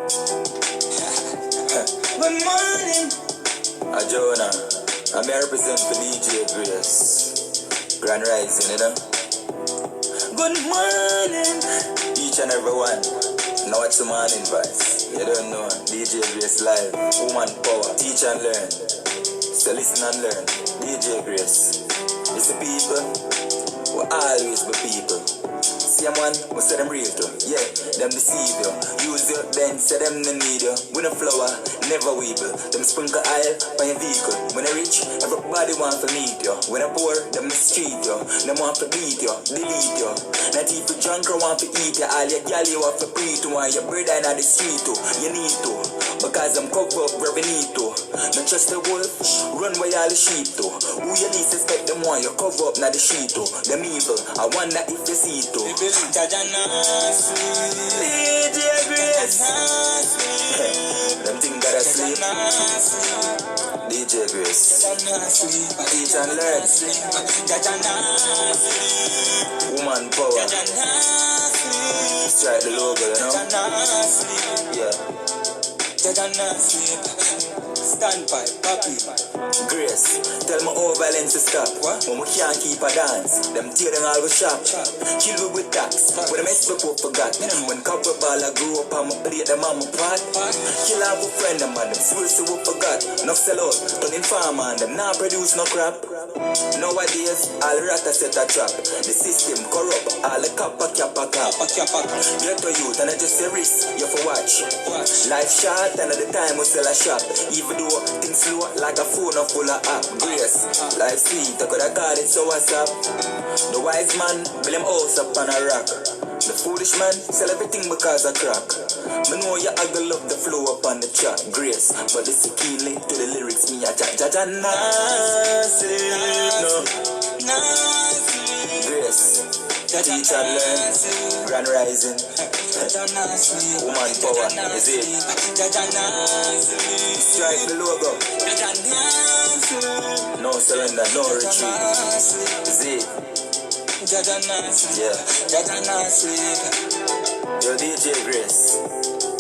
Good morning. Jonah, I'm here represent for DJ Grace. Grand Rising, you know. Good morning, each and every one. Now it's the morning voice. You don't know, DJ Grace live, woman power, teach and learn. So listen and learn, DJ Grace. It's the people, will always be people. See a man, we say them real too. Yeah, them deceive you. Use you, then say them no need you. We no flower, never weeble. Them sprinkle oil on your vehicle. When I rich, everybody want to meet you. When I poor, them mistreat you. Them want to beat you, delete you. Not even drunk or want to eat you. All your gal you want to breathe to. And your brother in the street too. You need to, because I'm covered up where we need to. Not just the wolf, run where all the sheep to. Who you least expect them want you cover up now the sheet to. Them evil, I wonder if you see it too. DJ Grace. Them things gotta sleep. DJ Grace. Teach and learn. Woman power. Strike the logo, you know? Yeah. Stand by, papi. Grace, tell me how violence to stop. When we can't keep a dance, them tear them all with shop. Kill me with tax, when I mess before forgot. When copper ball I grew up, I'ma play them on my part. Kill all a friend them and them swear so we forgot. Enough sell out, turning farmer and them not produce no crap. Nowadays, all rata set a trap. The system corrupt, all the kappa kappa kappa. Get to youth and I just say risk, you for watch. Life short and at the time we sell a shop. Even though things slow like a phone full of app. Grace, life sweet, I coulda called it so what's up. The wise man, build him house up on a rock. The foolish man, sell everything because of crack. Me know you ugly love the flow up on the track. Grace, but this is a key link to the lyrics. Me a ja nasi, no. Grace, teach and learn. Grand Rising. Woman power, is it? Strike the logo. No surrender, no retreat. Is it? Yeah. Yo, DJ Grace.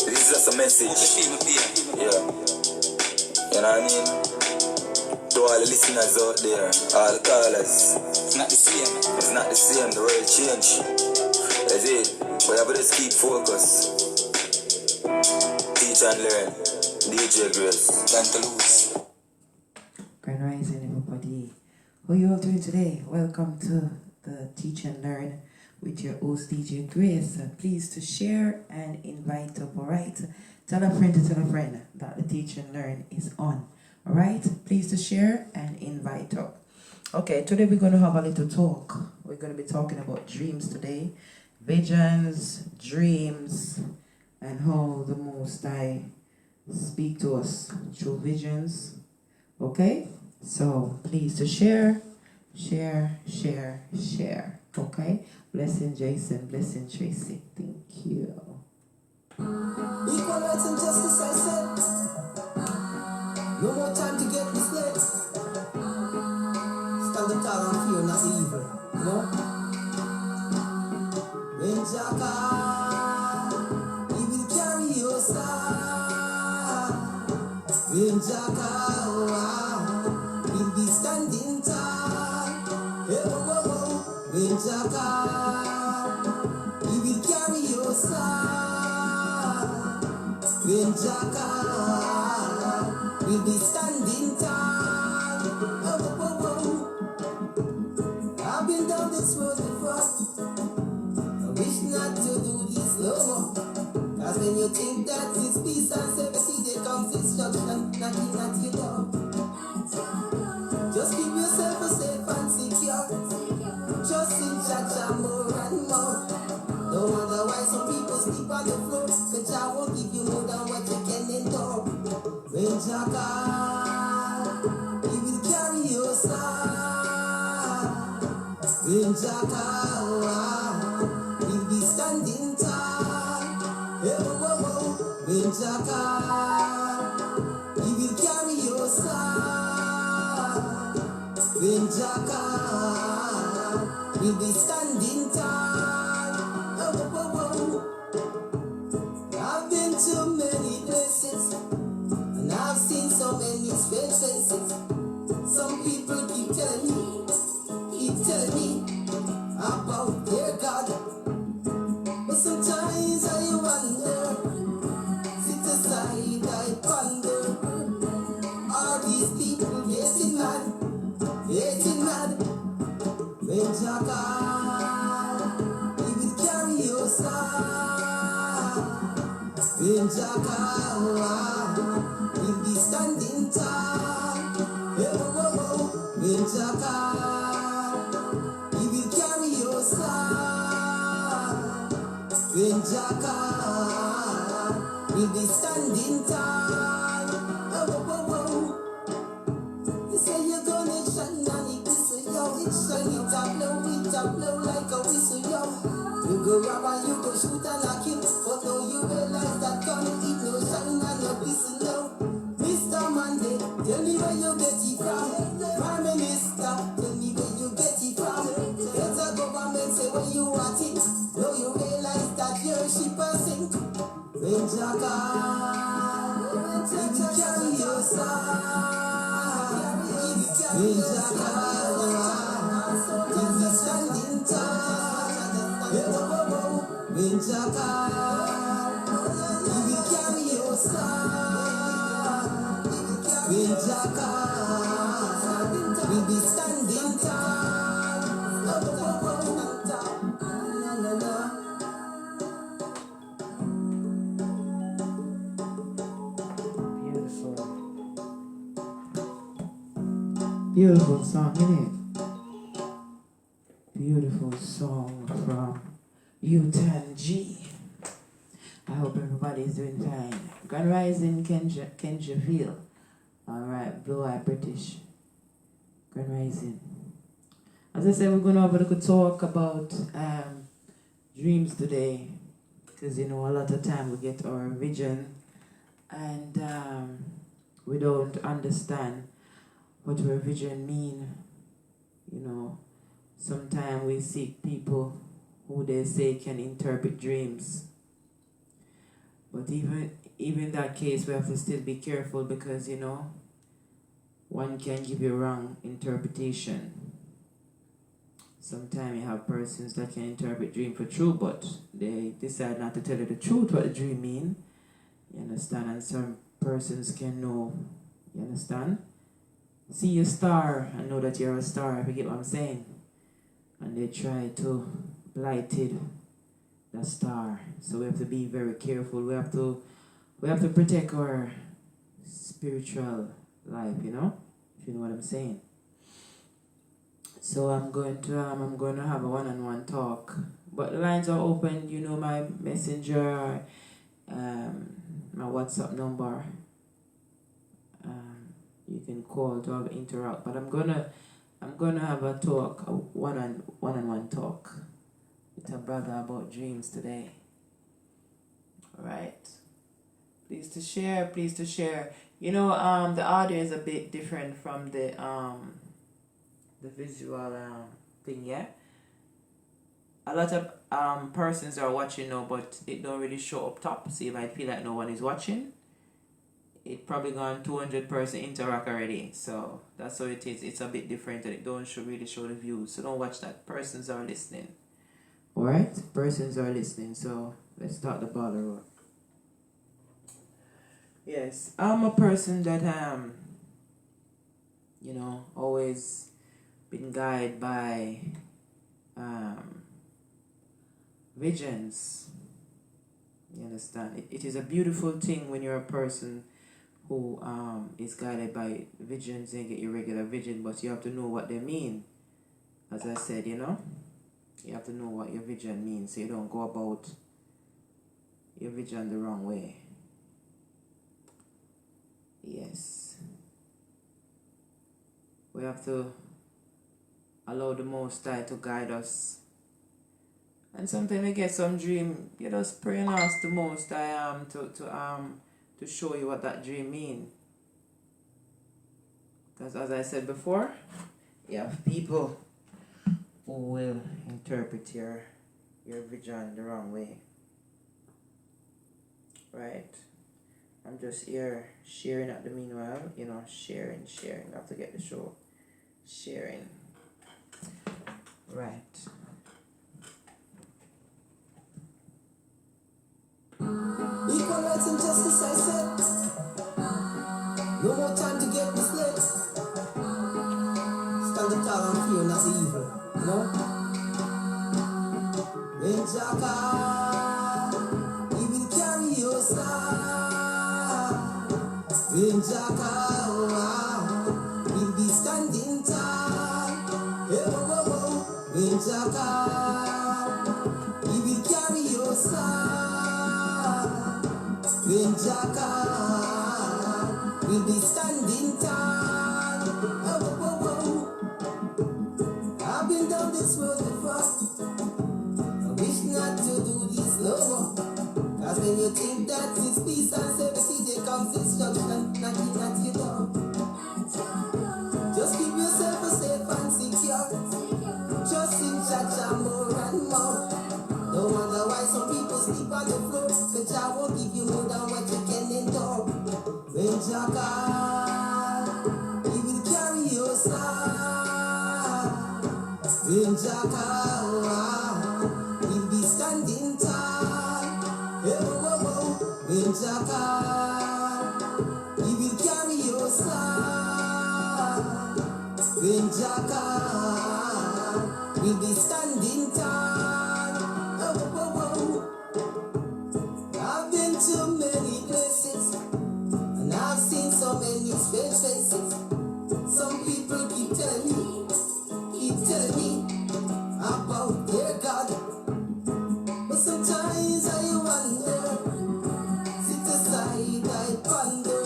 This is just a message. Yeah. You know what I mean? To all the listeners out there, all the callers. It's not the same. It's not the same. The world change. That's it. But you just keep focus. Teach and learn. DJ Grace. Don't lose. Grand Rising, everybody. How you all doing today? Welcome to the Teach and Learn with your host DJ Grace. Please to share and invite up, alright? Tell a friend that the Teach and Learn is on. Alright? Please to share and invite up. Okay, today we're going to have a little talk. We're going to be talking about dreams today. Visions, dreams, and how the Most High speak to us through visions. Okay? So please to share. Okay? Blessing Jason, blessing Tracy. Thank you. Equal rights and justice, I said. No more time to get misled. Stand up tall and fear not evil. You know? When Jaka, he will carry your side. When Jaka, we'll be standing tall. Hey, whoa, whoa, whoa. When Jaka, he will carry your side. When Jaka, we'll be standing tall. Oh, whoa, whoa, whoa. I've been down this road before. I wish not to do this no more. Cause when you think that it's peace and safety, there comes destruction knocking at your door. Just keep yourself safe and secure. Trust in Jah more and more. Don't wonder why some people sleep on the floor. Cause Jah won't give you more than what you can endure. When Jah call, He will carry your side. When Jah call, we'll be standing tall. Hey, whoa, whoa, whoa. When Jah call, He will carry your side. When Jah call, we'll be standing tall. Oh, whoa, whoa, whoa. I've been been to many places, and I've seen so many strange faces. Some people keep telling me about their God. But sometimes I wonder, sit aside, I ponder, are these people getting mad? When Jacka, he will carry your star. When Jacka, he'll be standing tall. When Jacka, he will carry your star. When Jacka, he'll be standing tall. You say you're gonna shine on it, whistle, yo. It shine, it a blow like a whistle, yo. You go rob and you go shoot and a kill, but now you realize that gun it no shine on your whistle, yo. Mr. Monday, tell me where you get it from. Prime Minister, tell me where you get it from. Get a government, say where you want it. Now you realize that your ship a sink. When Jacka, he will carry your side. When Jacka, he will standing tall. When Jacka, he will carry your side. When Jacka, he will be standing tall. Beautiful song, innit? Beautiful song from Utan G. I hope everybody is doing fine. Grand Rising, Kenja Feel. Alright, Blue Eye British. Grand Rising. As I said, we're going to have a little talk about dreams today. Because, you know, a lot of time we get our vision and we don't understand what our vision mean. You know, sometimes we seek people who they say can interpret dreams. But even in that case, we have to still be careful because, you know, one can give you wrong interpretation. Sometimes you have persons that can interpret dream for true, but they decide not to tell you the truth what the dream mean. You understand? And some persons can know, you understand? See your star and know that you're a star, if you get what I'm saying. And they try to blighted the star. So we have to be very careful. We have to protect our spiritual life, you know? If you know what I'm saying. So I'm going to have a one-on-one talk. But the lines are open, you know, my messenger, my WhatsApp number. You can call to have interact, but I'm gonna have a talk, a one-on-one talk with a brother about dreams today. All right. Please to share. You know, the audio is a bit different from the visual thing. Yeah. A lot of persons are watching now, but it don't really show up top, so you might feel like no one is watching. It probably gone 200% interact already, so that's how it is. It's a bit different and it don't really show the views, so don't watch that. Persons are listening. Alright? Persons are listening, so let's start the ball roll. Yes, I'm a person that you know, always been guided by visions. You understand? It is a beautiful thing when you're a person who is guided by visions and get your regular vision, but you have to know what they mean. As I said, you know, you have to know what your vision means so you don't go about your vision the wrong way. Yes. We have to allow the Most High to guide us. And sometimes we get some dream, you just pray and ask the Most High to show you what that dream means. Because as I said before, you have people who will interpret your vision the wrong way. Right. I'm just here sharing at the meanwhile, sharing. I have to get the show sharing. Right. Equal rights and justice, I said. No more time to get misled. Stand up tall and fear not the evil. You know? When Jaka, he will carry your star. When Jaka, he'll be standing tall. Hey, whoa, whoa, whoa. When Jaka, he will carry your star. When Jaka will be standing tall. Oh, oh, oh. I've been down this road before. I wish not to do this no more. Cause when you think that it's peace and safety, there comes destruction knocking at your door. Just keep yourself safe and secure. Trust in Jah more and more. No wonder why some people sleep on the floor. Cause Jah won't give you more than what you can endure. When Jah call, he will carry your star. When Jah call, he'll be standing tall. Hey, whoa, whoa, whoa. When Jah call, he will carry your star. When Jah call, we'll be standing tall. Oh, oh, oh. I've been to many places, and I've seen so many strange faces. Some people keep telling me about their God. But sometimes I wonder, sit aside, I ponder,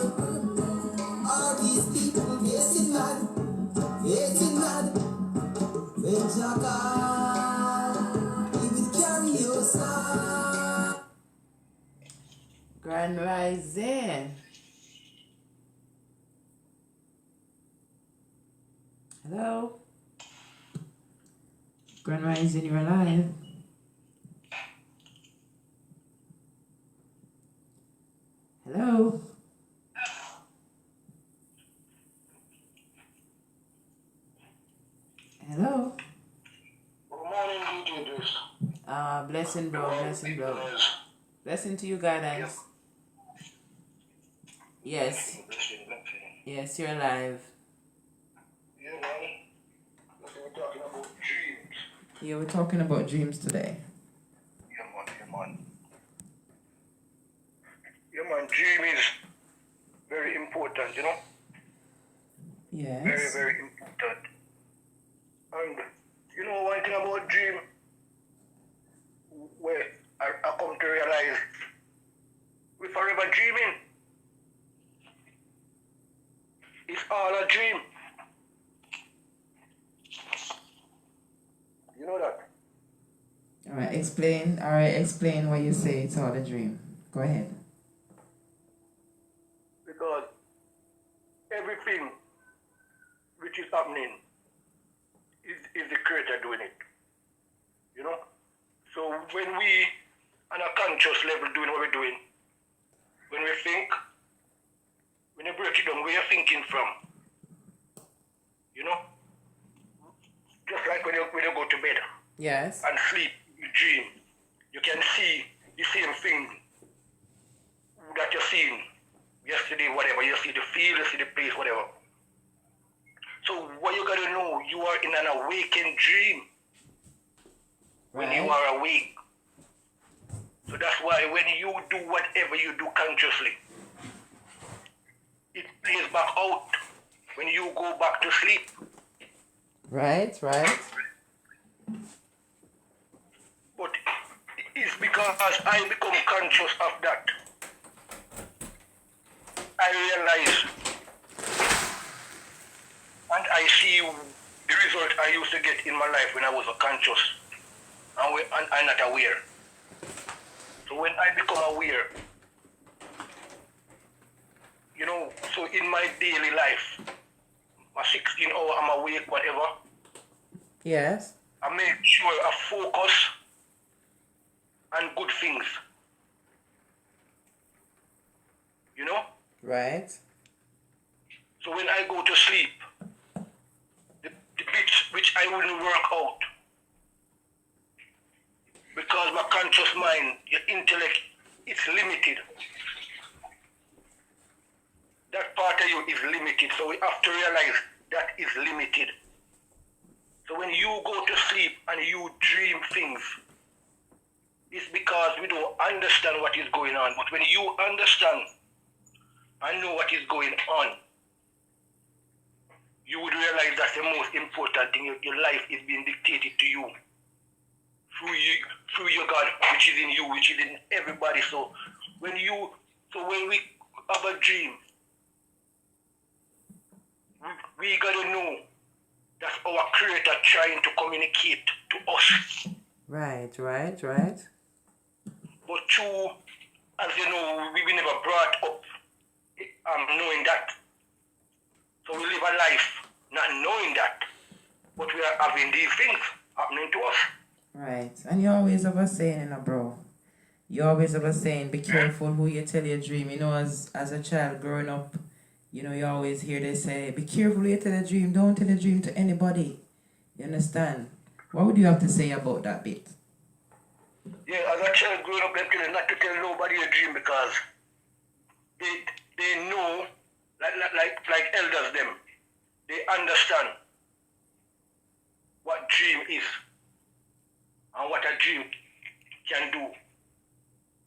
are these people getting mad? When Jah call, he will carry your star. Grand Rising. Hello. Grand Rising, you're alive. Hello. Hello. Good morning, DJ Juice. Blessing, bro. Blessing to you, guidance. Yes. Yes, you're alive. Yeah, man. We're talking about dreams. Yeah, we're talking about dreams today. Yeah, man. Dream is very important, you know? Yes. Very, very important. And you know one thing about dream, where I come to realize we're forever dreaming. It's all a dream. You know that? All right, explain why you say it's all a dream. Go ahead. Because everything which is happening is the creator doing it. You know? So when we on a conscious level doing what we're doing, when we think, when you break it down, where you're thinking from, you know? Just like when you go to bed Yes. and sleep, you dream, you can see the same thing that you're seeing yesterday, whatever. You see the feel, you see the place, whatever. So what you gotta know, you are in an awakened dream when you are awake. So that's why when you do whatever you do consciously, it plays back out when you go back to sleep. Right. But it's because I become conscious of that. I realize and I see the result I used to get in my life when I was conscious and not aware. So when I become aware, you know, so in my daily life, my 16 hour I'm awake, whatever, Yes. I make sure I focus on good things. Right. So when I go to sleep, the bits which I wouldn't work out, because my conscious mind, your intellect, it's limited. That part of you is limited, so we have to realize that is limited. So when you go to sleep and you dream things, it's because we don't understand what is going on. But when you understand and know what is going on, you would realize that's the most important thing. Your life is being dictated to you through your God, which is in you, which is in everybody. So when we have a dream, we gotta know that's our Creator trying to communicate to us. Right. But true, as you know, we never brought up knowing that. So we live a life not knowing that, but we are having these things happening to us. Right. And you always have a saying, bro. You always have a saying, be careful who you tell your dream. You know, as a child growing up, you know, you always hear they say, be careful who you tell a dream. Don't tell a dream to anybody. You understand? What would you have to say about that bit? Yeah, as a child growing up, they're telling not to tell nobody a dream because they know, like elders them, they understand what dream is and what a dream can do.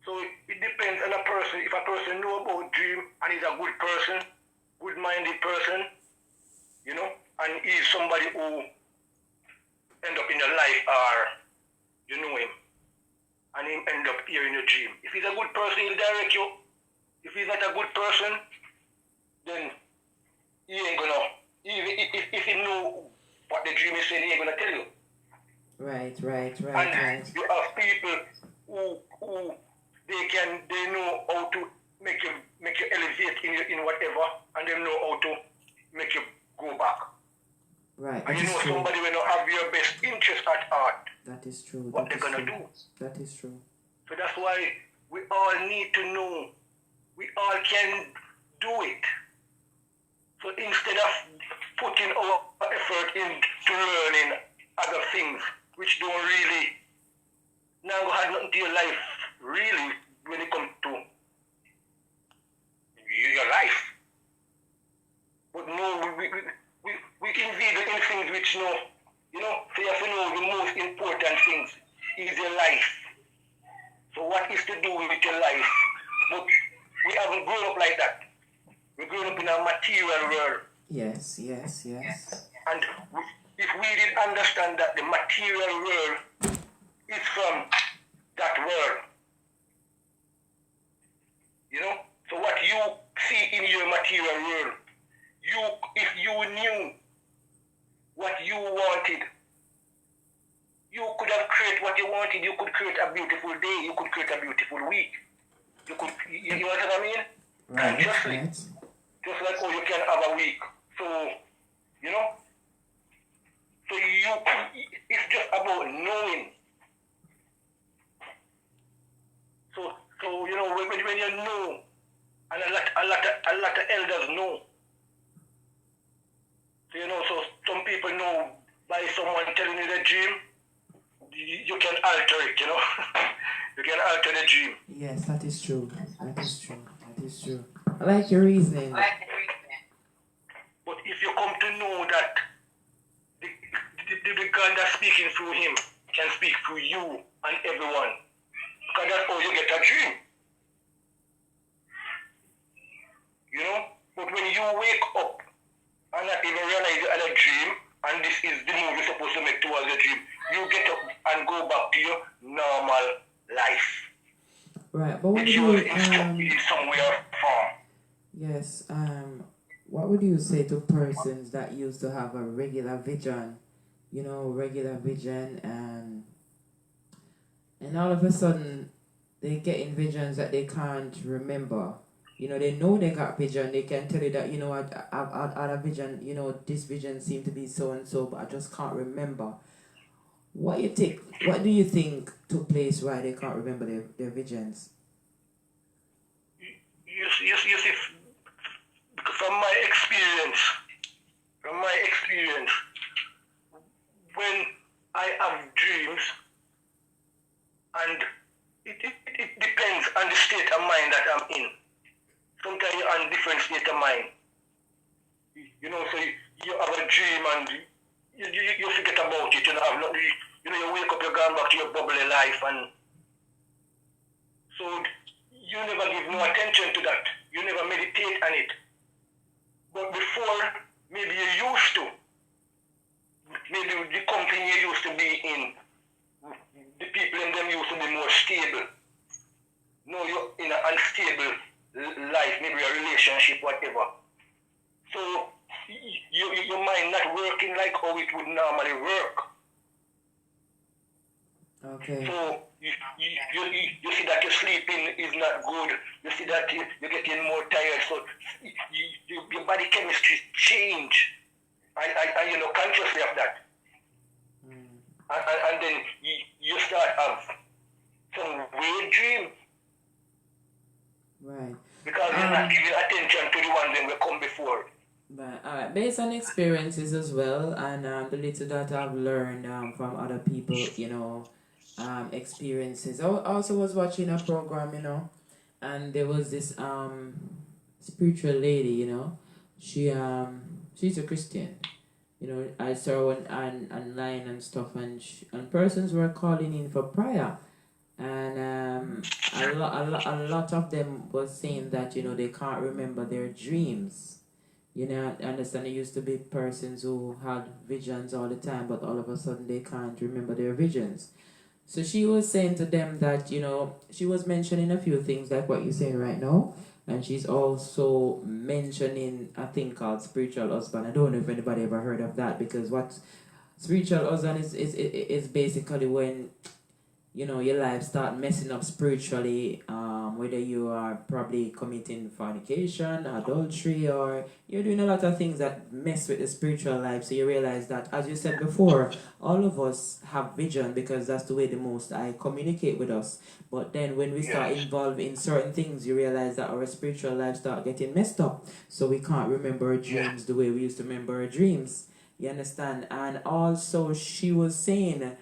So it depends on a person. If a person knows about dream and is a good person, good-minded person, you know, and is somebody who end up in your life or you know him, and him end up here in your dream. If he's a good person, he'll direct you. If he's not a good person, then he ain't gonna, even if he know what the dream is saying, he ain't gonna tell you. Right. And you have people who they know how to make you elevate in whatever, and they know how to make you go back. Right. And you know somebody will not have your best interest at heart. That is true. What they're gonna do. That is true. So that's why we all need to know. We all can do it. So instead of putting our effort into learning other things, which don't really now have nothing to your life, really, when it comes to your life. But no, we invade in things which no, you know, so you have to know the most important things is your life. So what is to do with your life? But we haven't grown up like that. We're grown up in a material world. Yes. And if we didn't understand that the material world is from that world, you know, so what you see in your material world, if you knew what you wanted, you could have created what you wanted. You could create a beautiful day. You could create a beautiful week. You know what I mean? Right. Just like how you can have a week. So, you know, so it's just about knowing. So you know, when you know, and a lot of elders know. So, you know, so some people know by someone telling you the dream, you can alter it, you know. You can alter the dream. Yes, that is true. I like your reasoning. But if you come to know that the God that's speaking through him can speak through you and everyone, because that's how you get a dream. You know? But when you wake up and not even realize you had a dream, and this is the move you're supposed to make towards your dream, you get up and go back to your normal life. Right, but what would you you in somewhere from? Yes, what would you say to persons that used to have a regular vision, and all of a sudden they get in visions that they can't remember? You know, they know they got vision, they can tell you that, you know, I had a vision, you know, this vision seemed to be so and so, but I just can't remember. What do you think took place why they can't remember their visions? You see, in. Sometimes you're on different state of mind. You know, so you have a dream and you forget about it. You know, you wake up, you're going back to your bubbly life, and so you never give no attention to that. You never meditate on it. But before, maybe you used to. Maybe the company you used to be in, the people in them used to be more stable. No, you're in an unstable life, maybe a relationship, whatever. So your mind not working like how it would normally work. Okay. So you see that your sleeping is not good. You see that you're getting more tired. So your body chemistry change. And you're not consciously of that. And then you start have some weird dream. Right. Because you're not giving attention to the one that will come before. Right. Based on experiences as well, and the little that I've learned from other people, you know, experiences. I also was watching a program, you know, and there was this spiritual lady, you know, she's a Christian. You know, I saw her online and stuff, and persons were calling in for prayer, and a lot of them was saying that, you know, they can't remember their dreams. You know, I understand there used to be persons who had visions all the time, but all of a sudden they can't remember their visions. So she was saying to them that, you know, she was mentioning a few things like what you're saying right now. And she's also mentioning a thing called spiritual husband. I don't know if anybody ever heard of that, because what spiritual husband is basically when, you know, your life start messing up spiritually, whether you are probably committing fornication, adultery, or you're doing a lot of things that mess with the spiritual life. So you realize that, as you said before, all of us have vision because that's the way the Most High communicate with us. But then when we start involved in certain things, you realize that our spiritual life start getting messed up. So we can't remember our dreams the way we used to remember our dreams. You understand? And also she was saying,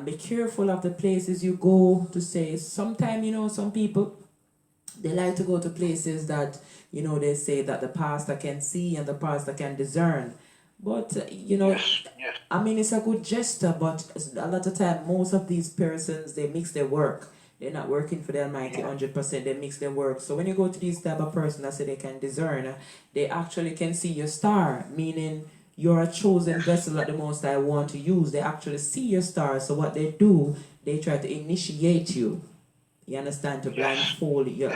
be careful of the places you go to say. Sometimes, you know, some people, they like to go to places that, you know, they say that the pastor can see and the pastor can discern. But, you know, I mean, it's a good gesture, but a lot of time, most of these persons, they mix their work. They're not working for the Almighty 100%. They mix their work. So when you go to these type of person that say they can discern, they actually can see your star, meaning you're a chosen vessel that the Most High want to use. They actually see your star. So what they do, they try to initiate you. You understand? To blindfold your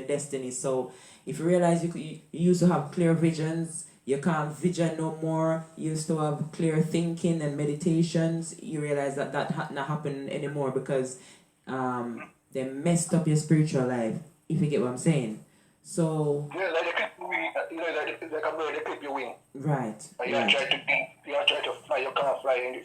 destiny. So if you realize you used to have clear visions, you can't vision no more. You used to have clear thinking and meditations. You realize that not happening anymore because they messed up your spiritual life. If you get what I'm saying. So like they clip your wing, you know, like a bird, they clip your wing. Right. And you try to fly, you can't fly, and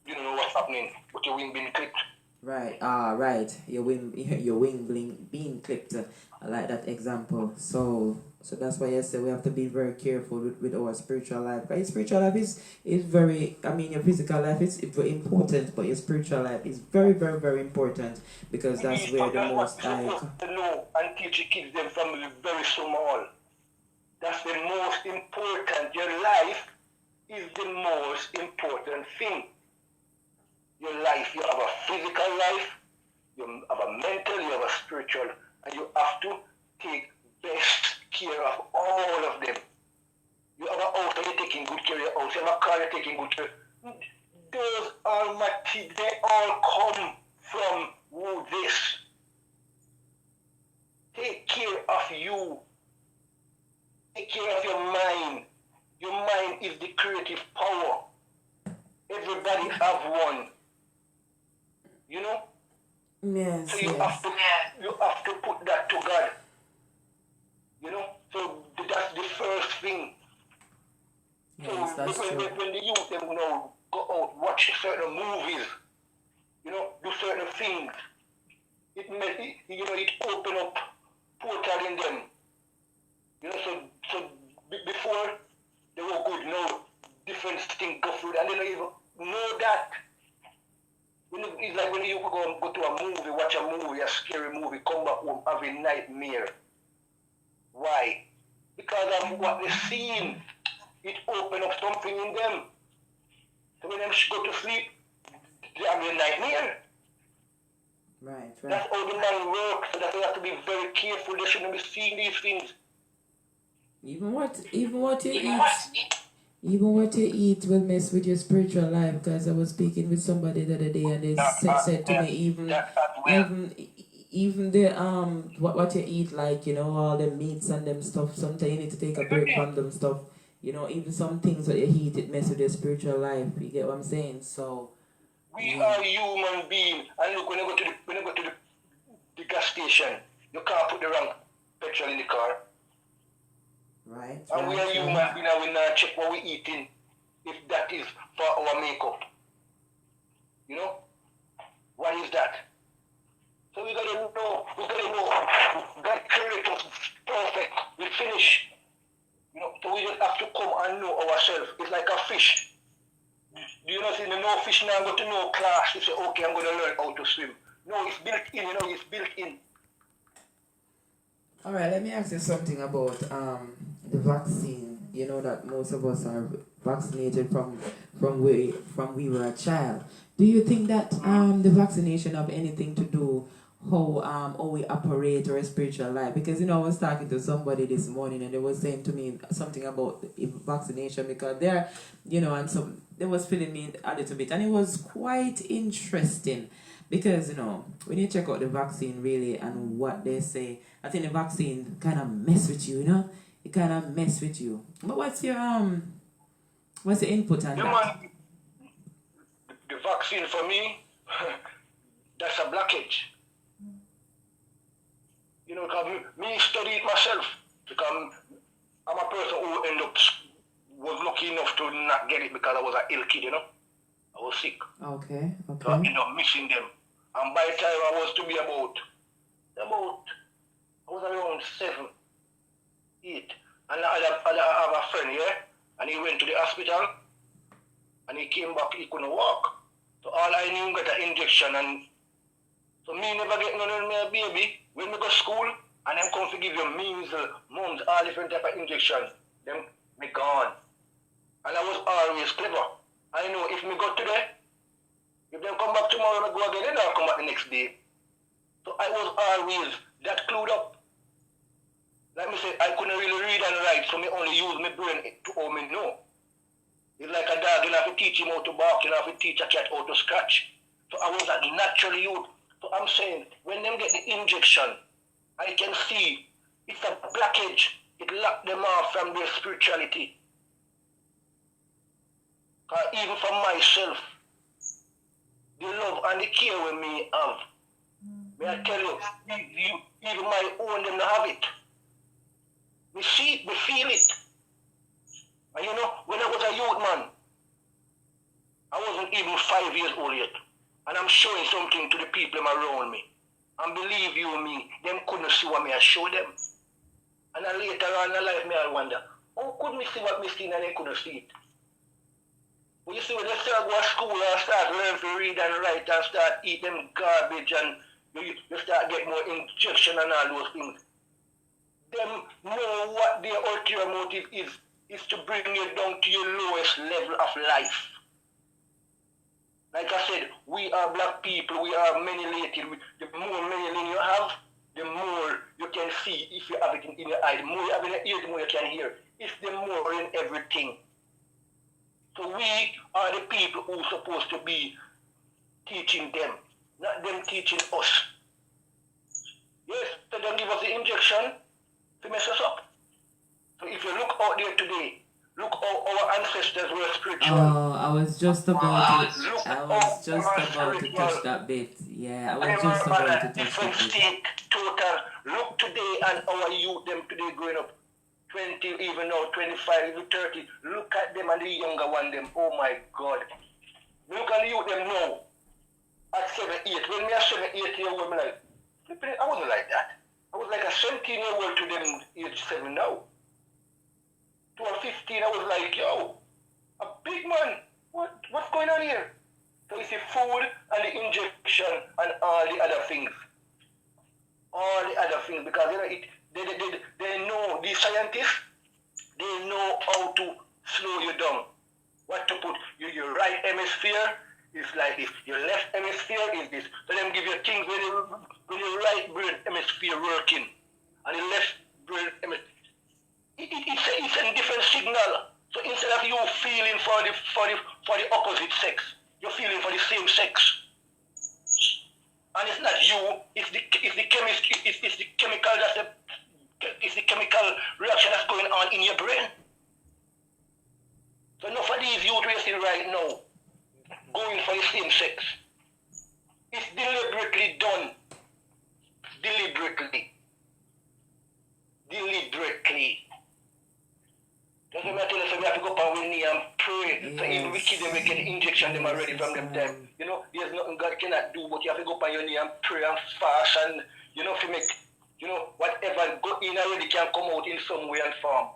you don't know what's happening, but your wing being clipped. Right. Right. Your wing being clipped. I like that example. So that's why I say we have to be very careful with our spiritual life. Because your spiritual life is very, I mean, your physical life is very important, but your spiritual life is very, very, very important, because that's where the Most High. To know and teach your kids them from very small. That's the most important. Your life is the most important thing. Your life, you have a physical life, you have a mental, you have a spiritual, and you have to take best care of all of them. You have a house, and you're taking good care of your house. You have a car, you're taking good care. Those are material, they all come from this. Take care of you. Take care of your mind. Your mind is the creative power. Everybody have one. You know? Yes. So you have to put that to God. You know? So that's the first thing. Yes, so that's true. when the youth them go out, watch certain movies, you know, do certain things, it open up portal in them. You know, so before they were good, different things go through, and they don't even know that. It's like when you go to a movie, watch a movie, a scary movie, come back home having nightmare. Why? Because of what they seen. It opened up something in them. So when they go to sleep, they have a nightmare. Right. That's how the mind works. So that they have to be very careful. They shouldn't be seeing these things. Even what you eat. Even what you eat will mess with your spiritual life. Because I was speaking with somebody the other day, and they said to me, even the what you eat, like, you know, all the meats and them stuff. Sometimes you need to take a break from them stuff. You know, even some things that you eat, it mess with your spiritual life. You get what I'm saying? So we are human beings, and look, when you go to the gas station, you can't put the wrong petrol in the car. Right. And we are human beings, and we not check what we're eating, if that is for our makeup. You know? What is that? So we gotta know, God created us perfect, we finish. You know, so we just have to come and know ourselves. It's like a fish. Do you know, see, no fish now go to no class to say, okay, I'm going to learn how to swim. No, it's built in, you know, it's built in. All right, let me ask you something about the vaccine. You know that most of us are vaccinated from we were a child. Do you think that the vaccination have anything to do how we operate our spiritual life? Because, you know, I was talking to somebody this morning, and they were saying to me something about vaccination, because they're, you know, and so they was filling me a little bit, and it was quite interesting. Because, you know, when you check out the vaccine really and what they say, I think the vaccine kind of mess with you, you know? It kind of mess with you. But what's your input on that? Man, the vaccine for me, that's a blockage. You know, because me study it myself. Because I'm a person who was lucky enough to not get it because I was an ill kid, you know? I was sick. Okay. So I ended up missing them. And by the time I was to be about I was around 7, 8. And I have a friend here, and he went to the hospital, and he came back, he couldn't walk. So all I knew, got an injection, and so me never get none of my baby. When we go to school, and them come to give you measles, mumps, all different type of injections, them me gone. And I was always clever. I know if me go today, if they come back tomorrow and go again, then I'll come back the next day. So I was always that clued up. Like me say, I couldn't really read and write, so me only use my brain to all me know. It's like a dog, you have to teach him how to bark, you have to teach a cat how to scratch. So I was that natural youth. So I'm saying, when them get the injection, I can see it's a blockage. It locked them off from their spirituality. Even for myself, the love and the care with me have. May I tell you, even my own them have it. We see it, we feel it. And you know, when I was a youth man, I wasn't even 5 years old yet. And I'm showing something to the people around me. And believe you me, them couldn't see what me I show them. And then later on in life, me I wonder, how could me see what me seen and they couldn't see it? Well, you see, when they start go to school and start learning to read and write and start eat them garbage and you start getting more injection and all those things, them know what their ulterior motive is to bring you down to your lowest level of life. Like I said, we are black people, we are melanin. The more melanin you have, the more you can see if you have it in your eye. The more you have in your ear, the more you can hear. It's the more in everything. So we are the people who are supposed to be teaching them, not them teaching us. Yes, they don't give us the injection to mess us up. So if you look out there today, look how our ancestors were spiritual. Oh, I was just about to touch that bit. Yeah, I was just about to touch different that bit. state, total. Look today and our youth, them today growing up 20, even now 25, even 30. Look at them and the younger one, them. Oh my God. Look at the youth, them now. At 7, 8. When me a 7, 8 year old, like, I wasn't like that. I was like a 17-year-old to them age 7 now. To a 15, I was like, yo, a big man. What's going on here? So it's the food and the injection and all the other things. All the other things, because you know they know, these scientists, they know how to slow you down. What to put, your right hemisphere is like this, your left hemisphere is this. So them give you things when your right brain hemisphere working and the left brain hemisphere. It's a different signal. So instead of you feeling for the opposite sex, you're feeling for the same sex. And it's not you, it's the chemical it's the chemical reaction that's going on in your brain. So enough of these youth we see right now going for the same sex. It's deliberately done. Deliberately. That's why I tell you, so we have to go up on our knee and pray. Yes. So even we kids, them we get the injection, them already from them time. You know, there's nothing God cannot do, but you have to go up on your knee and pray and fast and, you know, to make, you know, whatever go in already can come out in some way and form.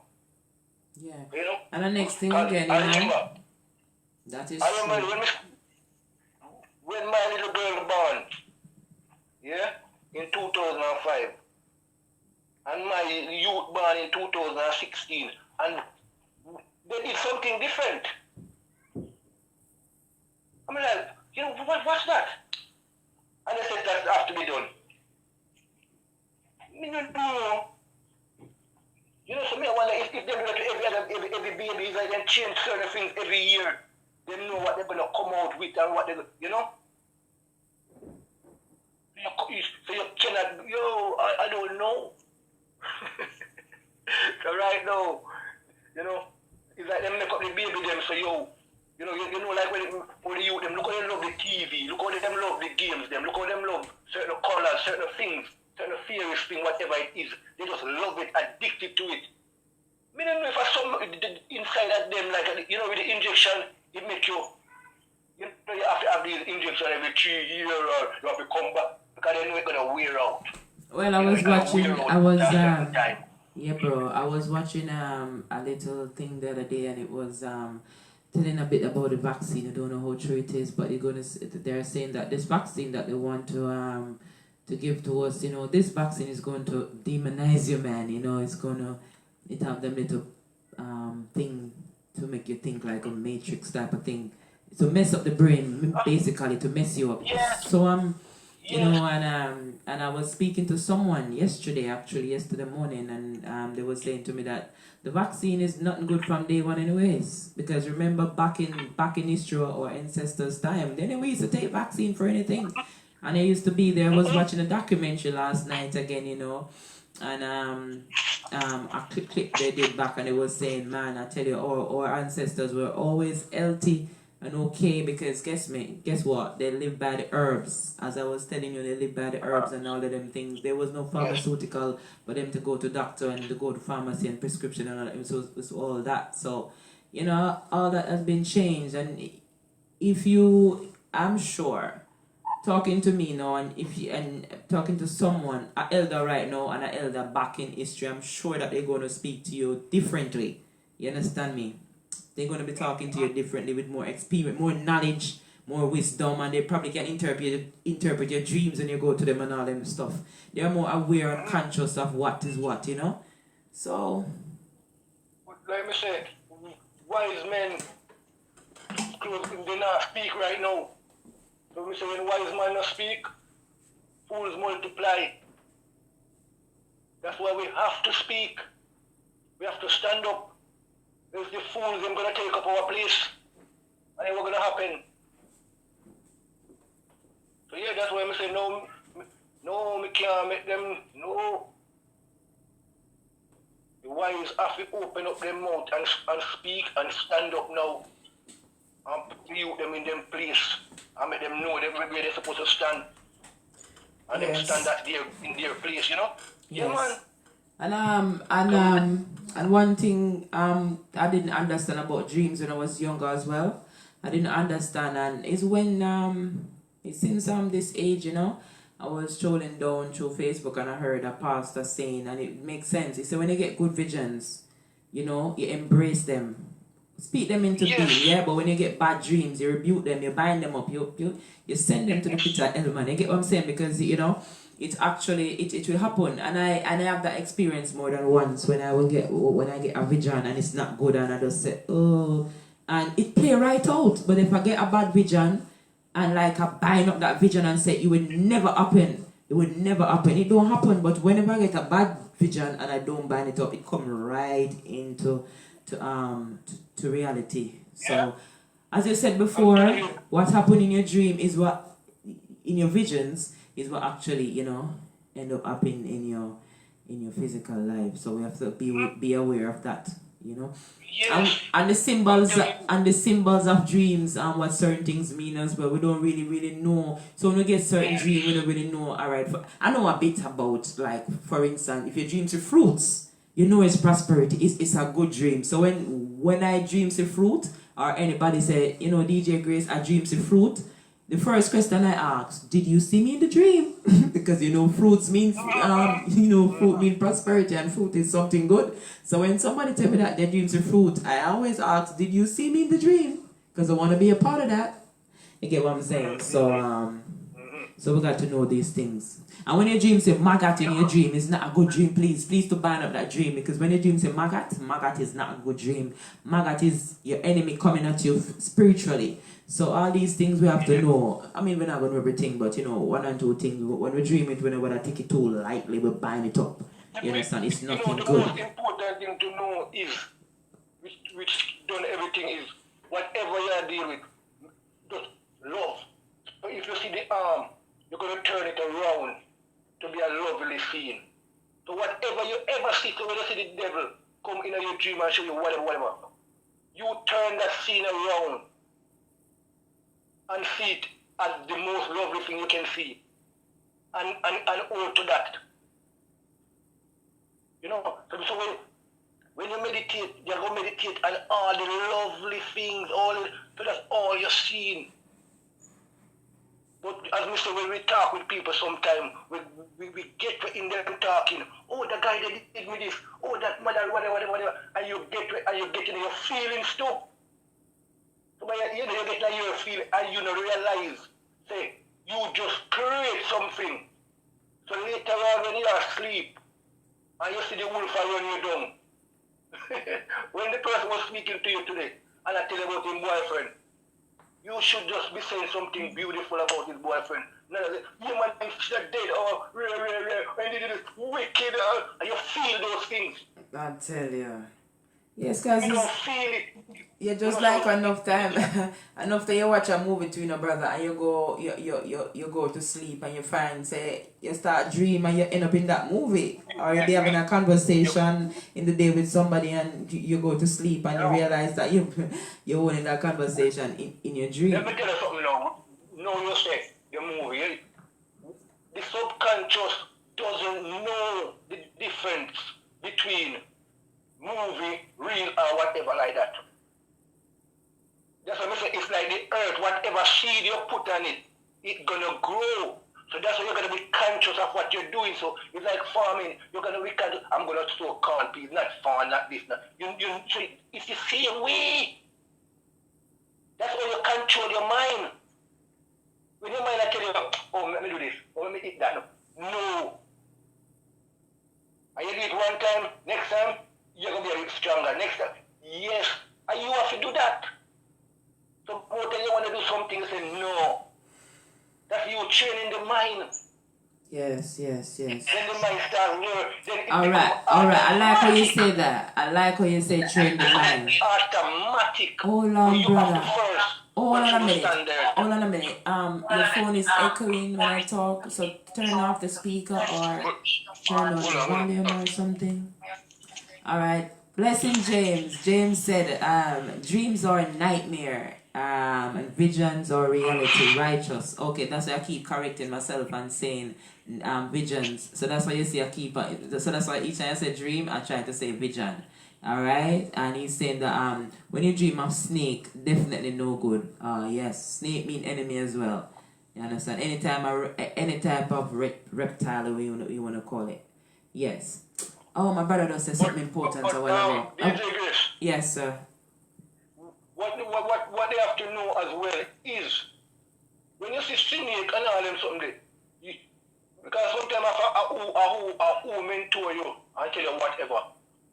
Yeah. You know? And the next thing again, you know, that is I remember when my little girl born, yeah, in 2005, and my youth born in 2016, and they did something different. I'm like, you know, what's that? And they said that has to be done. You know, so me I wonder if they do that to every baby, if they can change certain things every year, they know what they're gonna come out with and what they're, you know? So you cannot, I don't know. So right now, you know, it's like them make up the baby them, so you know, like when the youth them, look how they love the TV, look how they them love the games them, look how them love certain colors, certain things, certain theories thing, whatever it is, they just love it, addicted to it. I don't know if I saw inside of them, like, you know, with the injection, it make you know, you have to have these injections every 3 years, or you have to come back, because they know it's gonna wear out. Well, I was watching a little thing the other day, and it was telling a bit about the vaccine. I don't know how true it is, but they're saying that this vaccine that they want to give to us, you know, this vaccine is going to demonize you, man. You know, it have them little thing to make you think like a matrix type of thing, to mess up the brain, basically to mess you up. Yeah. So you know, and I was speaking to someone yesterday morning, and they were saying to me that the vaccine is nothing good from day one anyways. Because remember back in history or ancestors' time, they never used to take vaccine for anything. And I used to be there, I was watching a documentary last night again, you know, and a clip they did back, and it was saying, man, I tell you, our ancestors were always healthy and okay, because guess what? They live by the herbs. As I was telling you, they live by the herbs and all of them things. There was no pharmaceutical for them to go to doctor and to go to pharmacy and prescription and all that. So it's all that. So, you know, all that has been changed. And I'm sure, talking to me now, and talking to someone, an elder right now and an elder back in history, I'm sure that they're going to speak to you differently. You understand me? They're going to be talking to you differently with more experience, more knowledge, more wisdom, and they probably can interpret your dreams when you go to them and all them stuff. They are more aware and conscious of what is what, you know? So... Let me say, wise men, they not speak right now. So we say when wise men not speak, fools multiply. That's why we have to speak. We have to stand up. There's the fools, them gonna take up our place. And then what's gonna happen? So yeah, that's why I say no, we can't make them, no. The wise have to open up their mouth and speak and stand up now. And put them in them place. And make them know where they're supposed to stand. And them stand in their place, you know? Yes. Yeah, man. And one thing I didn't understand about dreams when I was younger as well. I didn't understand, and it's when since I'm this age, you know, I was strolling down through Facebook and I heard a pastor saying, and it makes sense. He said when you get good visions, you know, you embrace them. speak them into Yes. being, yeah. But when you get bad dreams, you rebuke them, you bind them up, you send them to the pit of hell, man. You get what I'm saying? Because you know, it's actually it will happen, and I have that experience more than once when I get a vision and it's not good, and I just say, oh, and it play right out. But if I get a bad vision and like I bind up that vision and say it would never happen, it would never happen. It don't happen. But whenever I get a bad vision and I don't bind it up, it come right into to reality. So, Yeah. as you said before, what happened in your dream is what in your visions is what actually end up happening in your physical life. So we have to be aware of that. Yes. And the symbols of dreams and what certain things mean as well. We don't really know. So when we get certain dream, we don't really know. All right, I know a bit about, like, for instance, if you dream to fruits, it's prosperity. It's a good dream. So when I dream to fruit, or anybody say, DJ Grace, I dream to fruit, the first question I ask, did you see me in the dream? Because fruits means fruit means prosperity, and fruit is something good. So when somebody tell me that they dream to fruit, I always ask, did you see me in the dream? Because I want to be a part of that. You get what I'm saying? So we got to know these things. And when you dream say maggot in your dream, it's not a good dream. Please to ban up that dream, because when you dream say maggot is not a good dream. Maggot is your enemy coming at you spiritually. So all these things we have to know. I mean, we're not going to everything, but one and two things. When we dream it, we're not going to take it too lightly. We bind it up. You understand? It's nothing the good. most important thing to know is, which done everything is, whatever you are dealing with, just love. So if you see the arm, you're going to turn it around to be a lovely scene. So whatever you ever see, so when you see the devil come in your dream and show you whatever, you turn that scene around and see it as the most lovely thing you can see. And hold to that. So when you meditate, you're going to meditate on all the lovely things, so that's all you're seeing. But as Mr. when we talk with people sometimes, we get in there talking, oh, the guy that did me this, oh, that mother, whatever, and you get in your feelings too. So when you get like your feeling, and you realize, say, you just create something. So later on when you are asleep, and you see the wolf run you down. When the person was speaking to you today, and I tell you about his boyfriend, you should just be saying something beautiful about his boyfriend. Not that you man is dead or when they do this wicked, and you feel those things. I tell you. Yes, because You don't feel it. you just like enough time you watch a movie to brother, and you go to sleep, and you find, say, you start dream and you end up in that movie, or you're having a conversation in the day with somebody and you go to sleep and you realize that you're in that conversation in your dream. Let me tell you something now. Know yourself, your movie. The subconscious doesn't know the difference between movie, real, or whatever like that. That's what I say. It's like the earth, whatever seed you put on it, it's gonna grow. So that's why you're gonna be conscious of what you're doing. So it's like farming. You're gonna be conscious. I'm gonna sow corn, please, not farm, not this, not. So it's the same way. That's why you control your mind. When your mind tell you, oh, let me do this, or let me eat that. No. And you do it one time, next time, you're going to be a bit stronger. Next time, yes. And you have to do that. So more than you want to do something, say no. That's you training the mind. Yes. Then the mind starts learning. All right. I like how you say that. I like how you say train the mind. Automatic. Hold on, brother. Hold on a First. minute. Your phone is echoing when I talk, so turn off the speaker or turn on the volume or something. All right. Blessing James. James said, dreams are a nightmare, and visions are reality. Righteous. Okay, that's why I keep correcting myself and saying visions. So that's why you see I keep. So that's why each time I say dream, I try to say vision. All right, and he's saying that when you dream of snake, definitely no good. Yes, snake mean enemy as well. You understand? Any type of reptile, you want to call it. Yes. Oh, my brother does say something important or whatever. DJ Grace, Yes, sir. what they have to know as well is when you see snake and all them something, because sometimes who mentor you and tell you whatever.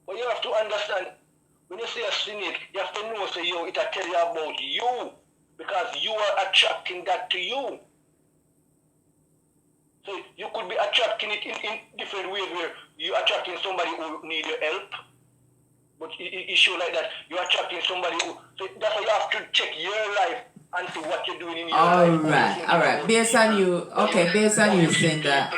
But you have to understand, when you see a snake, you have to know, say, yo, it'll tell you about you, because you are attracting that to you. So you could be attracting it in different ways where you're attracting somebody who needs your help. But it shows like that. You're attracting somebody who... So that's why you have to check your life and see what you're doing in your life. All right. Based on you saying that...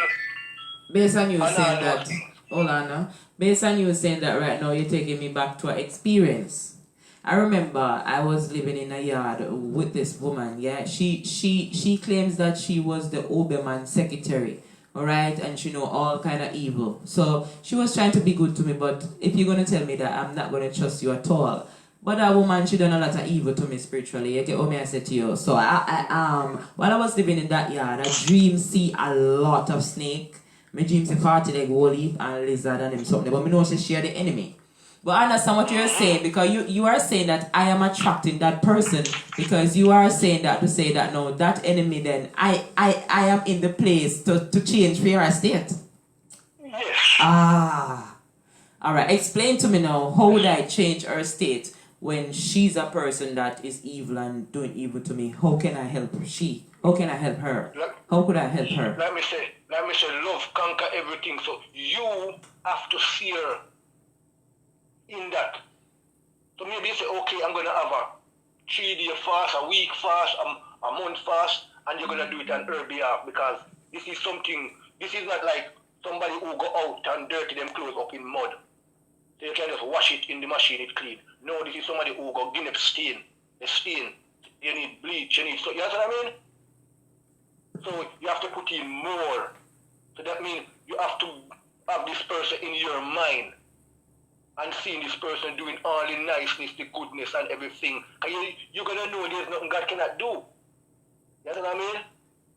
Hold on now. Based on you saying that right now, you're taking me back to an experience. I remember I was living in a yard with this woman, yeah. She claims that she was the Oberman secretary, alright, and she know all kind of evil. So she was trying to be good to me, but if you're gonna tell me that, I'm not gonna trust you at all. But that woman, she done a lot of evil to me spiritually. You get what I said to you. So while I was living in that yard, I dream see a lot of snake. My dream see 40 like whole heap and lizard and them something. But I know she are the enemy. But I understand what you're saying, because you are saying that I am attracting that person, because you are saying that to say that no, that enemy then I am in the place to change for your state. Yes. Alright, explain to me now, how would I change her state when she's a person that is evil and doing evil to me? How can I help her? How can I help her? How could I help her? Let me say, love conquer everything. So you have to see her in that. So maybe you say, okay, I'm going to have a 3-day fast, a week fast, a month fast, and you're going to do it on her behalf, because this is something, this is not like somebody who go out and dirty them clothes up in mud. So you can just wash it in the machine, it clean. No, this is somebody who go give up stain. The stain, you need bleach, you need, so you know what I mean? So you have to put in more. So that means you have to have this person in your mind and seeing this person doing all the niceness, the goodness and everything. You're going to know there's nothing God cannot do. You know what I mean?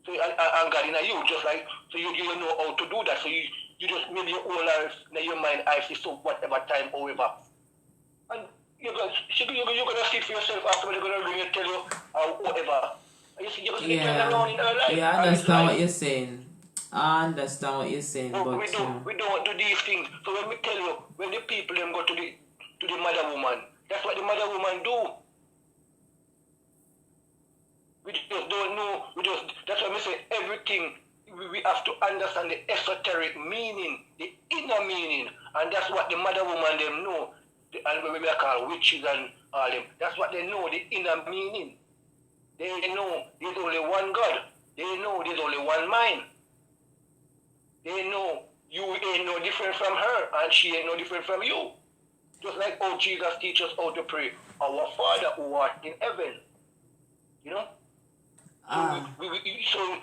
So, and God in you, just like, so you know how to do that. So you just maybe your whole life in your mind, I see so whatever time, however. And you're going to see for yourself after they're going to ring and tell you whatever. And you see, you're going to turn around in her life. Yeah, I understand what you're saying. I understand what you're saying, but we don't do these things. So when we tell you, when the people them go to the mother woman, that's what the mother woman do. We just don't know. That's why we say everything. We have to understand the esoteric meaning, the inner meaning, and that's what the mother woman them know. And we call witches and all them. That's what they know, the inner meaning. They know there's only one God. They know there's only one mind. They know you ain't no different from her, and she ain't no different from you. Just like how Jesus teaches us how to pray, our Father who art in heaven. You know?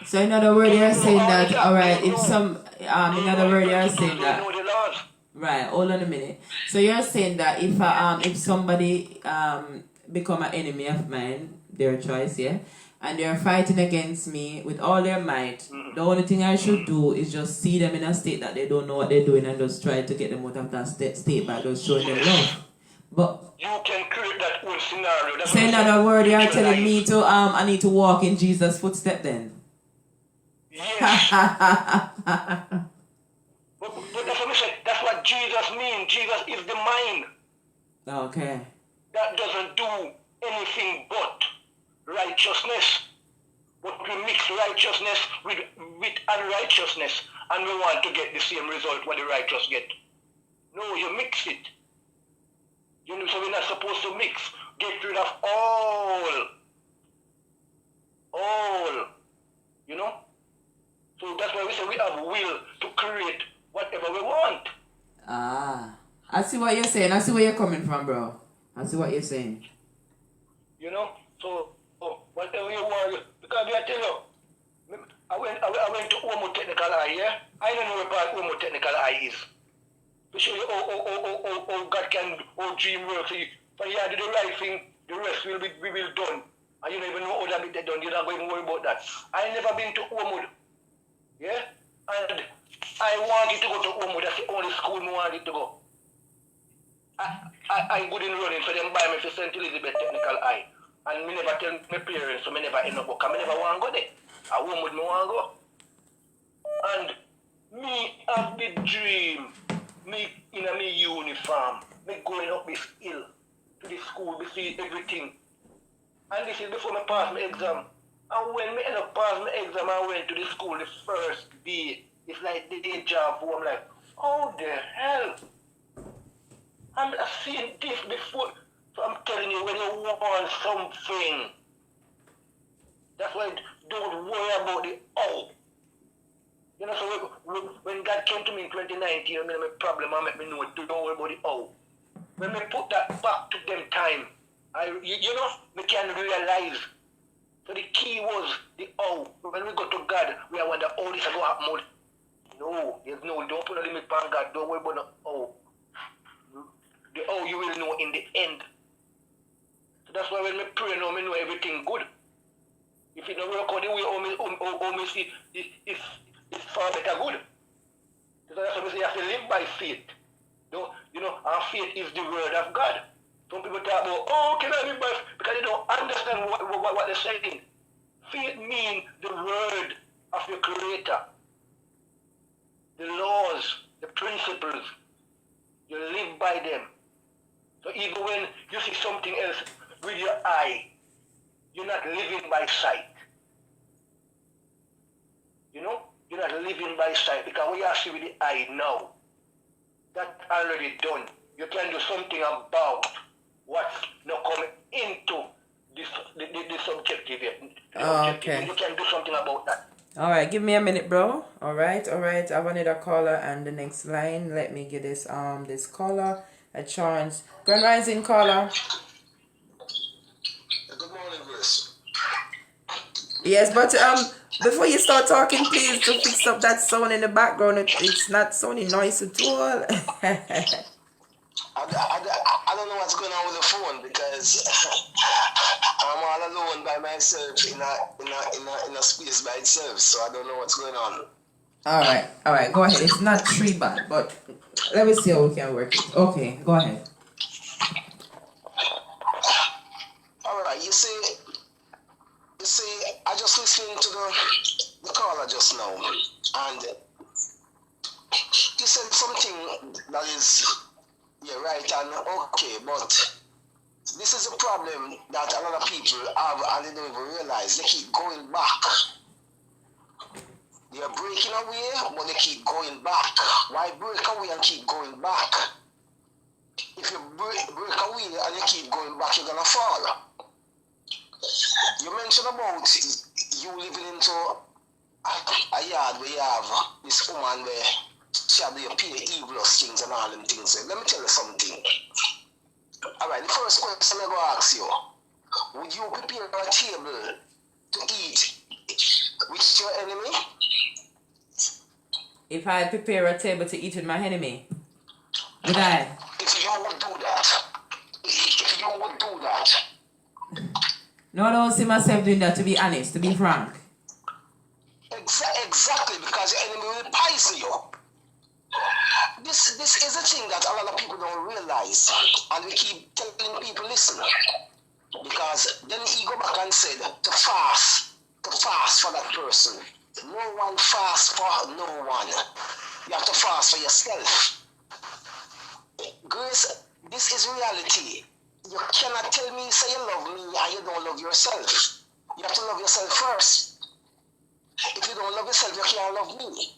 So in other words, you're saying that, alright, if some, in other words, you're saying that, right, hold on a minute. So you're saying that if somebody become an enemy of mine, their choice, yeah, and they're fighting against me with all their might, the only thing I should do is just see them in a state that they don't know what they're doing and just try to get them out of that state by just showing them love. But you can create that own scenario. So in other words, you're telling me to I need to walk in Jesus' footsteps then? Yes. but that's what I said. That's what Jesus means. Jesus is the mind. Okay. That doesn't do anything but righteousness. But we mix righteousness with unrighteousness, and we want to get the same result what the righteous get. No, you mix it. You know, so we're not supposed to mix. Get rid of all. You know? So that's why we say we have will to create whatever we want. I see what you're saying. I see where you're coming from, bro. I see what you're saying. You know? So, whatever you want, because I tell you, I went to Omo Technical Eye, yeah? I don't know what Omo Technical Eye is. To show you how God can, how dream works. But you do the right thing, the rest will be done. And you don't even know how that be done. You're not going to worry about that. I never been to Omud. Yeah? And I wanted to go to Omud. That's the only school I wanted to go. I good in running, so them buy me for St. Elizabeth Technical High. And me never tell my parents, so me never end up work. I never want to go there. I home with me want to go. And me have the dream, me in a me uniform, me going up this hill to the school, me see everything. And this is before me pass my exam. And when me end up pass my exam, I went to the school the first day. It's like the day job. I'm like, how the hell? I'm seeing this before. So I'm telling you, when you want something, that's why don't worry about the how. You know, so when God came to me in 2019, I made a problem, I made me know, don't worry about the how. When we put that back to them time, you know, we can realize. So the key was the how. When we go to God, we are wonder, oh, this is going to happen. No, there's no, don't put a limit on God, don't worry about the how. The how you will know in the end. So that's why when we pray now, we know everything good. If it don't work out the way me see, it's far better good. So that's why we say you have to live by faith. You know, our faith is the word of God. Some people talk about, oh, can I live by faith? Because they don't understand what they're saying. Faith means the word of your Creator. The laws, the principles. You live by them. So even when you see something else with your eye, you're not living by sight. You know? You're not living by sight because what you see with the eye now, that's already done. You can do something about what's not coming into the subjective yet. Okay. You can do something about that. All right, give me a minute, bro. All right. I have another caller and the next line. Let me get this caller a chance. Grand Rising caller. Good morning, Grace. Yes, but before you start talking, please to fix up that sound in the background. It's not sounding noisy at all. I don't know what's going on with the phone because I'm all alone by myself in a space by itself, so I don't know what's going on. All right. Go ahead. It's not too bad, but let me see how we can work it. Okay, go ahead. All right. You see, I just listened to the caller just now, and you said something that is right and okay, but this is a problem that a lot of people have and they don't even realize. They keep going back. They are breaking away, but they keep going back. Why break away and keep going back? If you break away and you keep going back, you're gonna fall. You mentioned about you living into a yard where you have this woman where she had to pay evilous things and all them things. Let me tell you something. Alright, the first question I'm going to ask you, would you prepare a table to eat with your enemy? If I prepare a table to eat with my enemy, would I? If you would do that. If you would do that. No, I don't see myself doing that, to be honest, to be frank. Exactly, because your enemy will poison you. This is a thing that a lot of people don't realize, and we keep telling people, listen, because then he go back and said to fast for that person. No one fast for no one. You have to fast for yourself. Grace, this is reality. You cannot tell me, say you love me and you don't love yourself. You have to love yourself first. If you don't love yourself, you can't love me.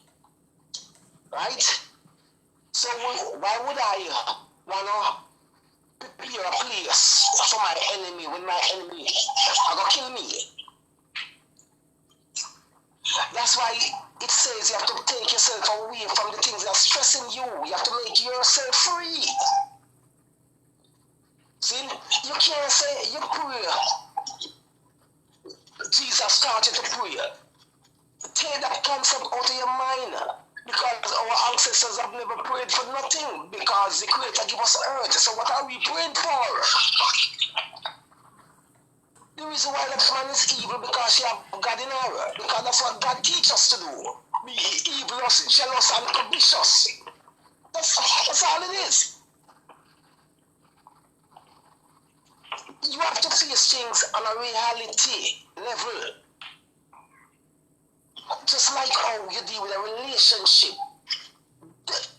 Right? So why would I want to prepare a place for my enemy when my enemy are going to kill me? That's why it says you have to take yourself away from the things that are stressing you. You have to make yourself free. See, you can't say you pray. Jesus started to pray. Take that concept out of your mind. Because our ancestors have never prayed for nothing. Because the Creator gave us earth. So what are we praying for? The reason why that man is evil because she have God in her. Because that's what God teaches us to do. Be evil, jealous, and covetous. That's all it is. face things on a reality level. Just like how you deal with a relationship.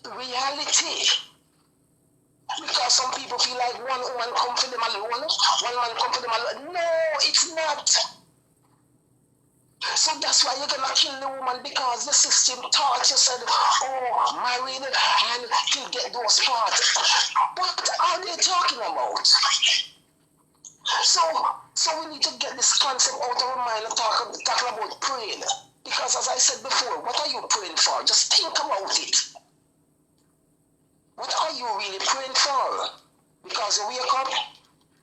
The reality. Because some people feel like one woman come for them alone, one man come for them alone. No, it's not. So that's why you're gonna kill the woman, because the system taught you, said, oh, married and you get those parts. What are they talking about? So we need to get this concept out of our mind and talk about praying. Because as I said before, what are you praying for? Just think about it. What are you really praying for? Because you wake up,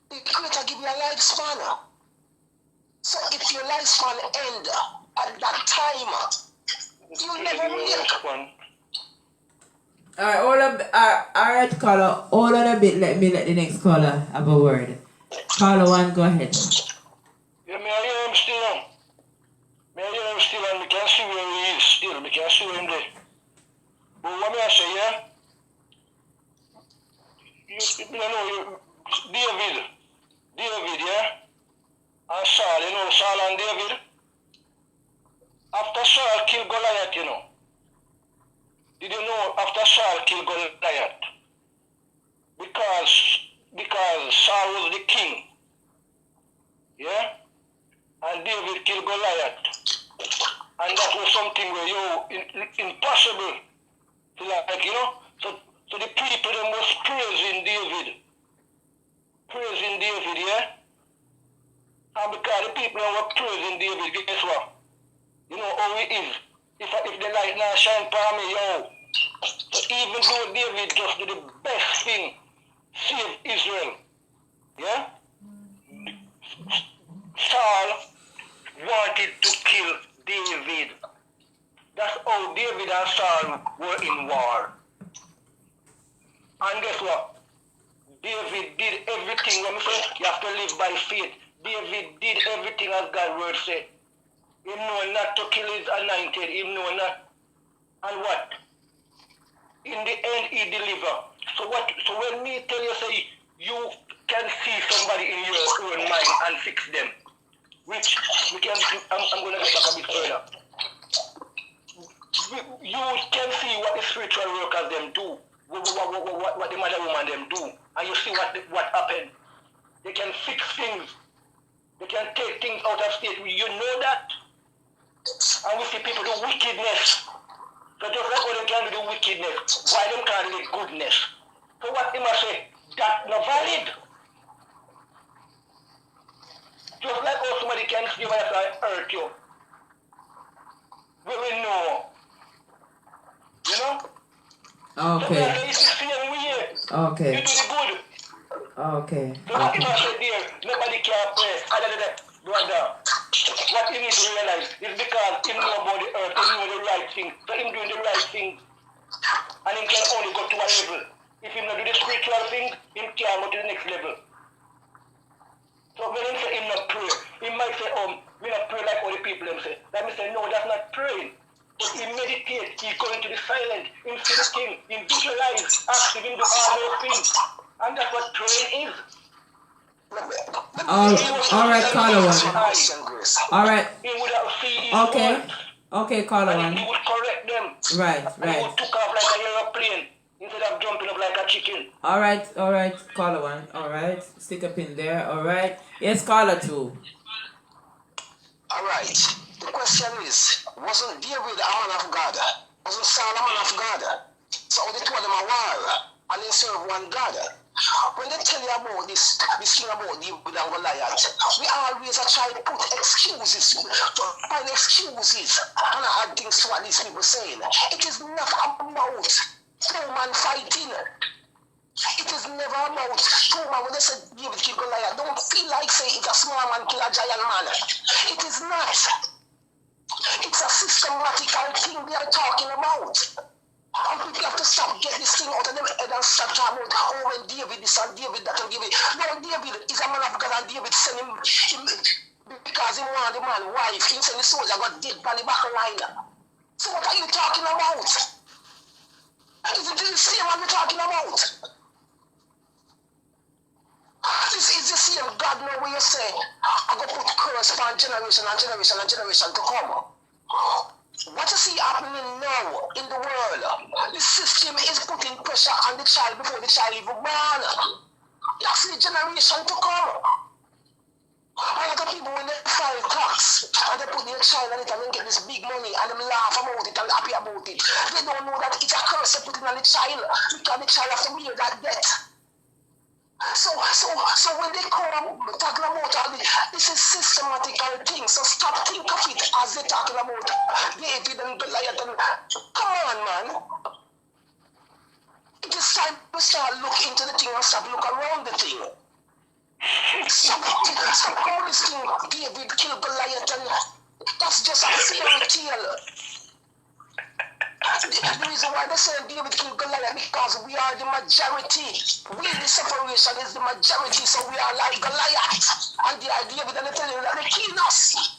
the Creator give you a lifespan. So if your lifespan end at that time, you'll never wake. Alright, caller, hold on a bit. Let the next caller have a word. Caller 1, go ahead. Yeah, may I hear him still? May I hear him still? And we can see where he is still. We can see him there. But what may I say, yeah? David, yeah? And Saul, you know Saul and David? After Saul killed Goliath, you know? Did you know after Saul killed Goliath? Because Saul was the king. Yeah? And David killed Goliath. And that was something where impossible. Like, you know? So the people them was praising David. Praising David, yeah? And because the people were praising David, guess what? You know how it is. If the light now shine for me, yo. So even though David just did the best thing, save Israel. Yeah? Saul wanted to kill David. That's how David and Saul were in war. And guess what? David did everything. When we say you have to live by faith, David did everything as God's word said. He knew not to kill his anointed. He knew not. And what? In the end, he delivered. So when me tell you, say, you can see somebody in your own mind and fix them. Which we can. I'm going to get back a bit further. You can see what the spiritual workers them do. What the mother woman them do, and you see what happened. They can fix things. They can take things out of state. You know that. And we see people do wickedness. So just like how they can do the wickedness, why them can't do the goodness? So what they must say, that's not valid. Just like how somebody can see when I hurt you. We will know. You know? Okay. Okay. You do the good. Okay. So what you must say there, nobody can pray. Brother, what you need to realize is because he know about the earth, he know the right thing. So him doing the right thing, and he can only go to one level. If he not do the spiritual thing, he can't go to the next level. So when he say him not pray, he might say, we not pray like all the people them say. Let me say, no, that's not praying. But he meditate, he go into the silent, he see the thing, he visualize, active, him do all those things. And that's what praying is. Alright, caller 1. Alright. Okay, caller 1. He would correct them. Right. He would took off like an airplane instead of jumping up like a chicken. Alright, caller 1. Alright, stick a pin there. Alright. Yes, caller 2. Alright. The question is, wasn't David a man of God? Wasn't Saul a man of God? So the two of them are war, and they serve one God. When they tell you about this thing about David and Goliath, we always try to put excuses, to find excuses, and add things to what these people saying. It is not about two-man fighting. It is never about two-man. When they say David killed Goliath, don't feel like say it's a small man kill a giant man. It is not. It's a systematical thing we are talking about. And people have to stop, get this thing out of them head and start talking about, oh, when David this and David that and David. No, David is a man of God, and David sent him because he wanted the man wife. He sent the soldier got dead by the back line. So what are you talking about? Is it the same one we're talking about? This is the same God now where you Bible say, I go put curse upon generation and generation and generation to come. What you see happening now in the world, the system is putting pressure on the child before the child even born. That's the generation to come. A lot of people, when they file tax and they put their child on it and then get this big money and them laugh about it and happy about it, they don't know that it's a curse they put on the child because the child has to bear that debt. So when they come talking about all this is systematical thing. So stop think of it as they're talking about David and Goliath and come on, man. It is time to start look into the thing and stop look around the thing. Stop all this thing. David killed Goliath and that's just a fairy tale. The reason why they say David killed Goliath because we are the majority. We, the separation, is the majority, so we are like Goliath. And they are David and they tell you that they kill us.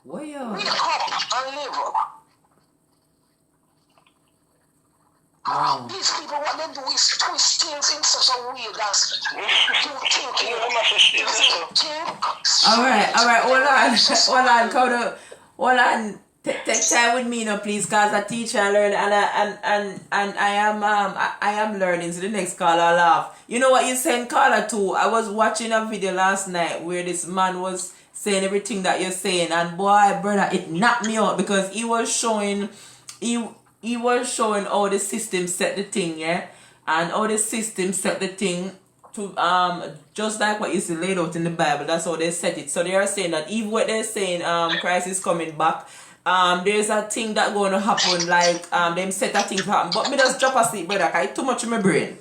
Wake up and live. Wow. These people, what they do is twist things in such a way that you think. All right. Hold on. Take time with me now, please, cause I teach and learn, and I am learning. So the next caller laugh. You know what you saying, caller 2? I was watching a video last night where this man was saying everything that you're saying, and boy, brother, it knocked me out because he was showing how the system set the thing, yeah, and how the system set the thing to just like what you see laid out in the Bible. That's how they set it. So they are saying that even what they're saying, Christ is coming back. There's a thing that going to happen, like them set a thing to happen. But me just drop asleep, brother, cause it's too much in my brain.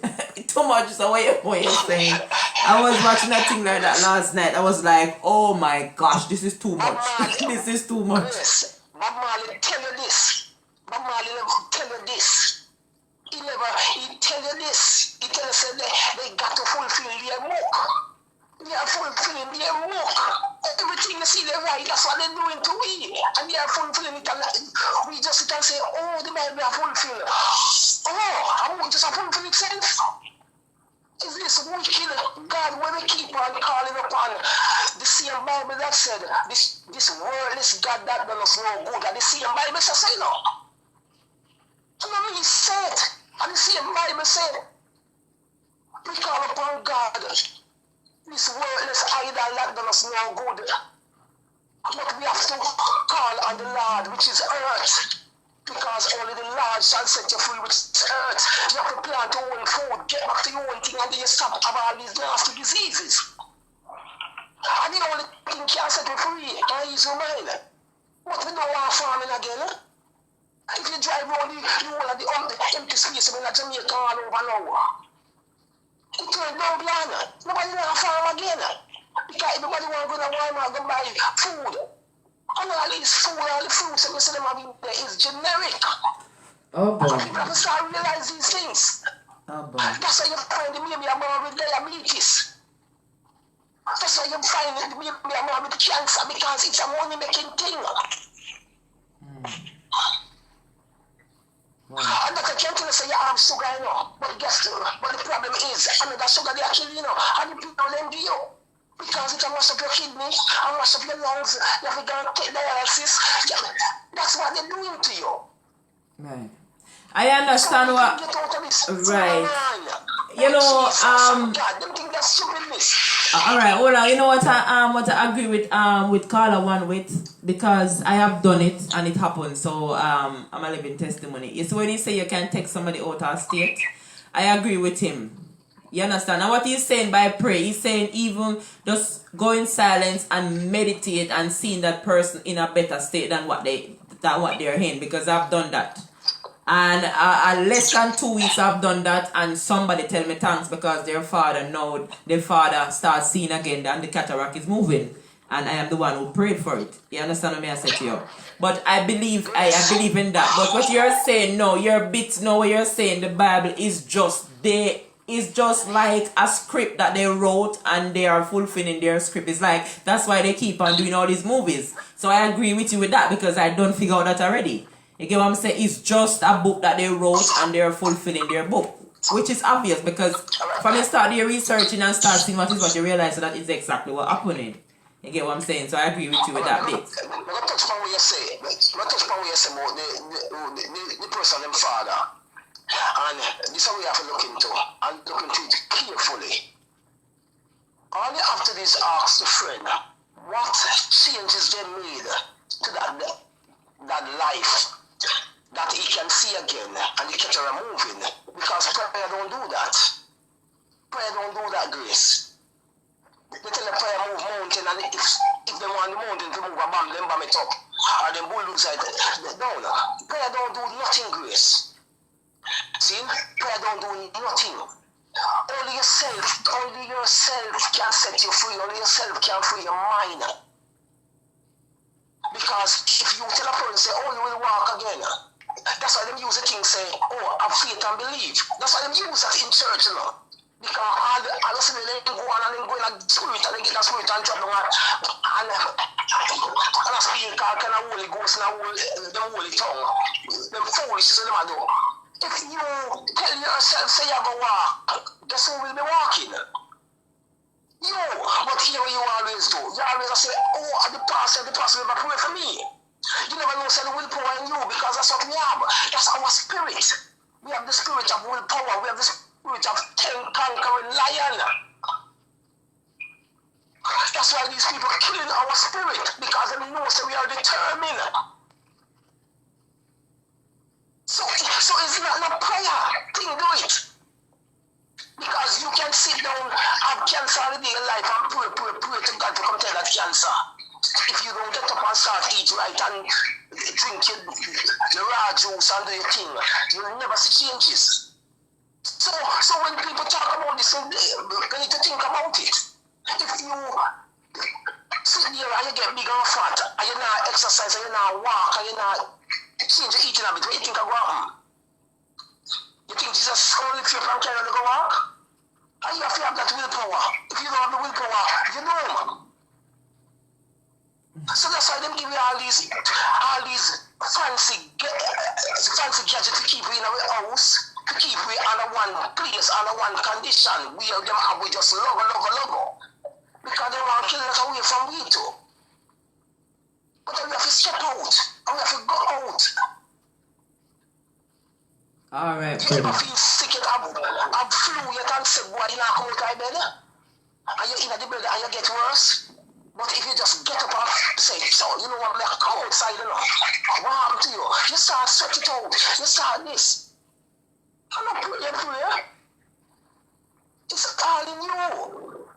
Too much. So what you're saying? I was watching a thing like that last night. I was like, oh my gosh, this is too much. This is too much. Yes, Bob Marley tell you this. Bob Marley never tell you this. He tell you this. He tell you that they got to fulfill their work. They are fulfilling their work. Everything you see they right, that's what they're doing to we. And they are fulfilling it. And we just can say, oh, the Bible are fulfilled. Oh, I won't just fulfill itself. Is this wicked God when we keep on calling upon the same Bible that said this worldless God that does us no good? And the same Bible says, say no. And then he said, and the same Bible said, we call upon God. This worldless idol that does us no good. But we have to call on the Lord, which is earth. Because only the Lord shall set you free with earth. You have to plant your own food, get back to your own thing, and then you stop of all these nasty diseases. And the only thing can set you free is your mind. But we don't want farming again. If you drive around the whole of the empty space in Jamaica all over now, it turns down blind. Nobody want to farm again. Because everybody want to go to Walmart and buy food. And all these food, all the fruits that we see them having there is generic. Oh boy. And people have to start realize these things. Oh boy. That's why you find the baby born with diabetes. That's why you find the baby born with cancer, because it's a money-making thing. Wow. And that I can't tell you say you have sugar, you know. But the problem is, another sugar they are killing, you know. And the people them do you. Because it will mess up your kidney, and mess up your lungs, you have to go and take dialysis. That's what they're doing to you. Right. I understand what. Right. You know, Them think that's stupidness. all right, hold on. You know what I agree with caller 1 with, because I have done it and it happened. So I'm a living testimony. You see, when you say you can take somebody out of state, I agree with him. You understand? And what he's saying by pray, he's saying even just go in silence and meditate and seeing that person in a better state than what they're in, because I've done that. And less than 2 weeks I've done that, and somebody tell me thanks because their father starts seeing again and the cataract is moving. And I am the one who prayed for it. You understand what I said to you? But I believe in that. But what you're saying, no, what you're saying, the Bible is just like a script that they wrote and they are fulfilling their script. It's like, that's why they keep on doing all these movies. So I agree with you with that, because I don't figure out that already. You get what I'm saying? It's just a book that they wrote and they're fulfilling their book. Which is obvious because from you start your researching and start seeing what is what you realize that is exactly what happening. You get what I'm saying? So I agree with you with that bit. I'm going to touch upon what you say. I'm going to touch upon what you say about the person and father. And this is what we have to look into. And look into it carefully. All you have to do is ask the friend, what changes they made to that life that he can see again and he kept on moving. Because prayer don't do that. Prayer don't do that, Grace. They tell the prayer move mountain, and if they want the mountain to move, bam, them bam it up. Or them bulldoze it down. Prayer don't do nothing, Grace. See? Prayer don't do nothing. Only yourself can set you free. Only yourself can free your mind. Because if you tell a person, say, oh, you will walk again. That's why them use the thing say, oh, have faith and believe. That's why them use that in church, you know. Because all the sudden they go on and they go in a spirit and they get a spirit and drop down and a speak kind of Holy Ghost and the Holy tongue. Them foolish is what they do. If you tell yourself, say you're going to walk, guess who will be walking? You. But here you always do. You always say, oh, the pastor will pray for me. You never know, say the willpower in you because that's what we have. That's our spirit. We have the spirit of willpower. We have the spirit of conquering lion. That's why these people are killing our spirit because they know that we are determined. So it's not a prayer thing, do it. Because you can sit down, have cancer all day in life and pray to God to come tell that cancer. If you don't get up and start eat right and drink your raw juice and do your thing, you'll never see changes. So when people talk about this, they need to think about it. If you sit there and you get big and fat, and you not exercise, and you not walk, and you not change your eating habit, what you think will happen? You think Jesus only if you're from Canada to go walk? And you have to have that willpower. If you don't have the willpower, you know. So that's why them give you all these fancy gadgets to keep you in our house, to keep you under one place, under one condition. We have them have we just logo. Because they want to kill us away from we too. But then we have to step out, and we have to go out. Alright, you ever feel sick, you have flu, you can't say, boy, you not come out of bed, and you're in the bed and you get worse. But if you just get up and say, so, you know what, like, come outside, you know, what happened to you? You start sweat it out, you start this. I'm not prayer. It's all in you.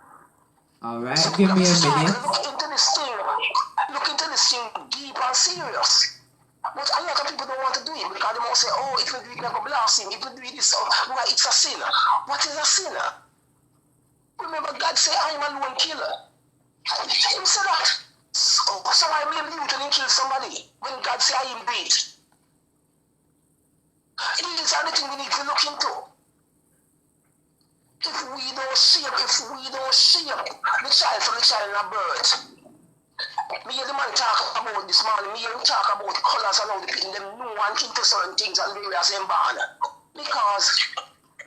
Alright, So give me a minute. Look into this thing deep and serious. But a lot of people don't want to do it because they might say, oh, if we do it, we're going to blast him. If we do this, well, it's a sin. What is a sin? Remember, God said, I am a lone killer. Him said that. So I blame you to kill somebody when God said I am beat. These are the things we need to look into. If we don't shape the child from the child in a birth. Me hear the man talk about this morning, me hear him talk about colors and how the people them know and into certain things and various in born. Because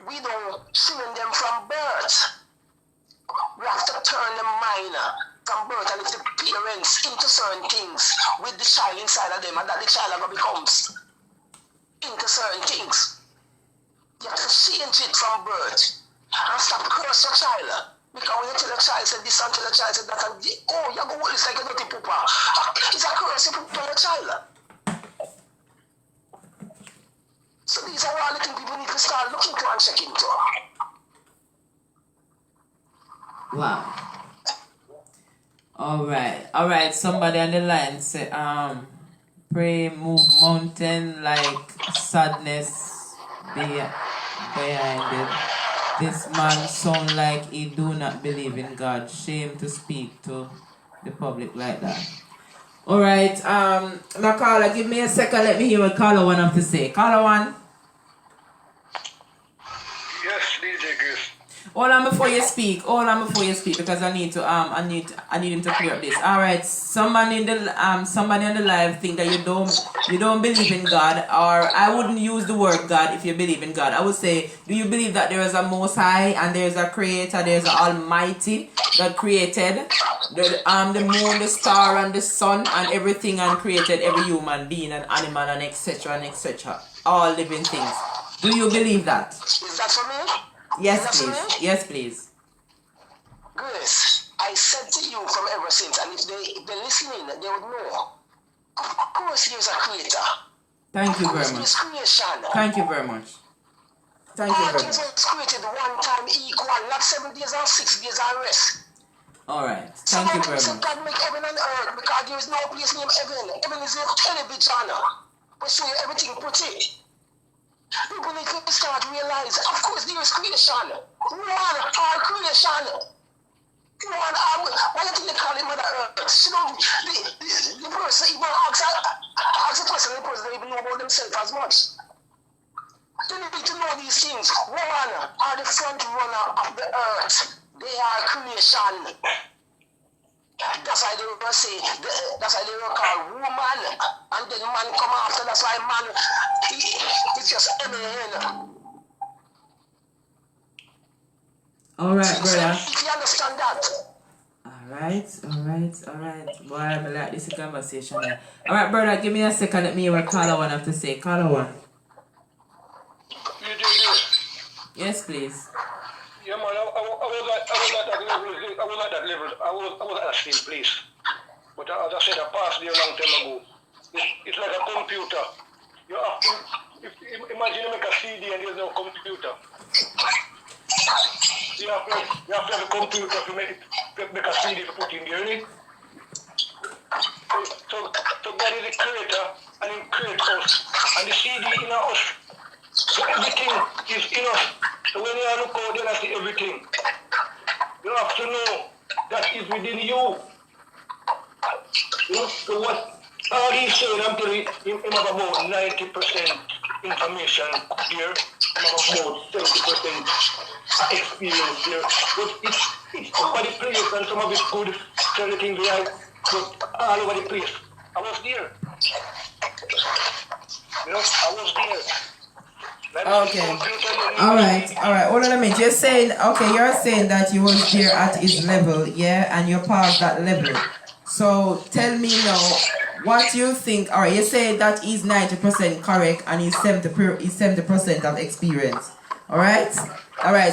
we don't train them from birth. We have to turn the mind from birth and if the parents into certain things with the child inside of them and that the child becomes into certain things. You have to change it from birth and stop curse your child. Because when you tell a child say this and tell a child say that and oh, you go it's like a dirty pooper. It's a curse you put on your child. So these are all the things people need to start looking to and check into. Wow. Alright, somebody on the line say, pray move mountain like sadness behind it. This man sound like he do not believe in God. Shame to speak to the public like that. Alright, Caller, give me a second, let me hear what Caller one have to say. Caller one. Yes, DJ Grace. Hold on before you speak. Hold on before you speak because I need to I need him to clear up this. All right. Somebody on the live think that you don't believe in God, or I wouldn't use the word God if you believe in God. I would say, do you believe that there is a Most High and there is a Creator, there is an Almighty that created the moon, the star, and the sun, and everything, and created every human being, and animal, and etc., all living things. Do you believe that? Is that for me? Yes, Is that for please. me? Yes, please. Grace, I said to you from ever since, and if they're listening, they would know. Of course, there's a creator. Thank you Of course, very much. there's creation. Thank you very much. Thank you All very things much. was created one time equal, not 7 days or 6 days or rest. All right. So Thank you why very say much. God make heaven and earth? Because there is no place named heaven. Heaven is your television. We show you everything pretty. People need to start to realize, of course, there is creation. One, all creation. One, why do you think they call it Mother Earth? You know, the person even asks the person, the person don't even know about themselves as much. They need to know these things. One are the front runner of the earth. They are creation. That's why they will say, that's why they will call woman, and then man come after. That's why man, it's just M-A-N. All right, brother. If you understand that. All right. Boy, I like this conversation there. All right, brother, give me a second. Let me hear what caller one have to say. Caller one. You did this. Yes, please. Yeah, man, I was at that level. I was at that same place. But as I said, I passed there a long time ago. It's like a computer. You have to, imagine you make a CD and there's no computer. You have to have a computer to make a CD to put in there, right? So God is the creator and He creates us. And the CD in us. So everything is in us. So when you look out there and see everything, you have to know that is within you. You know, so what all he's saying, I'm telling you, him have about 90% information here, him have about 70% experience here. But it's over the place and some of it's good, certain things right, but all over the place. I was there. You know, I was there. Okay. All right. Hold on a minute. You're saying that you was there at his level, yeah, and you passed that level. So tell me now, what you think? All right, you say that he's 90% correct and he's 70% of experience. All right.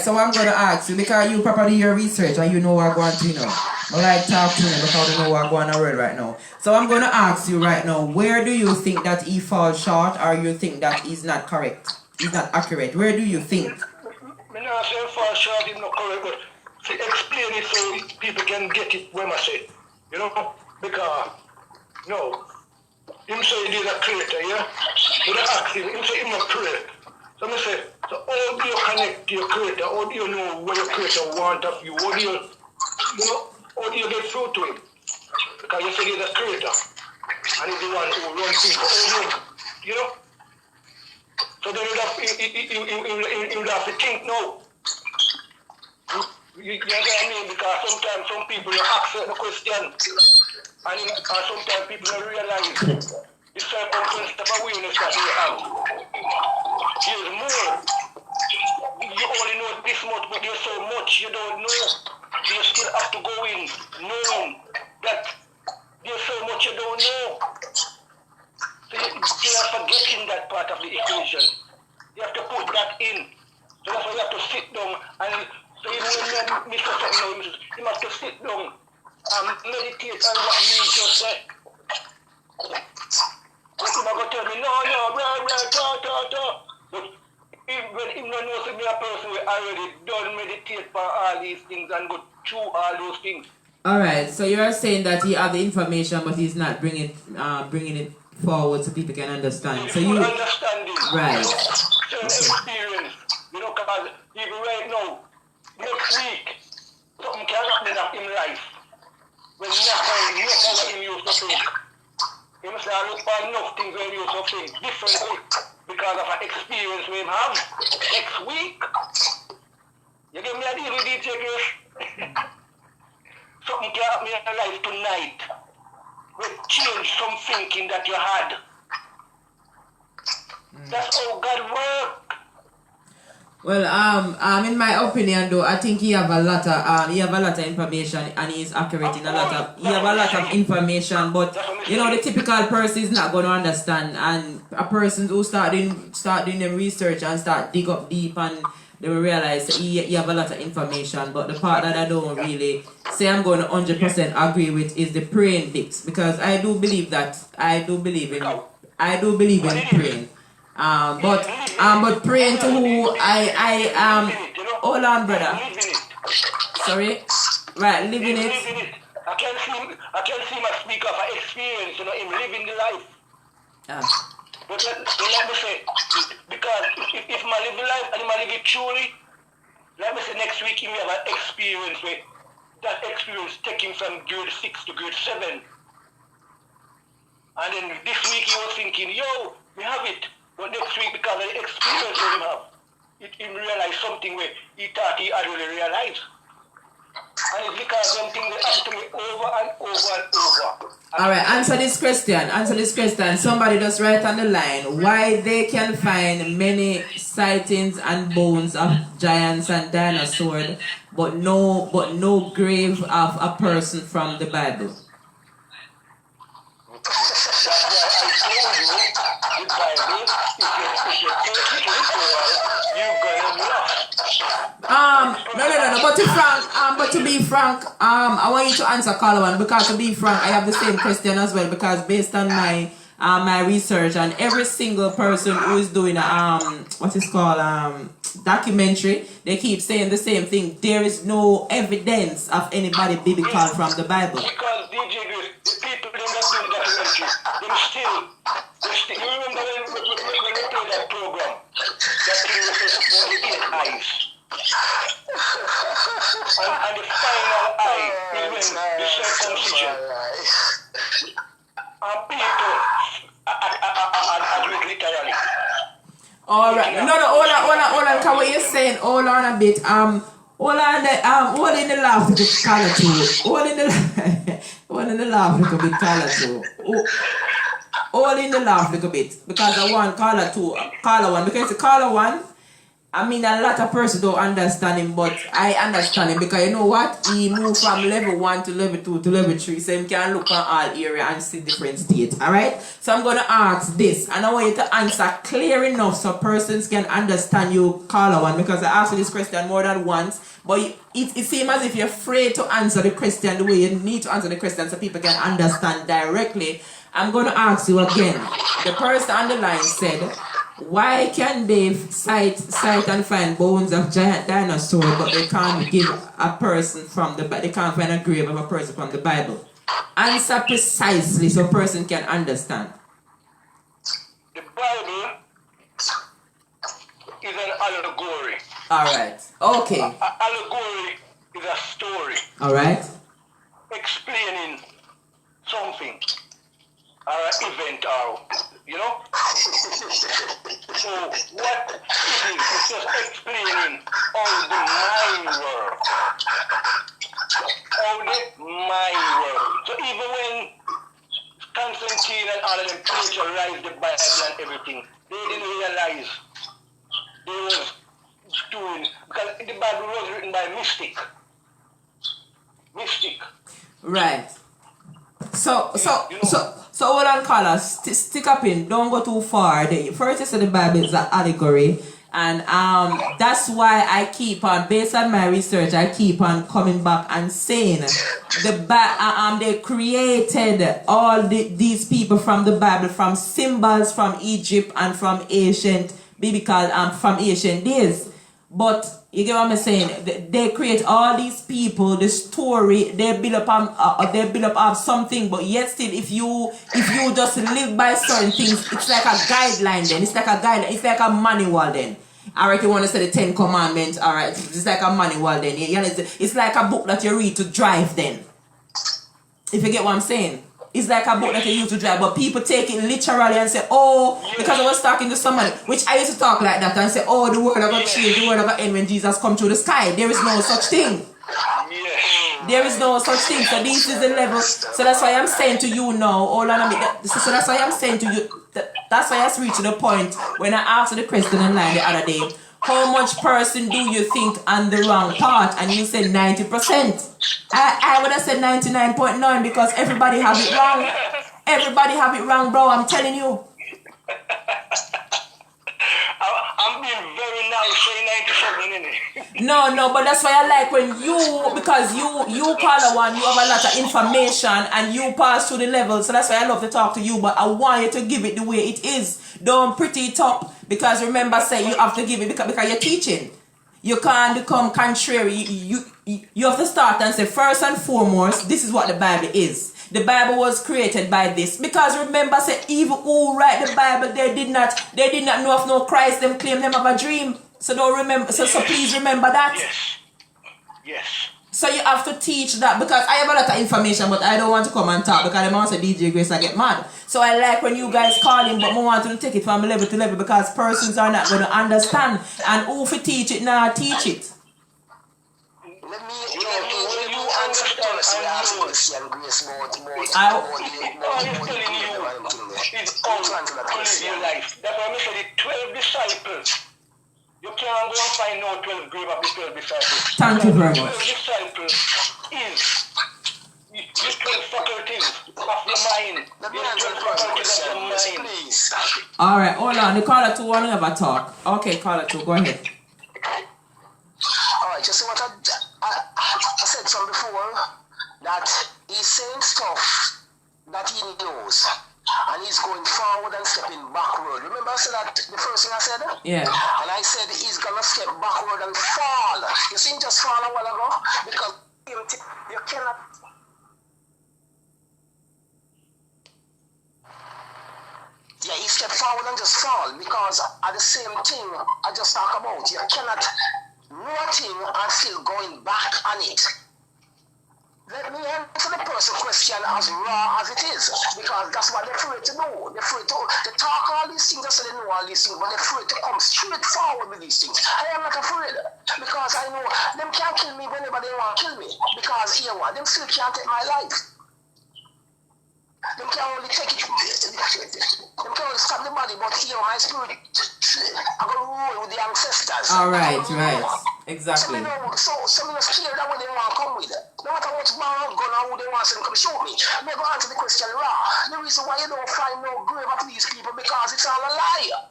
So I'm gonna ask you because you probably your research and you know what I'm going to know. I like talk to you because I know what I'm going to read right now. So I'm gonna ask you right now, where do you think that he falls short, or you think that he's not correct? It's not accurate. Where do you think? I'm not saying far short, it's not correct, but to explain it so people can get it when I say, you know, because, no, him say he's a creator, yeah? But I ask him say he's not creator. So I say, so how do you connect to your creator? How do you know what your creator wants of you? How do you know, how do you get through to him? Because you say he's a creator, and he's the one who runs things, you know? So then you have to think now. You know what I mean? Because sometimes some people ask the question, and sometimes people don't realize the circumstance of awareness that they have. There's more. You only know this much, but there's so much you don't know. You still have to go in knowing that there's so much you don't know. So you are forgetting that part of the equation. You have to put that in. So that's why you have to sit down and so even when you Mr. Something, you have to sit down and meditate on what me just said. But you're not going to tell me, ta. But when him not knows me a person who already done meditate for all these things and go through all those things. Alright, so you're saying that he have the information but he's not bringing it forward so people can understand. So you understanding. Right. Certain experience. You know, because even right now, next week, something can happen in life. When nothing what him used to think. He must have looked for enough things when he used to think differently because of an experience we have next week. You give me a deal with DJ Grace? Something can happen in your life tonight. Will change some thinking that you had. That's how God works. Well, in my opinion, though, I think he have a lot of information, and he is accurate in he have a lot of information, but you know, the typical person is not going to understand, and a person who start doing the research and start dig up deep, and they will realize he have a lot of information, but the part that I don't really say I'm going to 100% agree with is the praying bits, because I do believe in praying. But praying to who hold on, brother. Sorry, right, living it. I can see my speaker for experience, you know, him living the life. But let me say, because if my living life and I live it truly, let me say next week he may have an experience with that experience taking from grade 6 to grade 7. And then this week he was thinking, yo, we have it. But next week, because of the experience that him have, he realized something where he thought he had really realized. And it's because them things they happen to me over and over and over. Alright, answer this question. Somebody just write on the line why they can find many sightings and bones of giants and dinosaurs, but no grave of a person from the Bible. That's why I told you, the Bible, if you take it literal, you're going to be lost. No. But to be frank, I want you to answer caller one, because to be frank, I have the same question as well, because based on my research, and every single person who is doing documentary, they keep saying the same thing. There is no evidence of anybody biblical from the Bible. Because DJ Grace, the people that do the documentary, they still, you remember when we played that program, that thing was the 8 eyes. And the final eye is when the circumcision. And people are doing it literally. Alright, no, hold on, what you're saying, hold on a bit, hold in the laugh with the color too, hold in the laugh little bit color too, hold in the laugh little bit, because I want caller one, because the caller one, I mean, a lot of persons don't understand him, but I understand him, because you know what? He moved from level 1 to level 2 to level 3, so he can look at all area and see different states, alright? So I'm going to ask this, and I want you to answer clear enough so persons can understand you, caller one, because I asked you this question more than once, but it seems as if you're afraid to answer the question the way you need to answer the question so people can understand directly. I'm going to ask you again. The person on the line said, why can they sight and find bones of giant dinosaurs, but they can't give a person from the Bible? They can't find a grave of a person from the Bible. Answer precisely so a person can understand. The Bible is an allegory. Alright. Okay. An allegory is a story. Alright. Explaining something or an event, or you know. So what it is just explaining how the mind works. How the mind works. So even when Constantine and all of them plagiarized the Bible and everything, they didn't realize they was doing, because the Bible was written by mystic. Right. So hold on, caller. Stick up in. Don't go too far. First, you said the Bible is an allegory, and that's why I keep on, based on my research, I keep on coming back and saying they created all these people from the Bible, from symbols from Egypt and from ancient biblical from ancient days. But you get what I'm saying? They create all these people, the story, they build up of something, but yet still, if you just live by certain things, it's like a guideline then. It's like a guideline. It's like a manual then. Alright, you want to say the 10 Commandments, alright, it's like a manual then. It's like a book that you read to drive then. If you get what I'm saying. It's like a boat that you use to drive, but people take it literally and say, oh, because I was talking to somebody, which I used to talk like that and say, oh, the world of a change, the world of a end when Jesus come through the sky. There is no such thing. There is no such thing. So this is the level. So that's why I'm saying to you now, hold on a minute. So that's why I'm saying to you, that's why I reached the point when I asked the question online the other day, how much person do you think on the wrong part? And you said 90%. I would have said 99.9 because everybody have it wrong. Everybody have it wrong, bro. I'm telling you. I'm being very nice, saying 97, innit? No, but that's why I like when you, because you call one, you have a lot of information and you pass through the levels. So that's why I love to talk to you. But I want you to give it the way it is. Don't pretty it up. Because remember, say you have to give it because you're teaching. You can't become contrary. You have to start and say, first and foremost, this is what the Bible is. The Bible was created by this. Because remember, say, even who write the Bible, they did not know of no Christ. Them claim them have a dream. So don't remember. So please remember that. Yes. So you have to teach that, because I have a lot of information, but I don't want to come and talk because I'm also DJ Grace, I get mad. So I like when you guys call in, but I want to take it from level to level because persons are not going to understand. And who to teach it now, teach it. Let me you answer the question, ask question, Grace, more. It's only your life. That's why I said the 12 disciples. You can't go and find no 12 grave of the 12 disciples. Thank you very much. 12 disciples is the 12 faculties of your mind. Let me answer the first question, please. Alright, hold on. The caller 2 want to have a talk. Okay, caller 2, go ahead. Alright, just see what I said some before, that he's saying stuff that he knows. And he's going forward and stepping backward. Remember I said that the first thing I said? Yeah. And I said he's going to step backward and fall. You see him just fall a while ago? Because you cannot... Yeah, he stepped forward and just fall. Because at the same thing I just talk about, you cannot nothing and still going back on it. Let me answer the person's question as raw as it is, because that's what they're afraid to do. They're afraid to talk all these things, just so they know all these things, but they're afraid to come straight forward with these things. I am not afraid, because I know them can't kill me whenever they want to kill me, because here what, them still can't take my life. Them can only take it, them can only stop the body, but here my spirit, I'm going to rule with the ancestors. Alright, right. Exactly. So I'm scared that when they want to come with it. No matter what's going on, who they want to come show me. I'm going to answer the question raw. The reason why you don't find no grave of these people, because it's all a lie.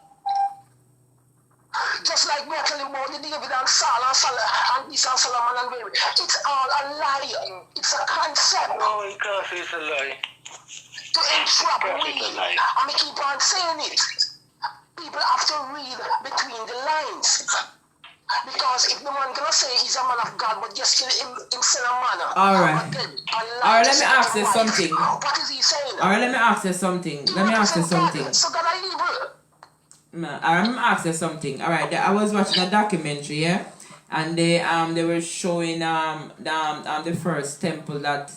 Just like we're telling about the David and Saul and this and Solomon and David. It's all a lie. It's a concept. No, you can't say it's a lie. To entrap me. And I keep on saying it. People have to read between the lines. Because if the man gonna say he's a man of God, but just kill him in sin and manner. Alright, let me ask you something. What is he saying? Alright, let me ask you something. So God are evil. Let me ask you something. Alright, I was watching a documentary, yeah? And they were showing the first temple that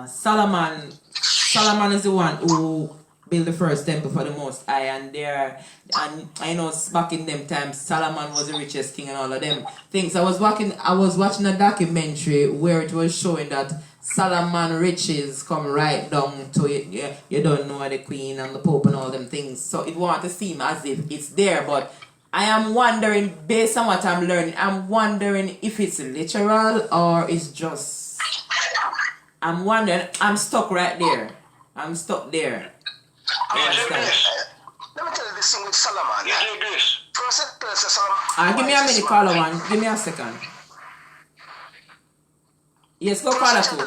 Solomon is the one who built the first temple for the Most High, and I know back in them times Solomon was the richest king and all of them things. I was watching a documentary where it was showing that Solomon riches come right down to it. You don't know the Queen and the Pope and all them things. So it want to seem as if it's there, but I am wondering, based on what I'm learning, I'm wondering if it's literal or it's just... I'm wondering, I'm stuck right there. I'm stuck there. Let me tell you this thing with Solomon. First, give me a minute, caller one. Give me a second. Yes, go caller two.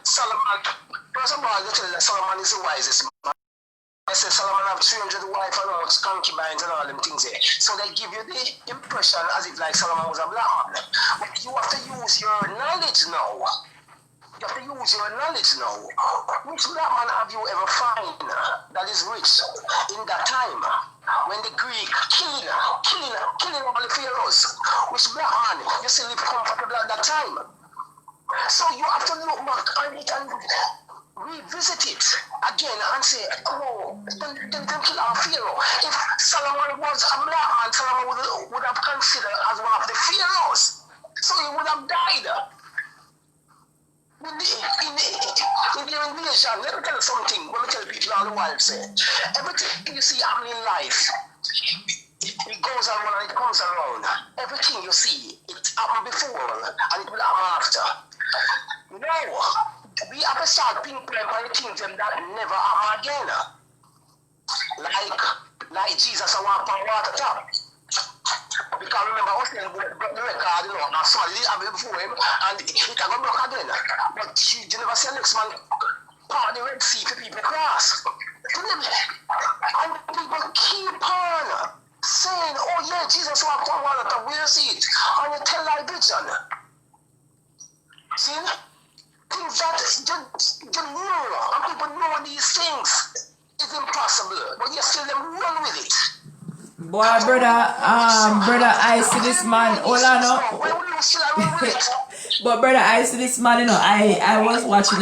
Solomon, first of all, you tell you that Solomon is the wisest man. I say Solomon have 300 wives and all concubines and all them things there. So they give you the impression as if like Solomon was a black man. But you have to use your knowledge now. You have to use your knowledge now. Which black man have you ever found that is rich in that time? When the Greek killing all the pharaohs. Which black man you still live comfortable at that time? So you have to look back on it and revisit it again and say, oh, then kill our Pharaoh. If Solomon was a black man, Solomon would have considered as one of the pharaohs. So he would have died. In the invasion, let me tell you something. Let me tell people all the while, say, everything you see happening in life, it goes around and it comes around. Everything you see, it happened before and it will happen after. No, we have to start pinpointing on the things that never happen again. Like Jesus, I want to water top. Because remember, I was saying the record, now somebody did have it before him, and it can go back again. But you never see the next man part the Red Sea for people to cross. And people keep on saying, oh yeah, Jesus walked on water, we'll see it. And you tell that vision. See? Things that you know, and people know these things. It's impossible, but you still them run with it. Boy, brother, I see this man. Hold on, no. But brother, I see this man. You know, I was watching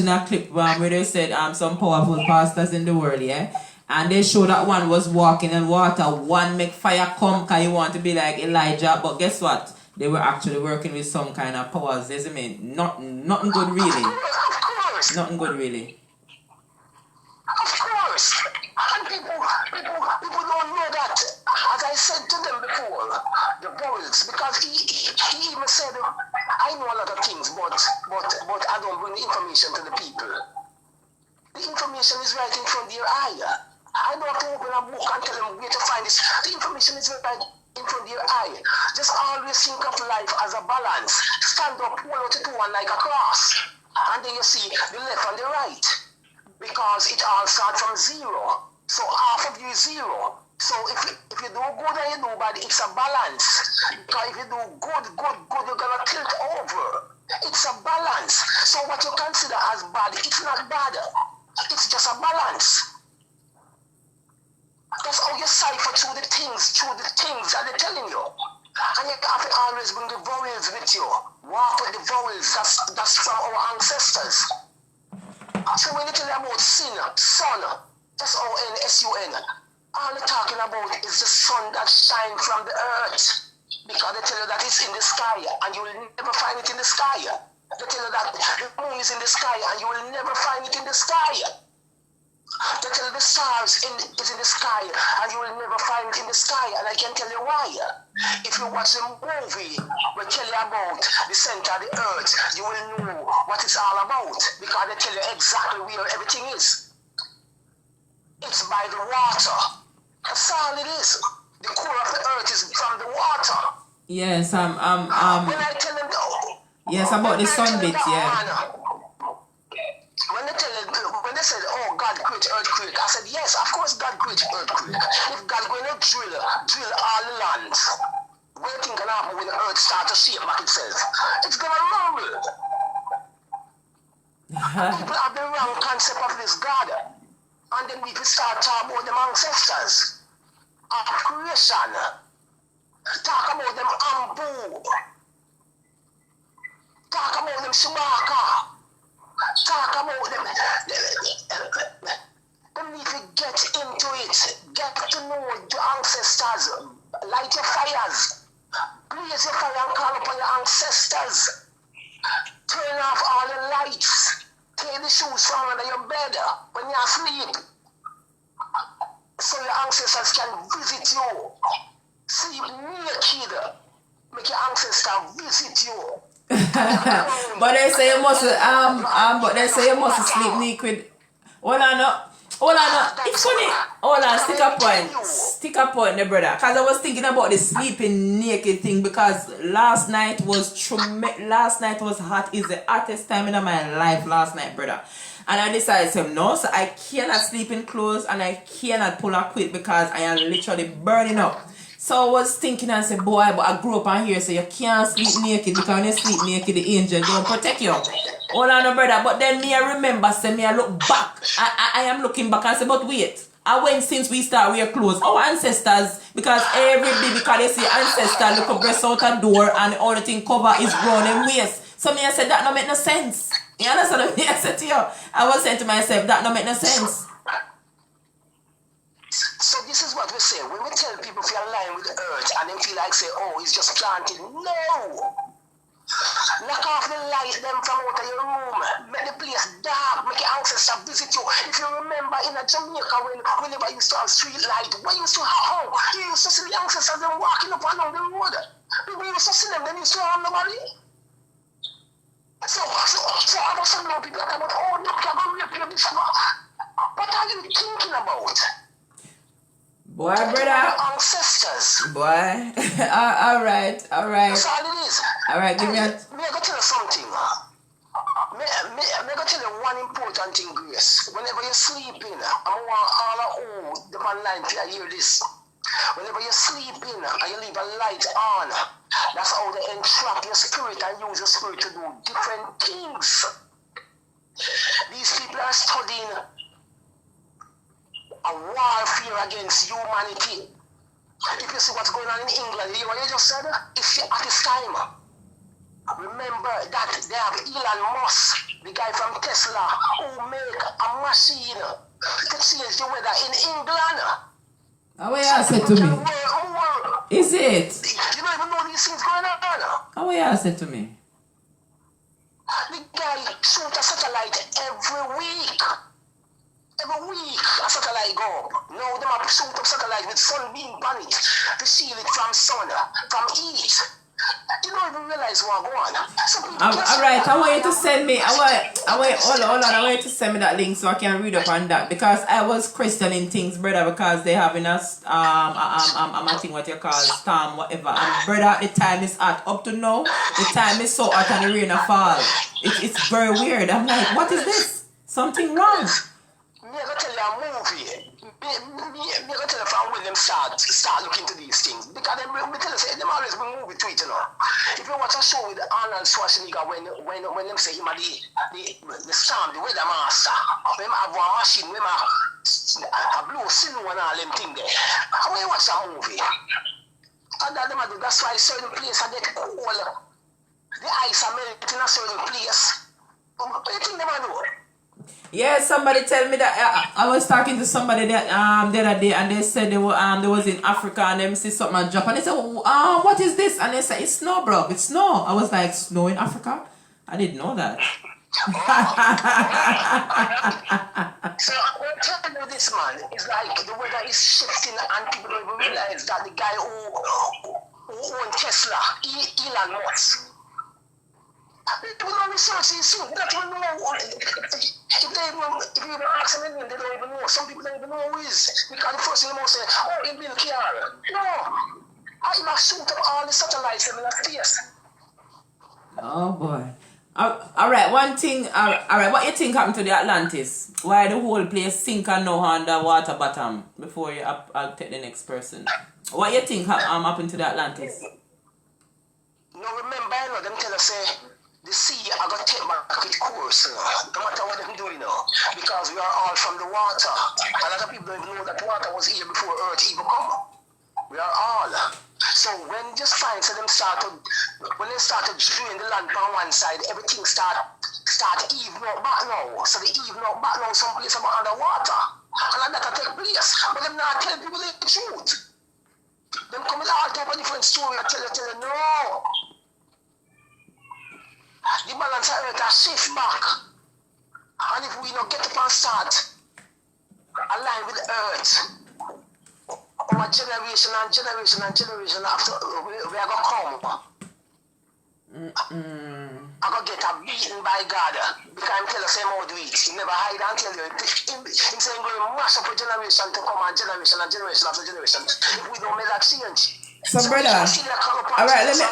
a clip where they said some powerful pastors in the world, yeah, and they showed that one was walking in water, one make fire come, cause you want to be like Elijah. But guess what? They were actually working with some kind of powers. Isn't it? Nothing good really. Nothing good really. Of course. And people don't know that. As I said to them before, the boys, because he even said, I know a lot of things, but I don't bring the information to the people. The information is right in front of their eye. I don't have to open a book and tell them where to find this. The information is right in front of their eye. Just always think of life as a balance. Stand up, hold out to one like a cross. And then you see the left and the right. Because it all starts from zero. So half of you is zero. So if you do good and you do bad, it's a balance. Because if you do good, you're gonna tilt over. It's a balance. So what you consider as bad, it's not bad. It's just a balance. That's how you cipher through the things that they're telling you. And you have to always bring the vowels with you. Walk with the vowels. That's from our ancestors. So when you tell them about sin, sun, S-O-N, all they're talking about is the sun that shines from the earth. Because they tell you that it's in the sky and you will never find it in the sky. They tell you that the moon is in the sky and you will never find it in the sky. They tell you the stars is in the sky and you will never find it in the sky. And I can tell you why. If you watch the movie we tell you about the center of the earth, you will know what it's all about. Because they tell you exactly where everything is. It's by the water. That's all it is. The core of the earth is from the water. Yes, When I tell them yes, about the sun bit, yeah. When they said, oh, God created earthquake, I said, yes, of course God created earthquake. If God going to drill all the land, what do you think can happen when the earth starts to shake back itself? It's going to rumble. People have the wrong concept of this God. And then we can start talking about them ancestors of creation. Talk about them Ambu. Talk about them Sumaka. Talk about them. They need to get into it. Get to know your ancestors. Light your fires. Blaze your fire and call upon your ancestors. Turn off all the lights. Take the shoes from under your bed when you're asleep. So your ancestors can visit you. Sleep naked. Make your ancestor visit you. But they say you must sleep naked. Hold on. It's funny. Hold on, stick a point there, brother. Because I was thinking about the sleeping naked thing, because last night was hot. It's the hottest time in my life last night, brother. And I decided to no, so I cannot sleep in clothes and I cannot pull a quit because I am literally burning up. So I was thinking and said, boy, but I grew up on here, so you can't sleep naked, because when you sleep naked, the angel don't protect you. Hold on, brother. But then I remember, I look back. I am looking back and say, but wait. I went since we start wear clothes. Our ancestors, because they say ancestors look a breast out a door and the only thing cover is grown and waist. So me I said that no make no sense. You understand what me I said to you? I was saying to myself that no make no sense. So this is what we say. When we tell people if you're align with the earth and they feel like say, oh, it's just planted. No! Knock off the light them from out of your room. Make the place dark. Make your ancestors visit you. If you remember in Jamaica whenever you used to have street light, when you used to have you used to see the ancestors them walking up and down the road. People used to see them, they used to have nobody. So I was saying now people are about, oh, look, you're going to rape you. What are you thinking about? Boy, brother. Ancestors. Boy. Alright. That's all it is. Alright, give me a... Me I go tell you something. Me go tell you one important thing, Grace. Whenever you're sleeping, I want all of the online to hear this. Whenever you're sleeping and you leave a light on, that's how they entrap your spirit and use your spirit to do different things. These people are studying a warfare against humanity. If you see what's going on in England, you know what you just said? It's at this time. Remember that they have Elon Musk, the guy from Tesla, who make a machine to change the weather in England. How you said to me? Is it? You don't even know these things going on. How you said to me? The guy shoot a satellite every week. Every week a satellite go up. Now they have shoot up satellite with sunbeam on it to shield it from sun, from heat. You don't even realize what's going on. Alright, I want you to send me. Hold on. I want you to send me that link so I can read up on that, because I was questioning things, brother, because they having us I think what you call storm, whatever. And brother, the time is hot. Up to now, the time is so hot and the rain a fall. It's very weird. I'm like, what is this? Something wrong. Me I go tell you a movie. Me go tell you from when them start looking into these things. Because them tell you say them always bring movie to it, you know. If you watch a show with Arnold Schwarzenegger when them say him the storm, the weather master, them have one machine, them have a blue signal and all them thing there. When you watch a movie, and that them do, that's why certain place I get cool. The ice are melting in a certain place. What do you think them do? Yeah, somebody tell me that I was talking to somebody that the other day, and they said they was in Africa and them see something drop, and they said, what is this? And they said, it's snow, bro. It's snow. I was like, snow in Africa? I didn't know that. So I'm telling you this, man, it's like the weather is shifting and people don't even realize that the guy who owns Tesla, Elon Musk, people don't research this soon. They don't even know. If you even ask them, they don't even know. Some people don't even know who he is. Because the first thing they must say, oh, he Bill Carr. No. I must shoot up all the satellites in the space. Oh boy. Alright, one thing, alright, what you think happened to the Atlantis? Why the whole place sink and now under water bottom? Before I'll take the next person. What you think happened to the Atlantis? No, remember, you know, them tell us, say, the sea are going to take back its course, you know, no matter what them do, you know, because we are all from the water. A lot of people don't even know that water was here before Earth even come. We are all. So when just find so them when they started drain the land on one side, everything start even out back now. So they even out back now someplace about underwater. And that take place. But them not tell people the truth. Them come with all type of different stories and tell you no. The balance of Earth has shift back. And if we don't get up and start align with the Earth, our generation and generation after we are going to come. I'm going to get beaten by God. Because I'm telling you how to do it. He never hide and tell you. He's saying we're going to mash up a generation to come and generation after generation. If we don't make that change. So brother, alright, let me,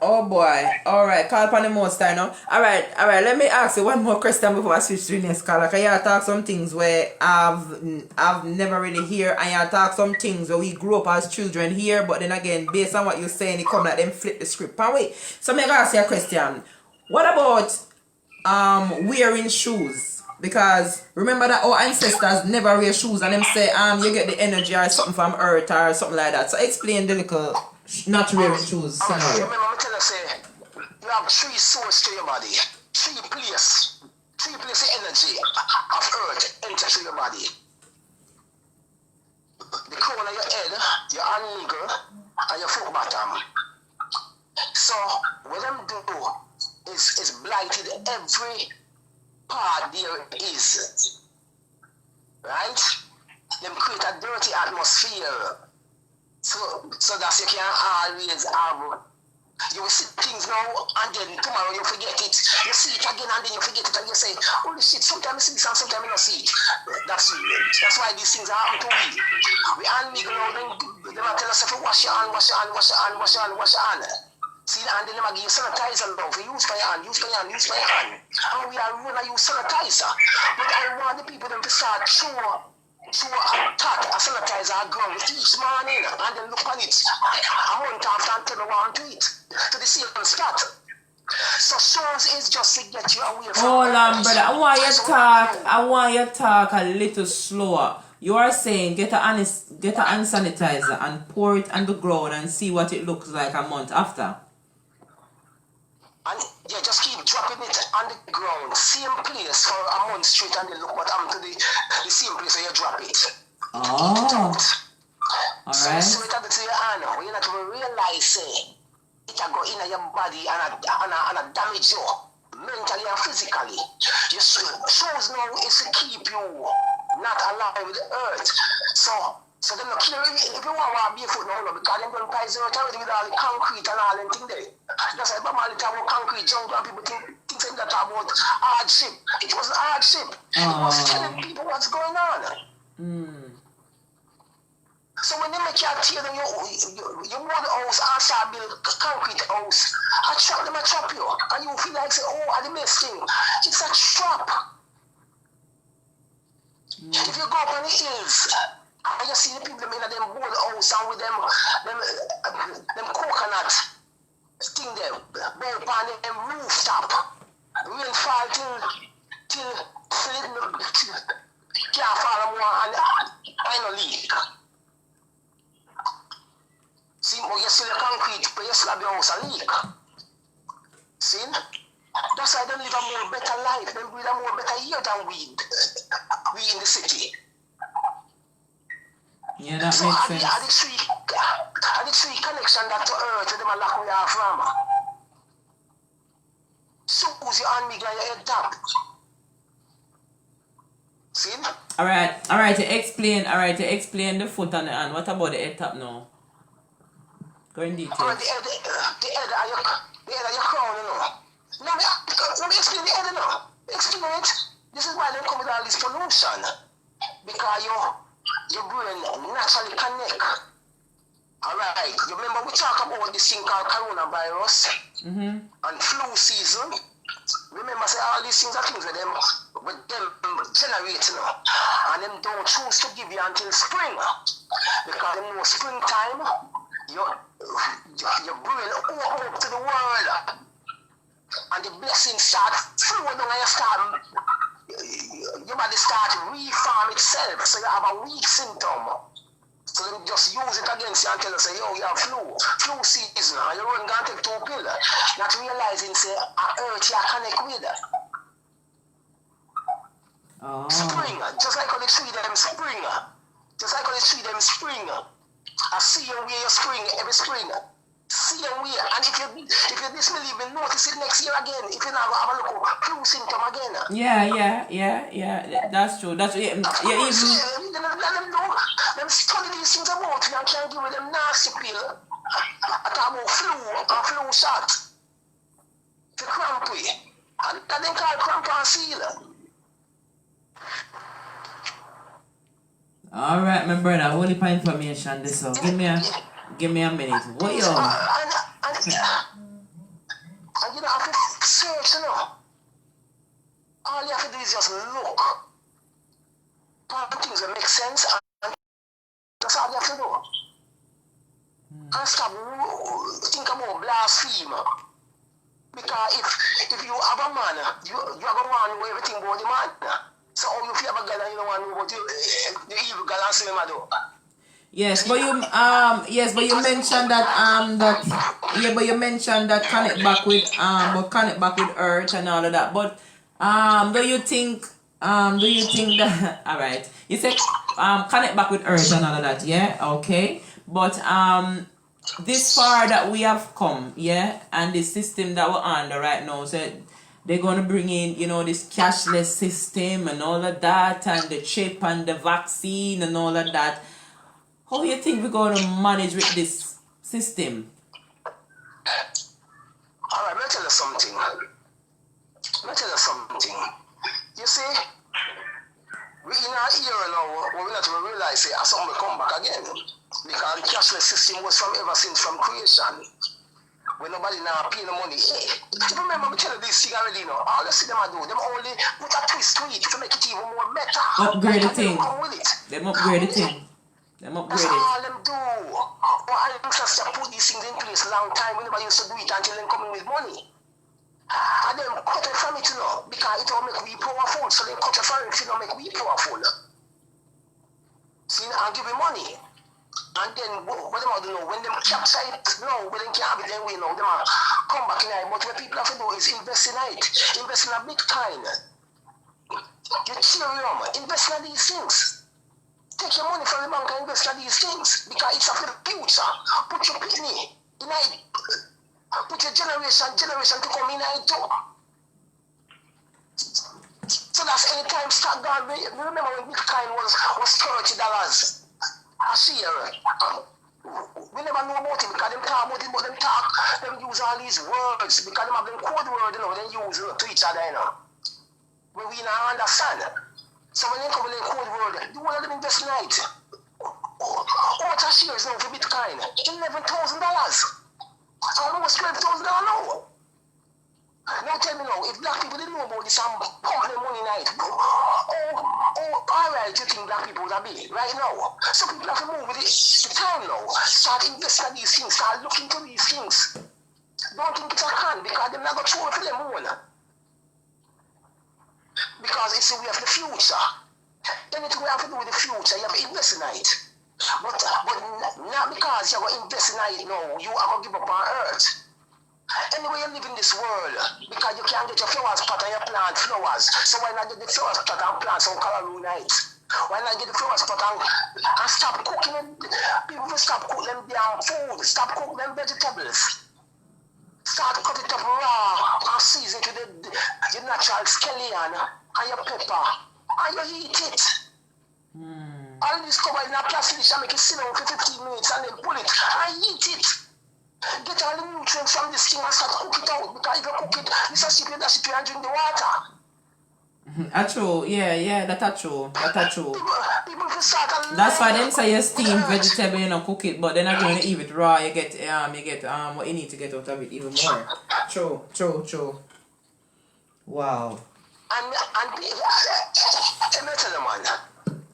oh boy, alright, call upon the most time now. Alright, let me ask you one more question before I switch to the next call. Because you talk some things where I've never really hear, and you talk some things where we grew up as children here, but then again, based on what you're saying, it come like them flip the script. And wait, so I'm going to ask you a question. What about wearing shoes? Because remember that our ancestors never wear shoes, and them say you get the energy or something from earth or something like that. So explain the little not wearing shoes scenario. Remember me tell you say you have three sources to your body. Three places of energy of earth enter through your body. The crown of your head, your hand niggle, and your foot bottom. So what them do is blighted every part there is. Right? Them create a dirty atmosphere. So that you can always have. You will see things now and then tomorrow you forget it. You see it again and then you forget it and you say, holy shit, sometimes I see this and sometimes I don't see it. That's why these things are happening to we. We and me go now, they might tell us if you wash your hand, wash your hand, wash your hand, wash your hand, wash your hand. See, and then they might give you sanitizer now. If you use for your hand, use for your hand, use for your hand. And we are going to use sanitizer. But I want the people them to start throw a sanitizer ground each morning and then look on it a month after and tell me what to it to the same spot. So shows is just to get you away from. Hold on, brother. I want you talk a little slower. You are saying get a hand sanitizer and pour it on the ground and see what it looks like a month after. And yeah, just keep dropping it on the ground, same place for a month straight, and then look what happened to the same place where you drop it. Oh. Alright. So it happens to your hand, when you not even realize it can go in your body and damage you mentally and physically. Your shows now is to keep you not alive with the earth. So them not kill you if you want to be a foot now, because them don't price out already with all the concrete and all them things there. That's why Bob Marley talk about concrete jungle and people think that about hardship. It wasn't hardship. It was telling people what's going on. So when they make you tear them, you mold the house and start build concrete house, I trap them, I trap you. And you feel like, say, oh, I'm the best thing. It's a trap. If you go up on the hills, and you see the people in them board house and with them coconut thing there, built upon them rooftop. Rain fall till it can't fall more and I no leak. See, you see the concrete, but you slab your house a leak. See? That's why they live a more better life. They breathe a more better year than we in the city. Yeah, that so makes sense. Are the three connection that to earth them a lack we are from. So who's your hand me your head tap? See? Alright, to explain the foot and the hand. What about the head tap now? Go in detail. Alright, the head of your crown, you know. Let me explain the head now. Explain it. This is why they come with all this pollution. Because your brain naturally connect. Alright, you remember we talk about this thing called coronavirus and flu season. Remember, say all these things are things with them generate, you know, and them don't choose to give you until spring, because they know springtime, your brain open up to the world, and the blessings start flowing down, and you start. Your body start to reform itself, so you have a weak symptom. So then just use it against you and tell you, say, yo, you have flu season, and you run down take 2 pills, not realizing, say, earth you connect with. Oh. Spring, just like how they treat them spring. Just like how they treat them spring. I see you wear your spring every spring. See you wear, and if you disbelieve me, notice it next year again. If you never have a look flu symptom again. Yeah. That's true. That's even. Them study these things about you and can't give them nasty pill. I talk about flu shot. The cramp way. And that they call cramp and seal. Alright, my brother, hold up information this up. Give me a minute. What you on? And you don't have to search, you know. All you have to do is just look. All things that make sense, and that's all you have to do. And stop think about blasphemy. Because if you have a man, you have a man who everything about the man. So how you feel about God and you don't want to know about the evil God and say him do? Yes, but you mentioned but you mentioned that connect back with Earth and all of that. But do you think that all right? You said connect back with Earth and all of that, yeah, okay. But this far that we have come, yeah, and the system that we're under right now, so they're gonna bring in, this cashless system and all of that, and the chip and the vaccine and all of that. How do you think we're going to manage with this system? Alright, let me tell you something. You see, we in our era now, we're not to realize it as something will come back again. Because the cashless system was from ever since from creation. When nobody now pay the money. Hey, remember me tell you this thing already, all the see them I do, them only put a twist to it to make it even more better. Upgrade the thing. Come with it. Them upgrade the thing. That's all them do. Our ancestors put these things in place a long time. We never used to do it until them coming with money. And them cut it from it, because it will make we powerful. So they cut it from it, make we powerful. See, and give me money. And then, what them do, when them capture it, when them can't have it, then we know them come back in it. But what people have to do is invest in it. Invest in a Bitcoin. Ethereum. Invest in these things. Take your money from the bank and invest in these things because it's for the future. Put your penny in it. Put your generation to come in it too. So that's anytime stock gone. Remember when Bitcoin was $30 a share? We never know about it because them talk about it, but them use all these words because them have them code word, they use to each other, where we not understand. So when they come with a code word, you want to invest in it. What a shares now for Bitcoin? $11,000. Almost $12,000 now. Now tell me now, if black people didn't know about this and pump their money in it, alright, you think black people would be right now? So people have to move with the time now. Start investing in these things, start looking to these things. Don't think it's a can because they're not going to throw it for them own. Because it's the way of the future. Anything we have to do with the future, you have to invest in it. But not because you're going to invest in it now, you are going to give up on earth. Anyway, you live in this world, because you can't get your flowers pot and you plant flowers. So why not get the flowers pot and plant some color night? Why not get the flowers pot and stop cooking them? People will stop cooking them damn food, stop cooking them vegetables. Start cut it up raw and season to the natural scallion and your pepper and you eat it. All this cover in a plastic dish and make it sit down for 15 minutes and then pull it and eat it. Get all the nutrients from this thing and start cook it out because if you cook it, it's a ship and drink the water. That's true, yeah, that's true. People start that's why them say you steam vegetable, cook it, but then again you eat it raw, you get what you need to get out of it even more. True. Wow. And tell them, man,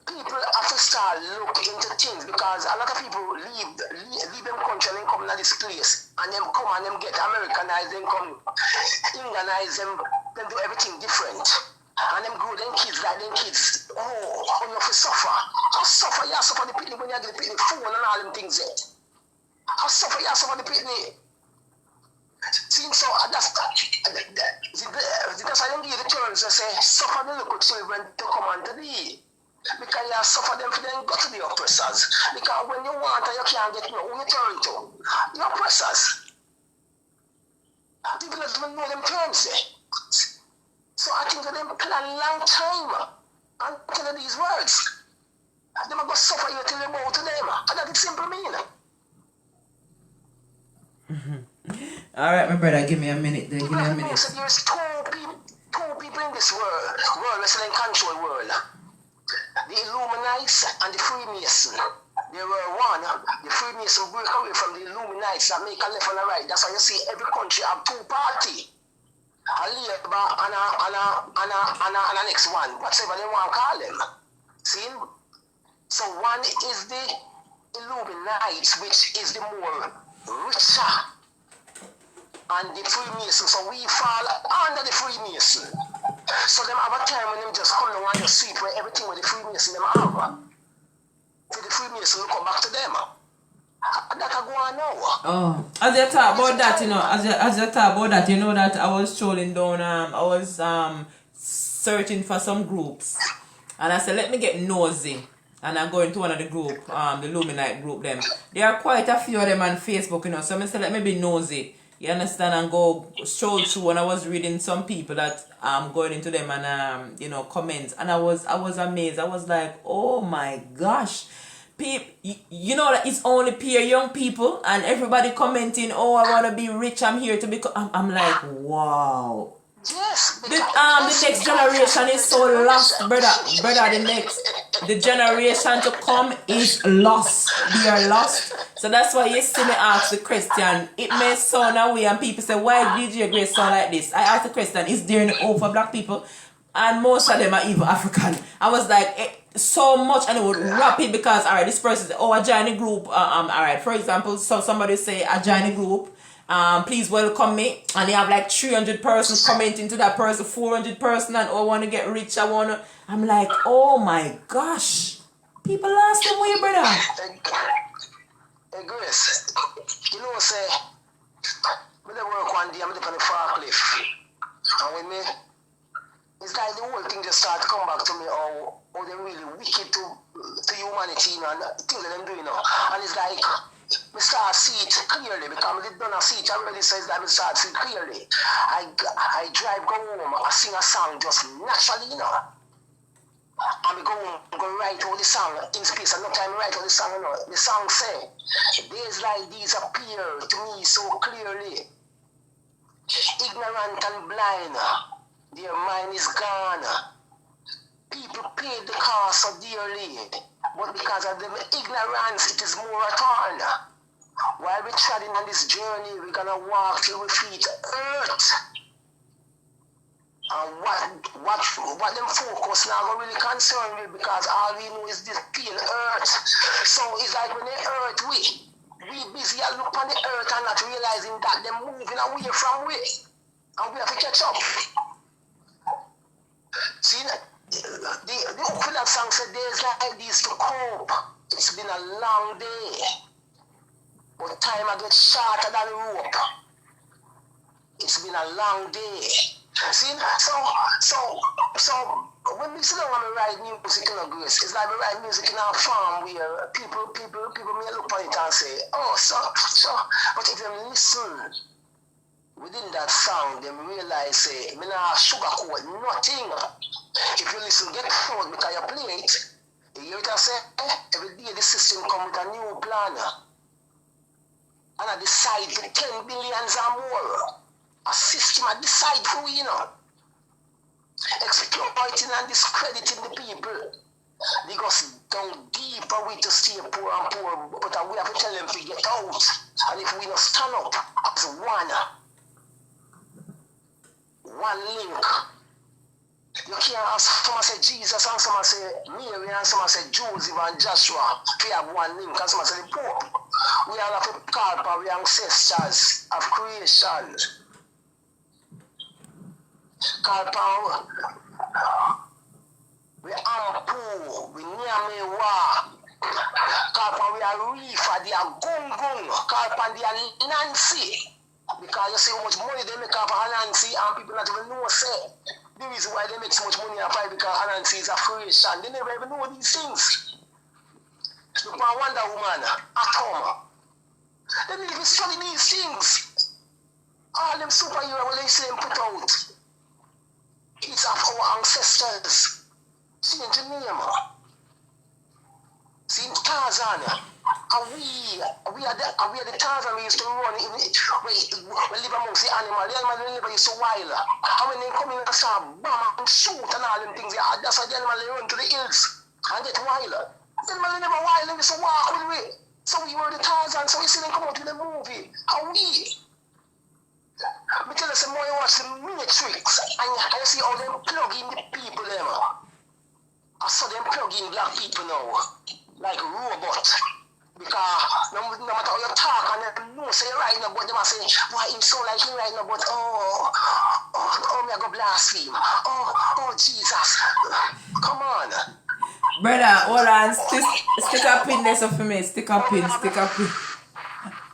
people have to start looking into things because a lot of people leave them country and then come to this place and then come and them get Americanized, then come Englandize them do everything different. And them grow them kids like them kids. You have to suffer. How suffer? You suffer the picnic when you get the picnic phone and all them things yet. How suffer? You suffer the picnic. See, so that's why them give the terms and say, suffer the little children to come unto thee. Because you suffer them for them go to the oppressors. Because when you want and you can't get no, who you turn to? The oppressors. People don't even know them terms there. So I think that them plan a long time and tell these words. They might go suffer you till they bow to them. And that's simple mean. Alright, my brother, give me a minute there. So there's two people in this world that's in control world. The Illuminates and the Freemason. They were one. The Freemason break away from the Illuminates and make a left and a right. That's why you see every country have two parties. A Labour and a next one, whatever they want to call them. See? So one is the Illuminates, which is the more richer, and the Freemason. So we fall under the Freemason. So them have a time when them just come down and just sweep where everything with the Freemason them have. So the Freemason will come back to them. That I go on now. Oh, as you talk about that, you know, as you talk about that, you know that I was strolling down, I was searching for some groups, and I said, let me get nosy, and I go into one of the group, the Luminite group. Them, there are quite a few of them on Facebook, you know. So I said, let me be nosy, you understand, and go stroll through. And I was reading some people that going into them and you know, comments, and I was amazed. I was like, oh my gosh. People, you know that it's only pure young people and everybody commenting, oh, I want to be rich, I'm here to become. I'm like, wow. Yes. The next generation is so lost, brother. The generation to come is lost. They are lost. So that's why you see me ask the question. It may sound away and people say, why DJ Grace sound like this? I asked the question, is there any hope for black people? And most of them are even African. I was like, so much, and it would wrap it because, alright, this person said, oh, I join a group. Alright, for example, so somebody say, I join a group. Please welcome me. And they have like 300 persons commenting to that person, 400 persons, and oh, I want to get rich. I'm like, oh my gosh. People lost their way, brother. Hey, Grace, you know, say, when I work one day, I'm on the far cliff. And with me, it's like the whole thing just start to come back to me, oh, they're really wicked to humanity, you know, and the things that they're doing now. And it's like, I start to see it clearly, because I don't see it already, so it's like I start to see it clearly. I drive, go home, I sing a song just naturally, you know. And I go home, go write all the song in space, and no time to write all the song, you know. The song say, days like these appear to me so clearly. Ignorant and blind, their mind is gone. People paid the cost so dearly, but because of their ignorance, it is more a turn. While we're treading on this journey, we're gonna walk till we feet earth. And what them focus now gonna really concern me, because all we know is this pain earth. So it's like when they earth we busy and look on the earth and not realizing that they're moving away from we. And we have to catch up. See, the hook of that song said, days like these to cope. It's been a long day, but time I get shorter than rope. It's been a long day. See, so when we sit down and write music in a Grace, it's like we write music in our farm where people may look on it and say, oh, so, but if you listen within that song, they realize, say, me not sugarcoat nothing. If you listen, get food because you play it, you hear it and say, every day the system come with a new plan. And I decide for 10 billions or more. A system I decide for, you know. Exploiting and discrediting the people. They go down deeper way to stay poor and poor, but we have to tell them to get out. And if we don't stand up as one link. You can't ask someone say Jesus and someone say Mary and someone say Joseph and Joshua. We have one link and someone say the Pope. We are like a call for we ancestors of creation. Call for we Ampu, we Nyame. Call for we are Reefa, they are Gungun. Call for they are Nancy. Because you see how much money they make off of Anansi and people not even know, say. The reason why they make so much money off of it because Anansi is a creation. They never even know these things. Look at Wonder Woman, Atom. They didn't even study these things. All them superheroes when they see them put out. It's of our ancestors. Change the name. See, Tarzan. We are the Tarzan we used to run in it. We live amongst the animals. The animals live so wild. And when they come in and start bomb and shoot and all them things, that's why the animals run to the hills and get wild. The animals never wild, they just walk with me. So we were the Tarzan, so we see them come out with a movie. How we? Me tell you some more, you watch the Matrix and you see how them plug in the people them. I saw them plug in black people now, like robot. Because no matter how you talk and you know say you're right now, but they must say, why him so like him right now, but oh, me I go blaspheme. Oh, Jesus. Come on. Brother, hold on. Stick a pin there so for me. Stick a pin.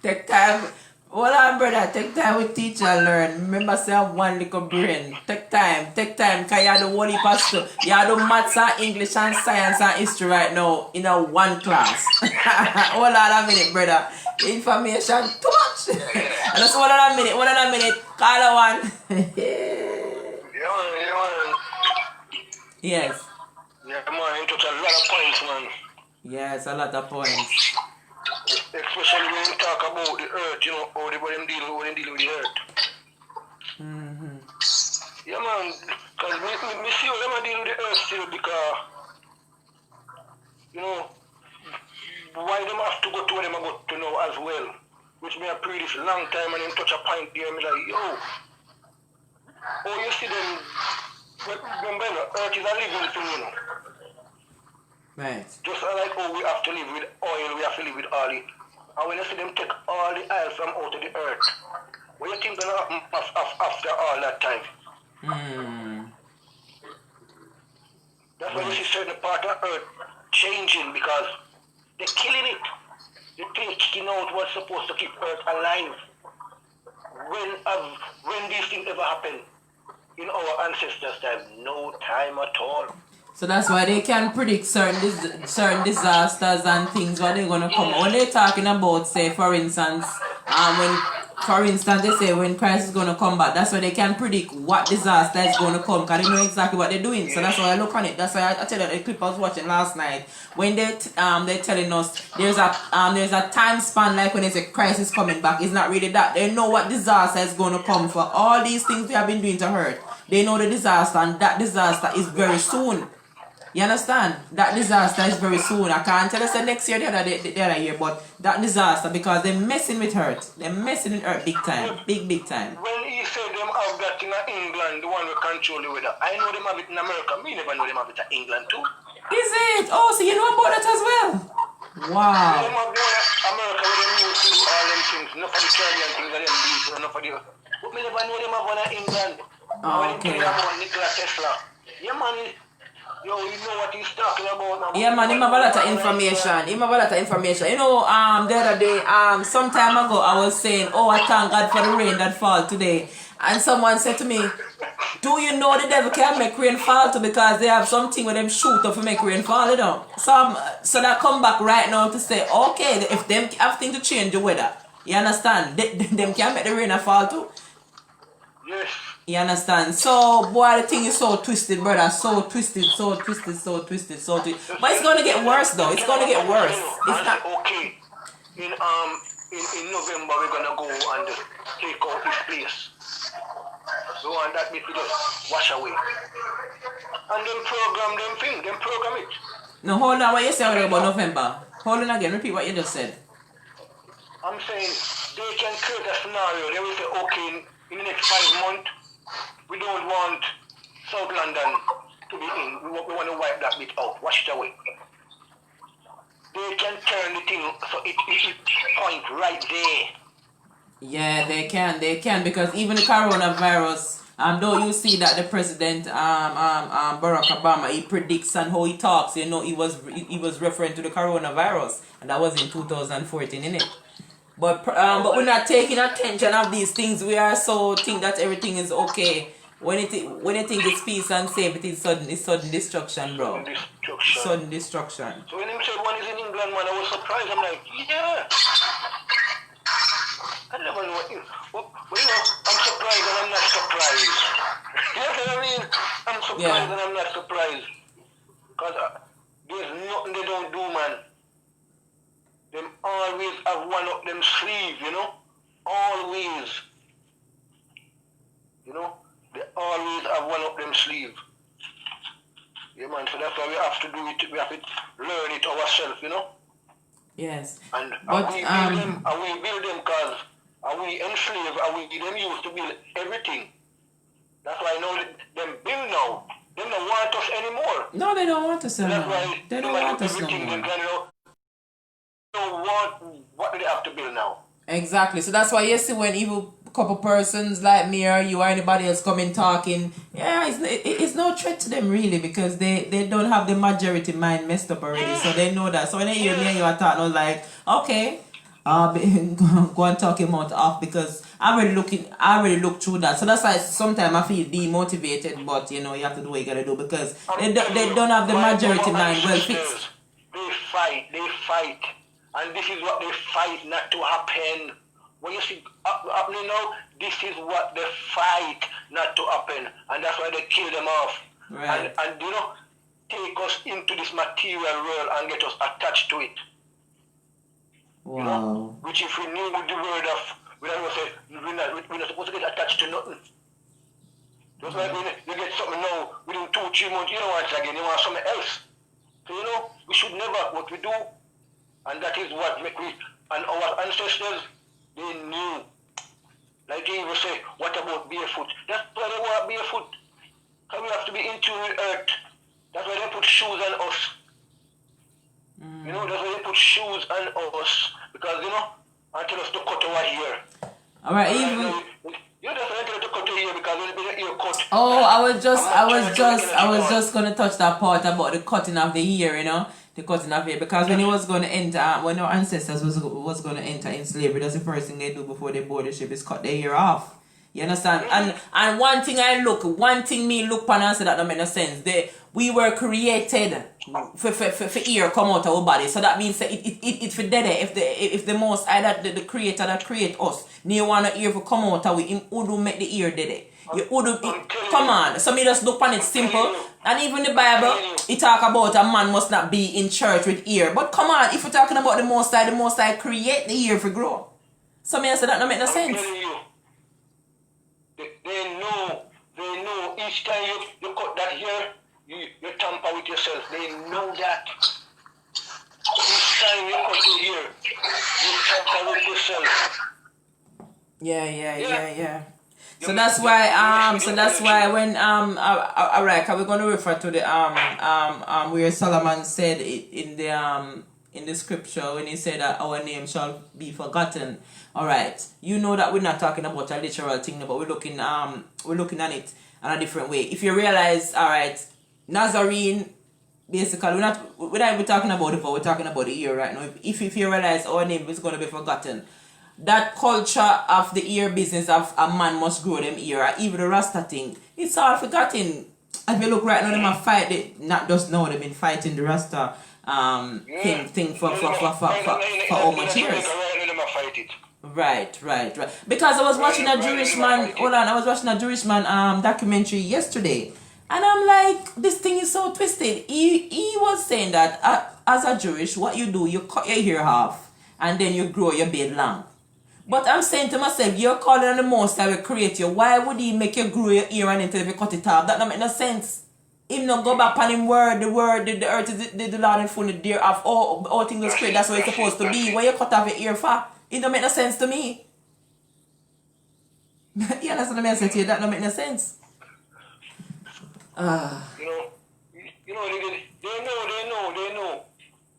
Take time. Hold on, brother. Take time with teach and learn. Remember, say I have one little brain. Take time. Because you have the whole heap of stuff. You have the maths and English and science and history right now in a one class. Hold on a minute, brother. Information too much. And just hold on a minute. Call a one. Yeah, Yes. man, you touch a lot of points, man. Yes, a lot of points. Especially when you talk about the earth, you know, how they deal with the earth. Mm-hmm. Yeah, man, because me see how them deal with the earth still because, you know, why them have to go to where them about to know as well. Which me a pray this long time and him touch a point there, me like, yo, oh, you see them, remember, earth is a living thing, you know. Right. Just like how we have to live with oil, we have to live with oil. And when you see them take all the oil from out of the earth, what do you think gonna happen after all that time? Mm. That's why you see certain part of earth changing because they're killing it. They're taking out what's supposed to keep earth alive. When these things ever happen in our ancestors' time? No time at all. So that's why they can predict certain disasters and things what they're gonna come. When they're talking about, say, for instance, they say when Christ is gonna come back, that's why they can predict what disaster is gonna come, because they know exactly what they're doing. So that's why I look on it. That's why I tell you the clip I was watching last night when they're telling us there's a time span like when they say Christ is coming back. It's not really that. They know what disaster is gonna come for all these things we have been doing to hurt. They know the disaster, and that disaster is very soon. You understand? That disaster is very soon. I can't tell us the next year, the other year, but that disaster, because they're messing with Earth. They're messing with Earth big time. Big time. When he said them have that in England, the one who control the weather, I know them have it in America. Me never know them have it in England too. Is it? Oh, so you know about that as well? Wow. Them have the one in America where them used to do all them things. Enough of the Caribbean things that them do, enough of the... But me never know them have one in England. Oh, okay. When they about Nikola Tesla. Yeah, man. Yo, you know what he's talking about now. Yeah, man, him have a lot of information. You know, the other day, some time ago, I was saying, oh, I thank God for the rain that fall today. And someone said to me, do you know the devil can make rain fall too, because they have something with them shoot up to make rain fall, you know? So that come back right now to say, okay, if them have things to change the weather, you understand? Them can make the rain fall too. Yes. You understand? So, boy, the thing is so twisted, brother. So twisted. But it's gonna get worse, though. It's gonna get worse. It's not okay. In November, we're gonna go and take out this place. We want that bit to just wash away. And then program it. No, hold on. What you say about November? Hold on again. Repeat what you just said. I'm saying they can create a scenario. They will say, okay, in the next 5 months, we don't want South London to be in. We want to wipe that bit out, wash it away. They can turn the thing so it point right there. Yeah, they can, because even the coronavirus, though you see that the president, Barack Obama, he predicts and how he talks, you know, he was referring to the coronavirus, and that was in 2014, innit? But we're not taking attention of these things. We are so think that everything is okay. When you think it's peace and safety, it's sudden destruction, bro. Sudden destruction. So when he said one is in England, man, I was surprised. I'm like, yeah. I never know what you know, I'm surprised and I'm not surprised. You know what I mean? I'm surprised and I'm not surprised. Because there's nothing they don't do, man. Them always have one up them sleeve, you know? Always. You know? They always have one up them sleeve. Yeah, man, so that's why we have to do it. We have to learn it ourselves, you know? Yes. And But, we build them because we enslave, we them used to build everything. That's why I know them build now. They don't want us anymore. No, they don't want us anymore. They don't want us no everything more. they can, you know. So what do they have to build now? Exactly. So that's why you see when couple persons like me or you or anybody else coming talking, yeah, it's no threat to them really, because they don't have the majority mind messed up already, so they know that. So when they hear me and you are talking, I was like, okay, go and talk your mouth off, because I already looked through that. So that's why sometimes I feel demotivated, but you know, you have to do what you gotta do, because they don't have the majority mind well fixed. They fight, and this is what they fight not to happen. When you see happening now, this is what they fight not to happen, and that's why they kill them off. Right. And you know, take us into this material world and get us attached to it. Wow. You know? Which if we knew the word of, we're not supposed to get attached to nothing. Just like when you get something now, within 2-3 months, you don't want it again, you want something else. So you know, we should never what we do, and that is what make we, and our ancestors, they knew. Like they even say, what about barefoot? That's why they walk barefoot. So we have to be in tune with earth. That's why they put shoes on us. You know, that's why they put shoes on us. Because, you know, and tell us to cut our hair. Alright, even you just want to cut your hair because when the ear cut. oh, I was just gonna touch that part about the cutting of the ear, you know, the cutting of the ear, because when he was gonna enter, when our ancestors was gonna enter in slavery, that's the first thing they do before they board the ship is cut their ear off. You understand? And one thing me look upon and say that don't make no sense. We were created for ear come out of our body. So that means that it for dead. If the most that the creator that create us, you want an ear for come out of we, him would make the ear dead. Come on. So me just look upon it simple. And even the Bible, it talk about a man must not be in church with ear. But come on, if we're talking about the Most High create the ear for grow. So me I say that don't make no sense. They know each time you cut that hair, you tamper with yourself. They know that. Each time you cut your hair, you tamper with yourself. Yeah. So that's why when alright, we're gonna refer to the where Solomon said it in the scripture when he said that our name shall be forgotten. Alright, you know that we're not talking about a literal thing, but we're looking at it in a different way. If you realize, alright, Nazarene, basically we're not even talking about it, but we're talking about the ear right now. If you realize our name is gonna be forgotten, that culture of the ear business of a man must grow them ear, or even the Rasta thing, it's all forgotten. If you look right now, them a fight, not just now, they've been fighting the Rasta thing for how much years. Right. Because I was watching a Jewish man, documentary yesterday, and I'm like, this thing is so twisted. He was saying that as a Jewish, what you do, you cut your hair off, and then you grow your beard long. But I'm saying to myself, you're calling on the Most High will create you. Why would he make you grow your ear and until you cut it off? That don't make no sense. Him not go back on him word, the earth is the Lord and full of dear of all things was created. That's what it's supposed to be. Why you cut off your ear for? It don't make no sense to me. You understand what I say to you? That don't make no sense. They know.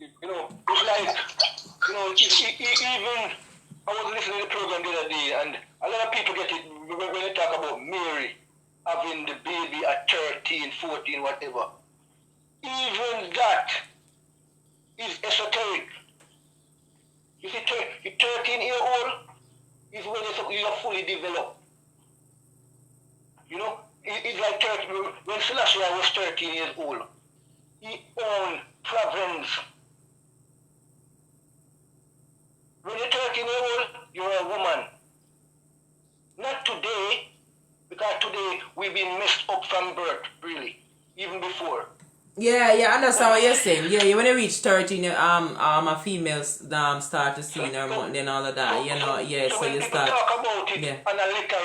It's like, even I was listening to the program the other day, and a lot of people get it when they talk about Mary having the baby at 13, 14, whatever. Even that is esoteric. You see, 13-year-old is when you are fully developed. You know, it's like 30, when Selassie was 13 years old, he owned province. When you're 13-year-old, you're a woman. Not today, because today we've been messed up from birth, really, even before. Yeah, I understand what you're saying. Yeah, when you reach 13, a female start to see her month and all of that. So you start. Talk about it on a literal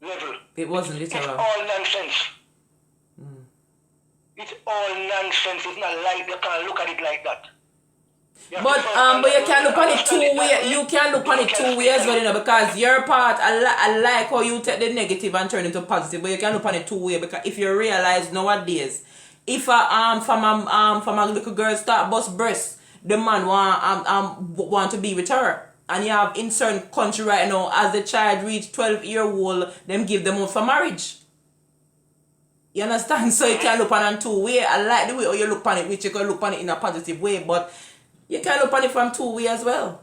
level. It wasn't literal. It's all nonsense. It's all nonsense. It's not like you can't look at it like that. But you can look on it two ways. You can look on it two ways, well, because your part, I like how you take the negative and turn it into positive. But you can look on it two ways, because if you realize nowadays, if from a little girl start bust breasts, the man want to be with her. And you have in certain country right now, as the child reach 12-year-old, them give them out for marriage. You understand? So you can look on it two ways. I like the way how you look on it, which you can look on it in a positive way, but you can look on it from two ways as well.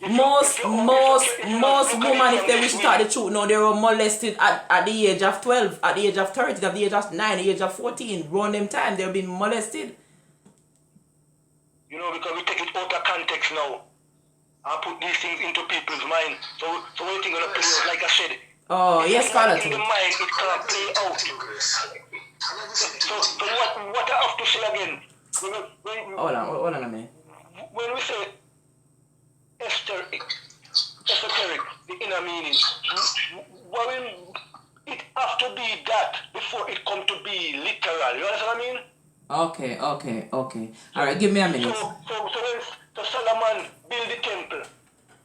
Most women, if they wish to tell the truth, now they were molested at the age of 12, at the age of 13, at the age of 9, at the age of 14. Around them time, they've been molested. You know, because we take it out of context now and put these things into people's mind. So when you think gonna play out, like I said. Oh, yes, Father. In the mind, it can't play out. So what I have to say again? Hold on a minute. When we say esoteric, the inner meaning, it has to be that before it come to be literal. You understand what I mean? Okay. Alright, give me a minute. So when Solomon build the temple,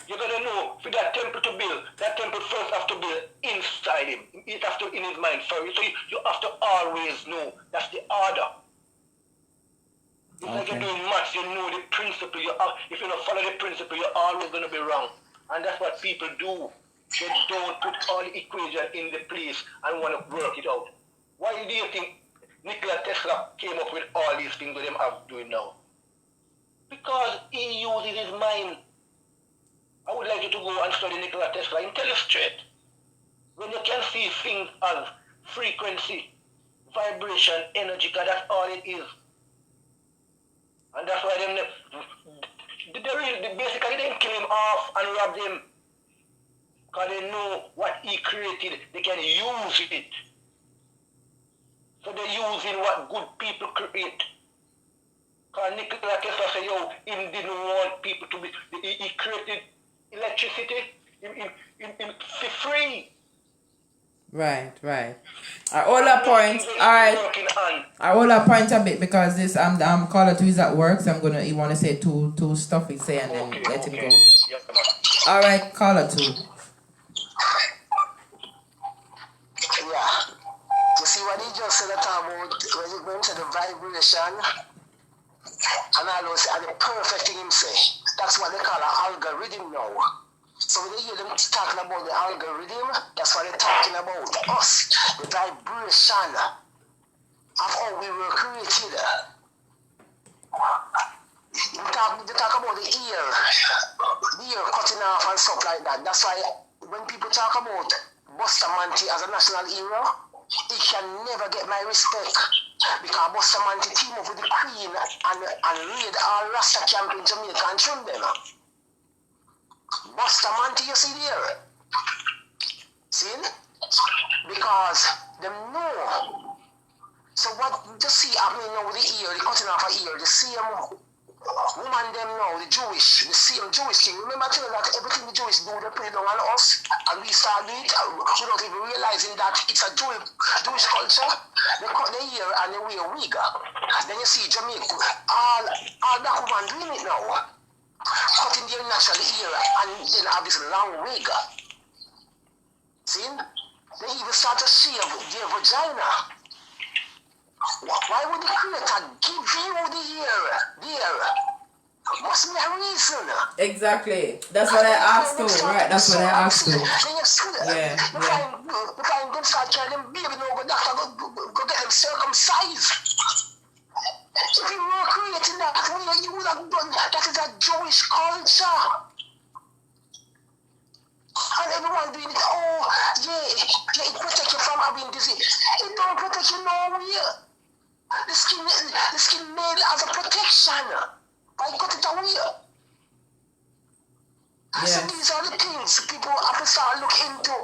you gotta know for that temple to build, that temple first has to build inside him. It has to in his mind first. So you have to always know that's the order. It's like you're doing maths, you know the principle. If you don't follow the principle, you're always gonna be wrong. And that's what people do. They don't put all the equation in the place and want to work it out. Why do you think Nikola Tesla came up with all these things that them have doing now? Because he uses his mind. I would like you to go and study Nikola Tesla and tell you straight. When you can see things as frequency, vibration, energy, because that's all it is. And that's why they basically didn't kill him off and rob him. Because they know what he created, they can use it. So they're using what good people create. Because Nikola Tesla said, he didn't want people to be, he created electricity for free. Right. I hold a point. Alright. I hold a point a bit because this caller 2 is at work, so he wanna say two stuff he say and then let him go. Yes, Alright, caller 2. Yeah. You see what he just said about when you go into the vibration and the perfect thing him say. That's what they call an algorithm now. So when you hear them talking about the algorithm, that's what they're talking about. Us, the vibration of how we were created. They talk about the ear cutting off and stuff like that. That's why when people talk about Bustamante as a national hero, he can never get my respect. Because Bustamante team up with the Queen and raid all Rasta camp in Jamaica and trim them. Bustamante, you see there? See? Because them know. So what you see happening now with the ear, the cutting off an ear, the same woman them now, the same Jewish king. Remember I tell you that everything the Jewish do, they put it down on us, and we start doing it without even realizing that it's a Jewish culture. They cut the ear and they wear a wig. Then you see Jamaica, all that woman doing it now. Cutting their natural ear and then have this long wig. See? They even start to shave their vagina. Why would the creator give you the ear? What's my reason? Exactly. That's what I asked too. Right, that's what I asked too. Yeah. You find them start carrying them baby, no go doctor, go get them circumcised. If you were creating that way, you would have done that. That is a Jewish culture. And everyone doing it, it protects you from having disease. It don't protect you nowhere. The skin made as a protection. I got it away. Yeah. So these are the things people have to start looking into.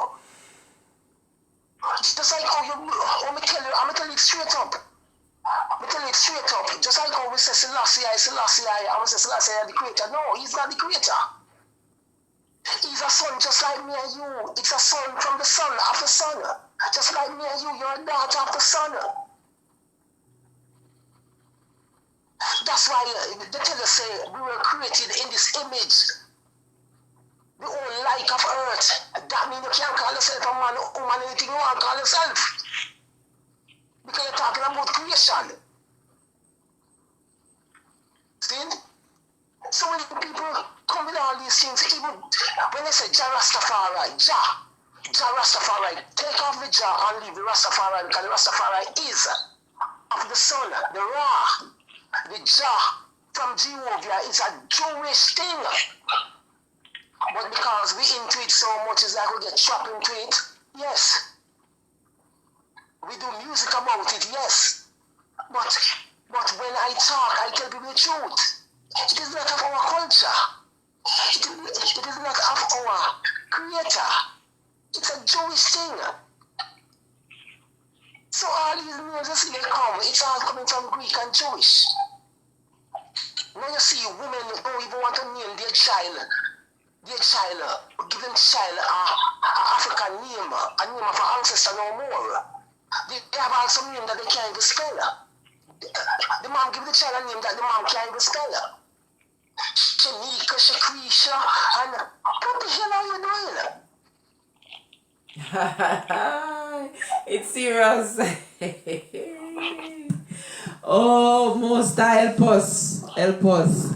Just like how I'm going to tell you straight up. Just like how we say Selassie, I would say Selassie is the creator. No, he's not the creator. He's a son just like me and you. It's a son from the son of the son. Just like me and you, you're a daughter of the son. That's why the tell us say we were created in this image. The whole like of earth. That means you can't call yourself a man, woman, anything you want to call yourself. Because you're talking about creation. See? So when people come with all these things, even when they say Jah Rastafari, Jah Rastafari, take off the Jah and leave the Rastafari, because the Rastafari is of the sun, the Ra. The Jah from Jehovah is a Jewish thing. But because we into it so much, it's like we get trapped into it. Yes. We do music about it, yes. But when I talk, I tell people the truth. It is not of our culture. It is not of our creator. It's a Jewish thing. So all these names you see they come, it's all coming from Greek and Jewish. Now you see women don't even want to name their child, give them child a African name, a name of an ancestor no more. They have also name that they can't even spell. The mom give the child a name that the mom can't even spell. Shanika, Shakrisha, and what the hell are you doing? It's serious. Oh, Most High, help us,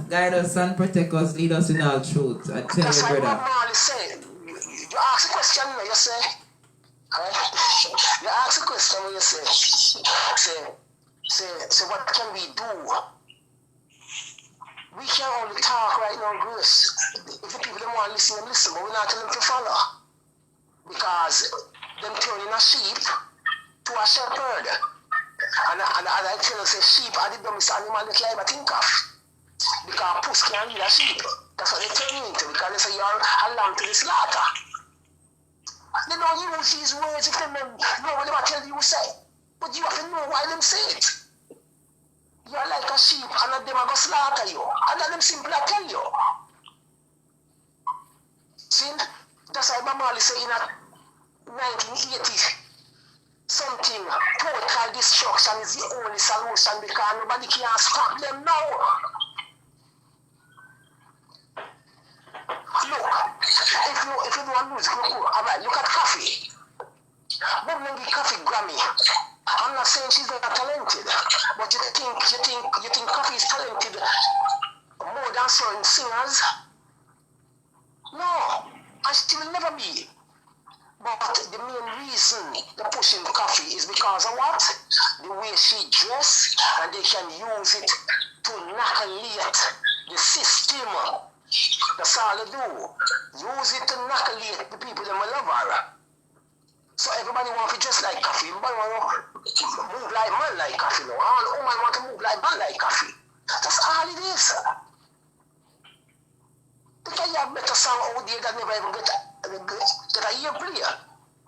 guide us and protect us, lead us in all truth. I tell That's you, why brother. Bob Marley said, you ask a question, you say, you ask a question when you say, what can we do? We can only talk right now, Grace. If the people don't want to listen, them listen, but we're not telling them to follow. Because them turning a sheep to a shepherd. And I tell you, say sheep are the dumbest animal that you ever think of. Because puss can't be a sheep. That's what they turn you into, because they say you're a lamb to the slaughter. They don't use these words if they know what they tell you say. But you have to know why them say it. You're like a sheep, and them are going to slaughter you. And let them simply tell you. See? That's why Bob Marley say in 1980 something, total destruction is the only solution because nobody can stop them now. Look, if you want music, alright, look at Coffee. Bob Marley give Coffee Grammy. I'm not saying she's not talented, but you think Coffee is talented more than certain singers? No, and she will never be. But the main reason they're pushing Coffee is because of what? The way she dress, and they can use it to inoculate the system. That's all they do. Use it to inoculate the people that will love her. So everybody wants to dress like Coffee. Everybody want to move like man like Coffee. No? All women want to move like man like Coffee. That's all it is. Because you have better song out there that never even get a ear player.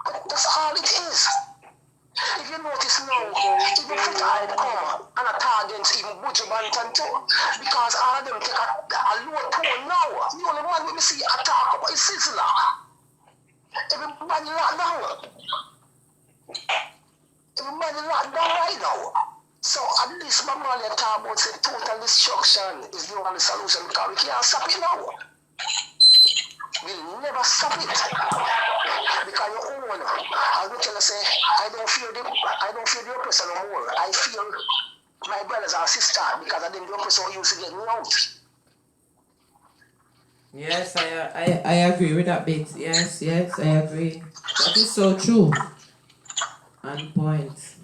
But that's all it is. If you notice now, even Fit Eye come and a Targent, even Butcher Banton too, because all of them take a low tone now. The only one we see attack about is Sizzler. Everybody locked down. Everybody locked down right now. So at least Bob Marley talk about say total destruction is the only solution because we can't stop it now. We'll never stop it. Because you own. I will tell you say, I don't fear the oppressor no more. I fear my brothers and sisters because I didn't the oppressor who used to get me out. Yes, I agree with that bit. Yes, I agree. That is so true. And point.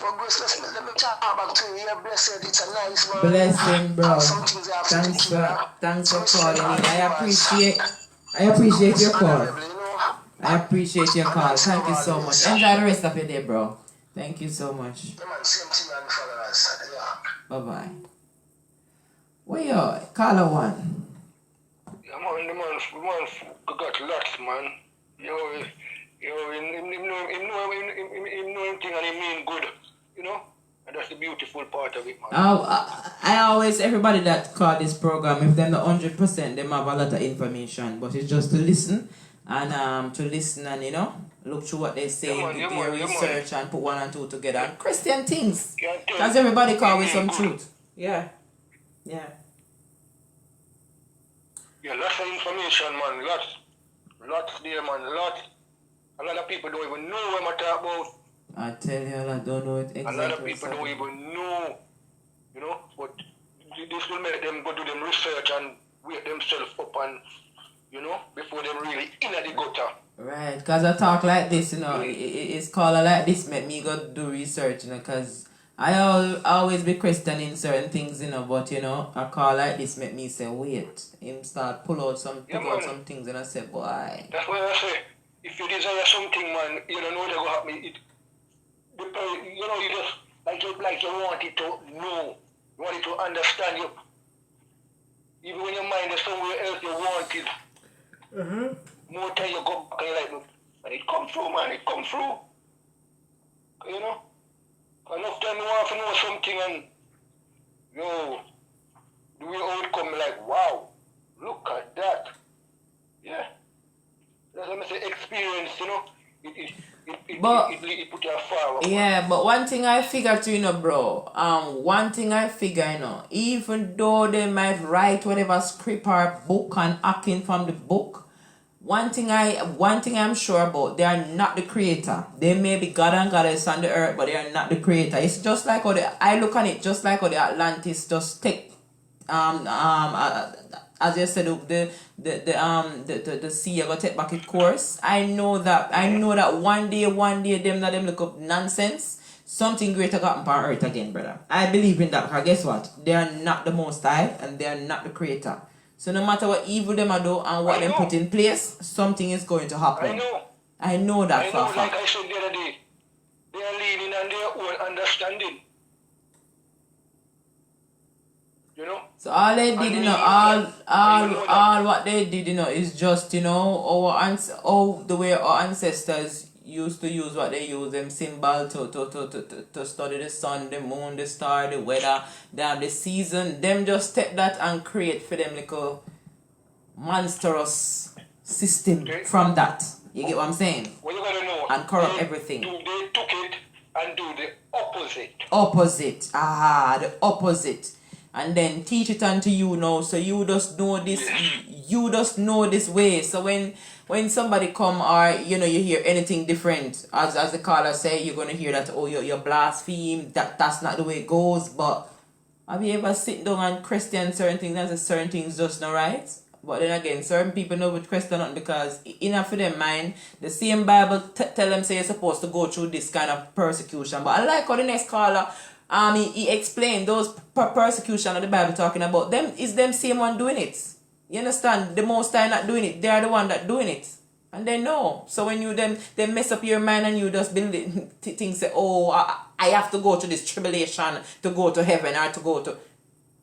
But Grace, let me talk back to you. You're blessed. It's a nice man. Blessing, bro. Some things I have to take care of. Thanks for calling in. I appreciate your call. I appreciate your call. Thank you so much. Enjoy the rest of your day, bro. Thank you so much. Yeah, man, same thing and followers. Yeah. Bye-bye. Where you? Caller one. Yeah, man, the man got lots, man. Him know anything and he mean good, you know? And that's the beautiful part of it, man. I always, everybody that call this program, if they're not 100%, they have a lot of information, but it's just to listen and you know, look through what they say, do your research and put one and two together. And Christian things. Because everybody call with some truth. Yeah. Yeah, lots of information, man. Lots there, man. Lots. A lot of people don't even know what I'm talking about. I tell you, I don't know it exactly. A lot of people don't even know, you know. But this will make them go do them research and wake themselves up and, you know, before them really in the gutter. Right, because I talk like this, you know, it's called like this make me go do research, you know, because I always be questioning certain things, you know, but, you know, a call like this make me say, wait, him start pull out some things, and I say, boy. That's why I say, if you desire something, man, you don't know what's going to happen. You know, you just, like you want it to know, you want it to understand you. Even when your mind is somewhere else, you want it. More time you go back and you're like, and it come through, man, it come through. You know? Enough time you want to know something and, yo, the way how it come, like, wow, look at that. Yeah. That's what I say, experience, you know? It put you far. Yeah, but one thing I figure too, you know, bro. One thing I figure, you know, even though they might write whatever script or book and acting from the book, one thing I'm sure about, they are not the creator. They may be God and goddess on the earth, but they are not the creator. It's just like how I look at it, just like how the Atlantis just take as you said, the sea gonna take back its course. I know that one day them look up nonsense. Something greater got happen on earth again, brother. I believe in that, because guess what? They are not the Most High and they are not the creator. So no matter what evil them are do and what them put in place, something is going to happen. I know that for a fact. Like I said the other day, they are leaning on their own understanding. You know? So all they did, you know, all what they did, you know, is just, you know, the way our ancestors used to use what they use, them symbol to study the sun, the moon, the star, the weather, the season. Them just take that and create for them little monstrous system from that. You get what I'm saying? Well, you gotta know. And corrupt everything. They took it and do the opposite. The opposite. And then teach it unto you now, so you just know this. You just know this way. So when somebody come or you know you hear anything different, as the caller say, you're gonna hear that you're blaspheme. That's not the way it goes. But have you ever sit down and question certain things and say certain things just not right? But then again, certain people know what question nothing because enough for them mind. The same Bible tell them say you're supposed to go through this kind of persecution. But I like how the next caller. He explained those persecution of the Bible talking about them is them same one doing it. You understand? The Most High not doing it. They are the one that doing it. And they know. So when you they mess up your mind and you just build it, things say, oh, I have to go to this tribulation to go to heaven or to go to.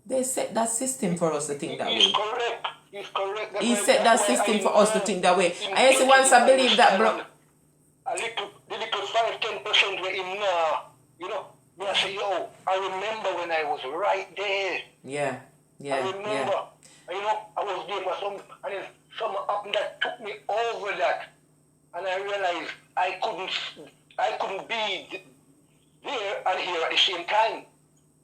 They set that system for us to think that way. He's correct. He set that system for us to think that way. I see once I believe that, bro. A little 5-10% were in you know. I say, yo, I remember when I was right there. Yeah. I remember. You know, I was there for some, and then something happened that took me over that. And I realized I couldn't be there and here at the same time.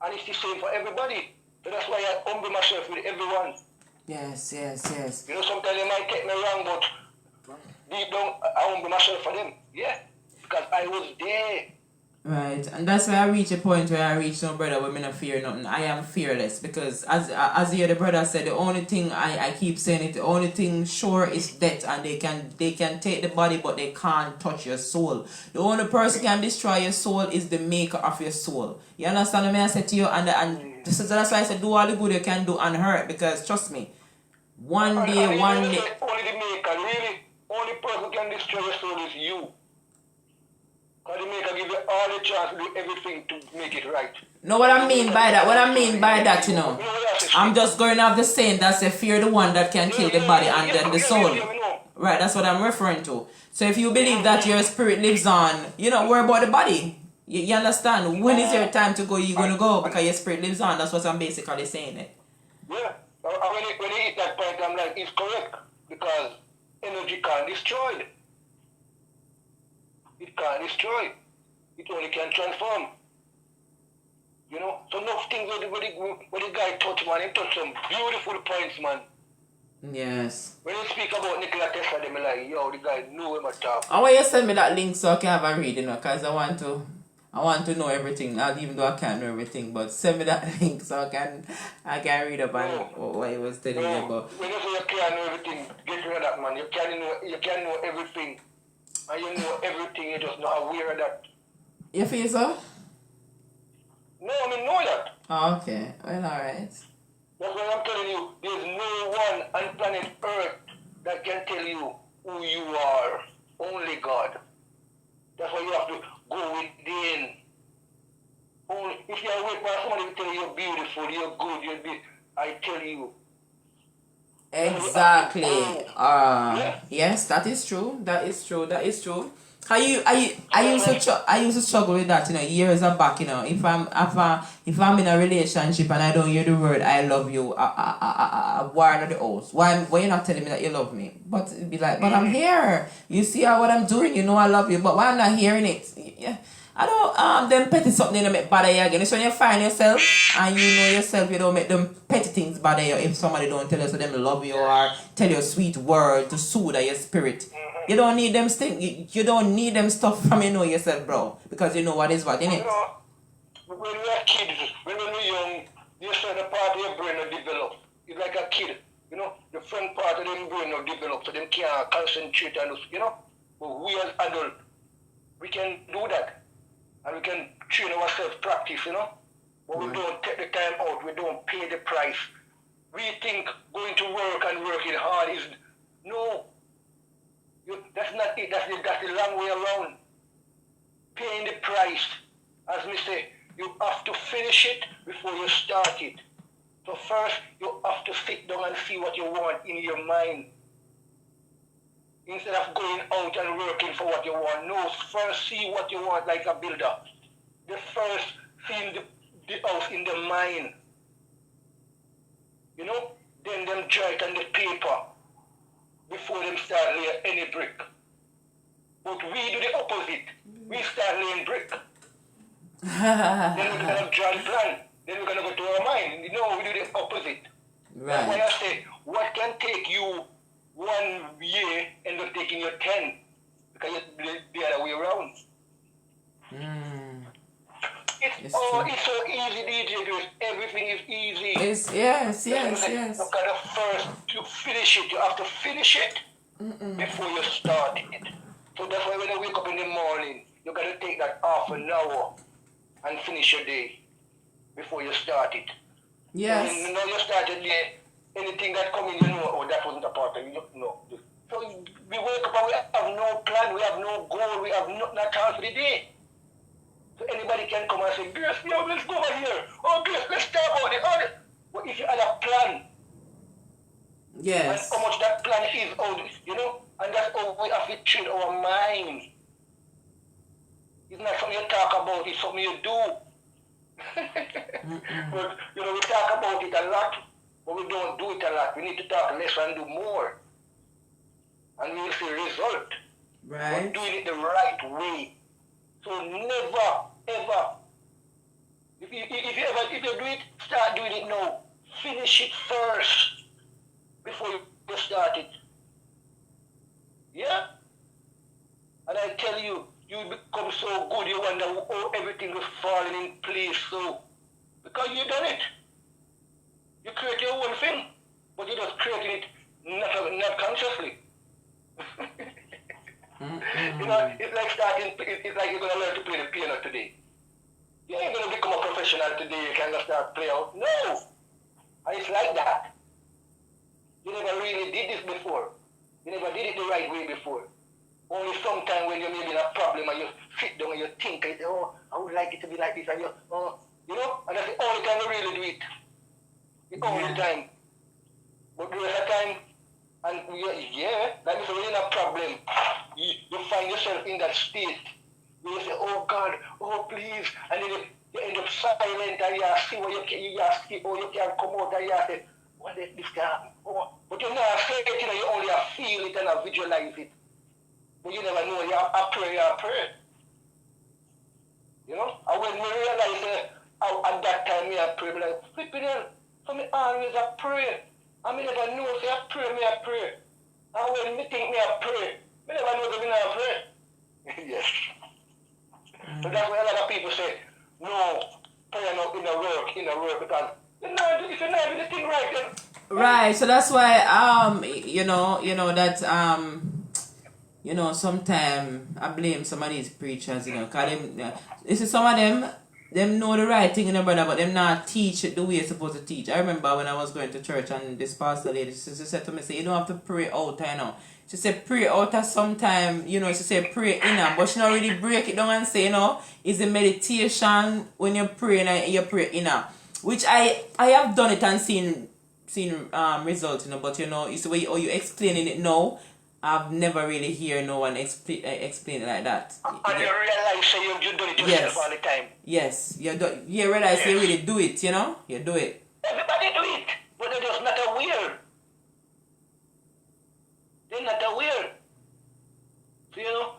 And it's the same for everybody. So that's why I humble myself with everyone. Yes. You know, sometimes they might take me wrong, but deep down, I humble myself for them. Yeah. Because I was there. Right, and that's why I reach a point where I reach no brother where I don't fear nothing. I am fearless because as the other brother said, the only thing I keep saying it, the only thing sure is death, and they can take the body but they can't touch your soul. The only person can destroy your soul is the maker of your soul. You understand what I said to you? And so that's why I said do all the good you can do and hurt, because trust me, one day. Only the maker, really, only person can destroy your soul is you. Because the maker give you all the chance to do everything to make it right. No, what I mean by that, you know, I'm just going off the saying that say fear the one that can kill the body and then the soul. Right, that's what I'm referring to. So if you believe that your spirit lives on, you don't worry about the body. You understand? When is your time to go, you're going to go because your spirit lives on. That's what I'm basically saying. Yeah. When you hit that point, I'm like, it's correct. Because energy can't destroy it. It can't destroy. It only can transform. You know? So enough things where the guy touch, man, he touch some beautiful points, man. Yes. When you speak about Nikola Tesla, they like, yo, the guy knew him at top. I want you to send me that link so I can have a read, you know, because I want to I want to know everything, not even though I can't know everything, but send me that link so I can read up on what he was telling me about. When you say you can't know everything, get rid of that, man. You can know everything. And you know everything, you're just not aware of that. You feel so? No, I mean, know that. Oh, okay. Well, alright. That's why I'm telling you, there's no one on planet Earth that can tell you who you are. Only God. That's why you have to go within. Only if you're waiting for somebody to tell you you're beautiful, you're good, you're this, I tell you. Exactly. Yes, that is true. That is true. That is true. I used to struggle with that, years back, if I'm in a relationship and I don't hear the word I love you, I warn the house. Why you not telling me that you love me? But it'd be like, but I'm here. You see what I'm doing, you know I love you, but why I'm not hearing it? Yeah. I don't them petty something that make bother you again. It's when you find yourself and you know yourself, you don't make them petty things bother you if somebody don't tell you so them love you or tell you a sweet word to soothe your spirit. You don't need them you don't need them stuff from you know yourself, bro. Because you know what is what, innit? When we are kids, when we were young, you certain part of your brain will develop. It's like a kid, the front part of their brain will develop so them can't concentrate on us, But we as adults, we can do that. And we can train ourselves practice, But we don't take the time out, we don't pay the price. We think going to work and working hard is, no. That's not it, that's the long way around. Paying the price, as me say, you have to finish it before you start it. So first, you have to sit down and see what you want in your mind. Instead of going out and working for what you want. No, first see what you want like a builder. The first see the house in the mind. Then them draw it on the paper before them start laying any brick. But we do the opposite. We start laying brick. Then we're going to draw the plan. Then we're going to go to our mind. We do the opposite. Right. When I say, what can take you 1 year end up taking you 10 because it's the other way around. It's so easy, DJ Grace. Everything is easy. Yes. You gotta first to finish it. You have to finish it before you start it. So that's why when you wake up in the morning, you gotta take that half an hour and finish your day before you start it. Yes. And you start your day. Anything that comes in, that wasn't a part of it. No. So we wake up and we have no plan, we have no goal, we have nothing at all for the day. So anybody can come and say, Grace, let's go over here. Oh, Grace, let's talk about it. But if you had a plan, yes, and how much that plan is, and that's how we have to train our mind. It's not something you talk about, it's something you do. But, we talk about it a lot. But we don't do it a lot. We need to talk less and do more. And we will see result. Right. We're doing it the right way. So never, ever. If you do it, start doing it now. Finish it first before you start it. Yeah? And I tell you, you become so good, you wonder how everything was falling in place. So, because you done it. You create your own thing, but you're just creating it not consciously. It's like it's like you're going to learn to play the piano today. You ain't going to become a professional today, you can just start playing out. No! And it's like that. You never really did this before. You never did it the right way before. Only sometime when you're maybe in a problem and you sit down and you think, I would like it to be like this, and and that's the only time you really do it. The only time. But there is a time, and that means when you're in a problem, you find yourself in that state where you say, oh God, oh please, and then you end up silent and you see what you can come out and you say, what is this can happen? But you're not afraid, you only feel it and visualize it. But you never know, you're a prayer. And when we realize at that time I pray, like, flipping in. So me always a pray. I never know say I pray. And when me think me a pray, me never know that me not pray. Yes. So that's why a lot of people say, no, prayer not in a work, because if you're not doing the thing right, then Right, so that's why sometimes I blame some of these preachers, cause this is some of them know the right thing, brother, but them not teach it the way you're supposed to teach. I remember when I was going to church and this pastor lady, she said to me, say, you don't have to pray out, She said pray out at some time, she said pray inner, but she not really break it down and say, it's a meditation when you pray and you pray inner. Which I have done it and seen results, but it's the way you explaining it now. I've never really hear no one explain it like that. And you realize say you do it yourself all the time. Yes, you realize you really do it, you do it. Everybody do it, but they're just not aware. They're not aware. So,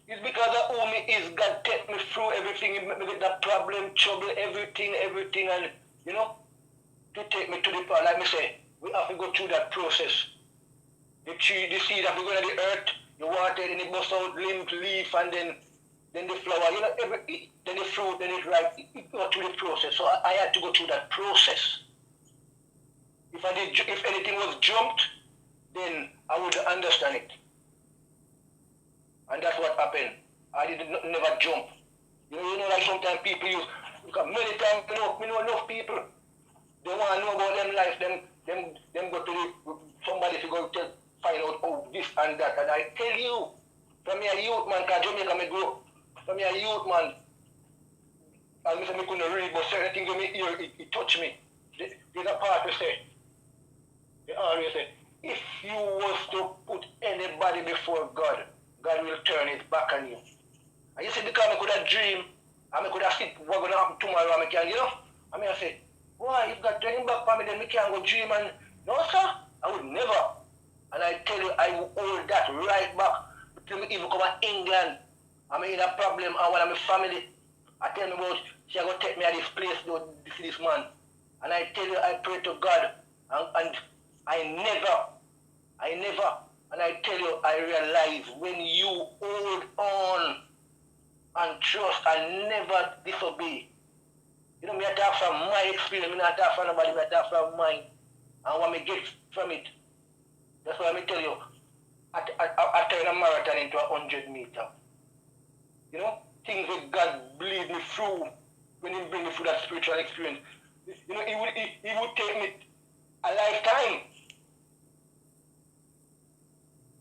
it's because of who me is. God take me through everything, with the problem, trouble, everything, and, to take me to the part. Like me say, we have to go through that process. The seed have to go to the earth, you water it, and it busts out limbs, leaf, and then the flower, then the fruit, then it ripe. It go through the process. So I had to go through that process. If anything was jumped, then I would understand it. And that's what happened. I never jump. Like sometimes people use, because many times, we know enough people, they want to know about them life, them go to somebody to go to find out this and that. And I tell you, from your youth, man, because Jamaica me grow, from your youth, man, and me say me couldn't read, but certain things in my ear, it touched me. There's a part they always say, if you was to put anybody before God, God will turn his back on you. And you see, because I could have dream, and I could have sit what's going to happen tomorrow, and I can, I say, why, if God turn him back for me, then I can't go dream, and no, sir, I would never. And I tell you, I will hold that right back till me even come to England. I'm in a problem, and one of my family, I tell me about, she going to take me at this place, to see this man. And I tell you, I pray to God, and I never, and I tell you, I realize when you hold on and trust and never disobey. Me I talk from my experience, me not talk from nobody, me talk from mine. And what me get from it. That's why I tell you, I turn a marathon into 100 meters. Things that God bleed me through when He bring me through that spiritual experience. He would take me a lifetime.